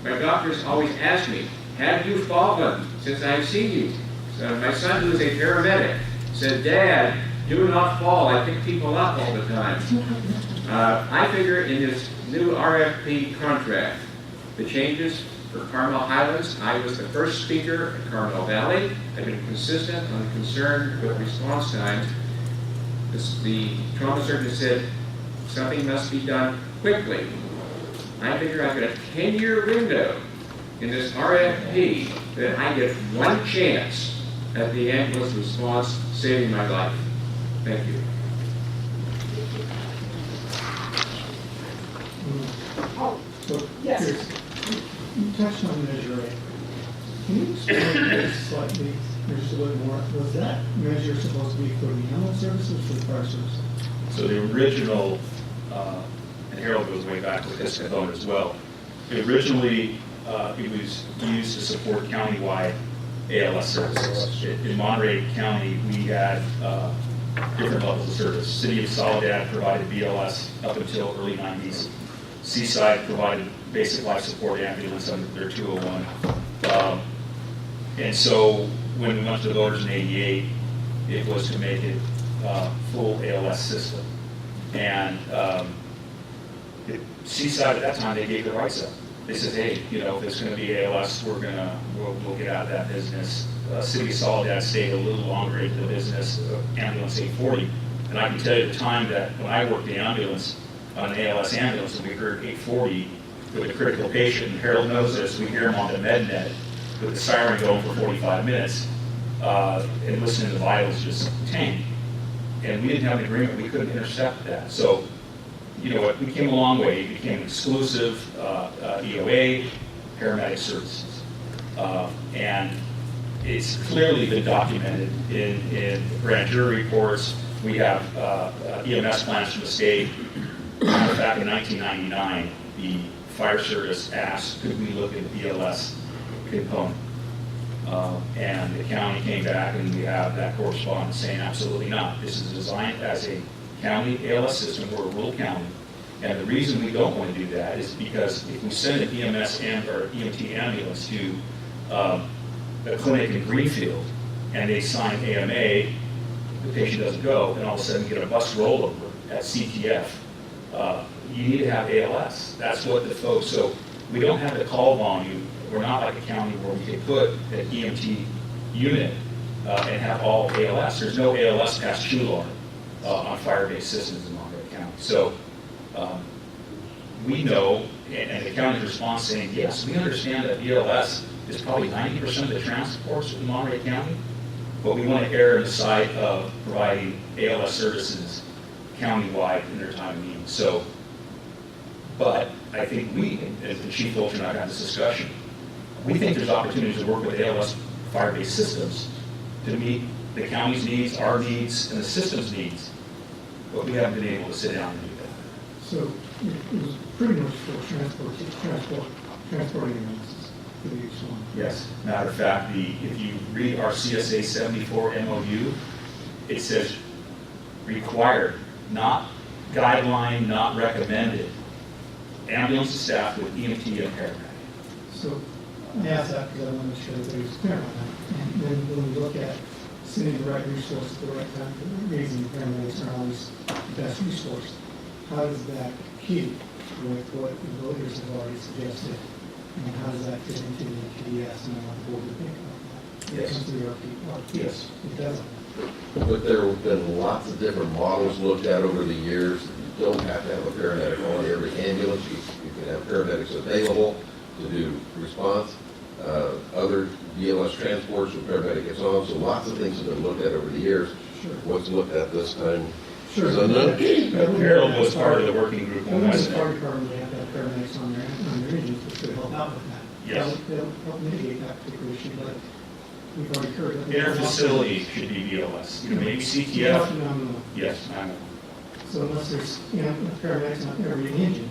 My doctors always ask me, have you fallen since I've seen you? So my son, who is a paramedic, said, Dad, do not fall. I pick people up all the time. I figure in this new RFP contract, the changes for Carmel Highlands, I was the first speaker at Carmel Valley. I've been consistent on concern with response times. The trauma surgeon said something must be done quickly. I figure I've got a 10-year window in this RFP that I get one chance at the ambulance response saving my life. Thank you. So, Yes. here's- you touched on Measure A. Can you explain this slightly, or just a little more? Was that measure supposed to be for the ambulance services or for the fire service? So the original, and Harold goes way back with this component as well. Originally, it was used to support countywide ALS services. In Monterey County, we had different levels of service. City of Soledad provided BLS up until early 90s. Seaside provided basic life support ambulance under their 201. And so when we went to the voters in '88, it was to make it full ALS system. And Seaside at that time, they gave the rights up. They said, hey, you know, if it's going to be ALS, we'll get out of that business. City of Soledad stayed a little longer into the business of ambulance 840. And I can tell you the time that when I worked the ambulance, on an ALS ambulance, and we heard 840 with a critical patient, and Harold knows this, we hear him on the MedNet with the siren going for 45 minutes, and listening to the vitals just tank. And we didn't have an agreement, we couldn't intercept that. So, you know what, we came a long way. It became exclusive EOA, paramedic services. And it's clearly been documented in grand jury reports. We have EMS plans from the state. Back in 1999, the fire service asked, could we look at the BLS component? And the county came back and we have that correspondence saying absolutely not. This is designed as a county ALS system. We're a rural county. And the reason we don't want to do that is because if we send an EMS or EMT ambulance to a clinic in Greenfield and they sign AMA, the patient doesn't go, and all of a sudden get a bus rollover at CTF. You need to have ALS. That's what the folks, so we don't have the call volume. We're not like a county where we can put an EMT unit and have all ALS. There's no ALS past Chular on fire-based systems in Monterey County. So we know, and the county's response saying, yes, we understand that BLS is probably 90% of the transports in Monterey County, but we want to err on the side of providing ALS services countywide in their time of need. So, but I think we, as the Chief Wilcher and I had this discussion, we think there's opportunities to work with ALS fire-based systems to meet the county's needs, our needs, and the system's needs, but we haven't been able to sit down and do that. So it was pretty much for transporting analysis for each one. Yes. Matter of fact, if you read our CSA 74 MOU, it says required, not guideline, not recommended. Ambulance staff with EMT and paramedic. So I asked that because I wanted to show that it was clear on that. And then when we look at sending the right resource at the right time, raising the paramedics are always the best resource. How does that keep with what the voters have already suggested? And how does that fit into the PDS and what the board would think about that? Yes. It comes through our Yes. It doesn't. But there have been lots of different models looked at over the years. You don't have to have a paramedic on every ambulance. You can have paramedics available to do response. Other BLS transports where paramedic gets on. So lots of things have been looked at over the years. Sure. What's looked at this time Sure. is unknown. Harold was part of the working group on Well, this. the fire department, they have to have paramedics on their engines, which could help out with that. Yes. They'll help mitigate that particular issue, but we've already heard that. Inter-facility should be BLS. You know, maybe CTF. No. Yes, I know. So unless there's, paramedics on every engine,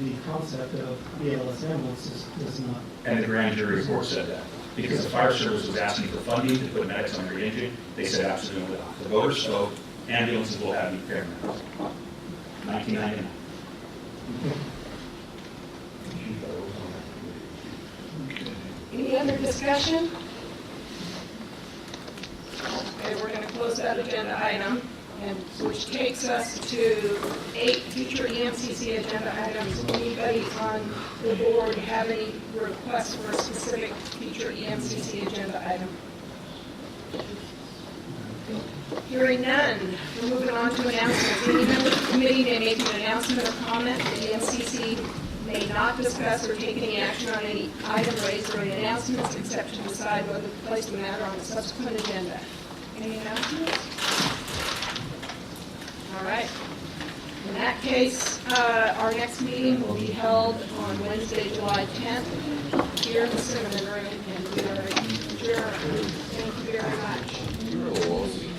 the concept of BLS ambulances does not. And the grand jury report said that. Because the fire service was asking for funding to put medics on every engine, they said absolutely not. The voters spoke, ambulances will have paramedics. 1999. Any other discussion? Okay, we're going to close that agenda item, and which takes us to 8 future EMCC agenda items. Anybody on the board have any requests for a specific future EMCC agenda item? Hearing none, we're moving on to announcements. Any member of the committee may make an announcement or comment. The EMCC may not discuss or take any action on any item raised during announcements except to decide whether to place the matter on a subsequent agenda. Any announcements? All right. In that case, our next meeting will be held on Wednesday, July 10th, here in the Cinnamon Room, and we are adjourned. Thank you very much.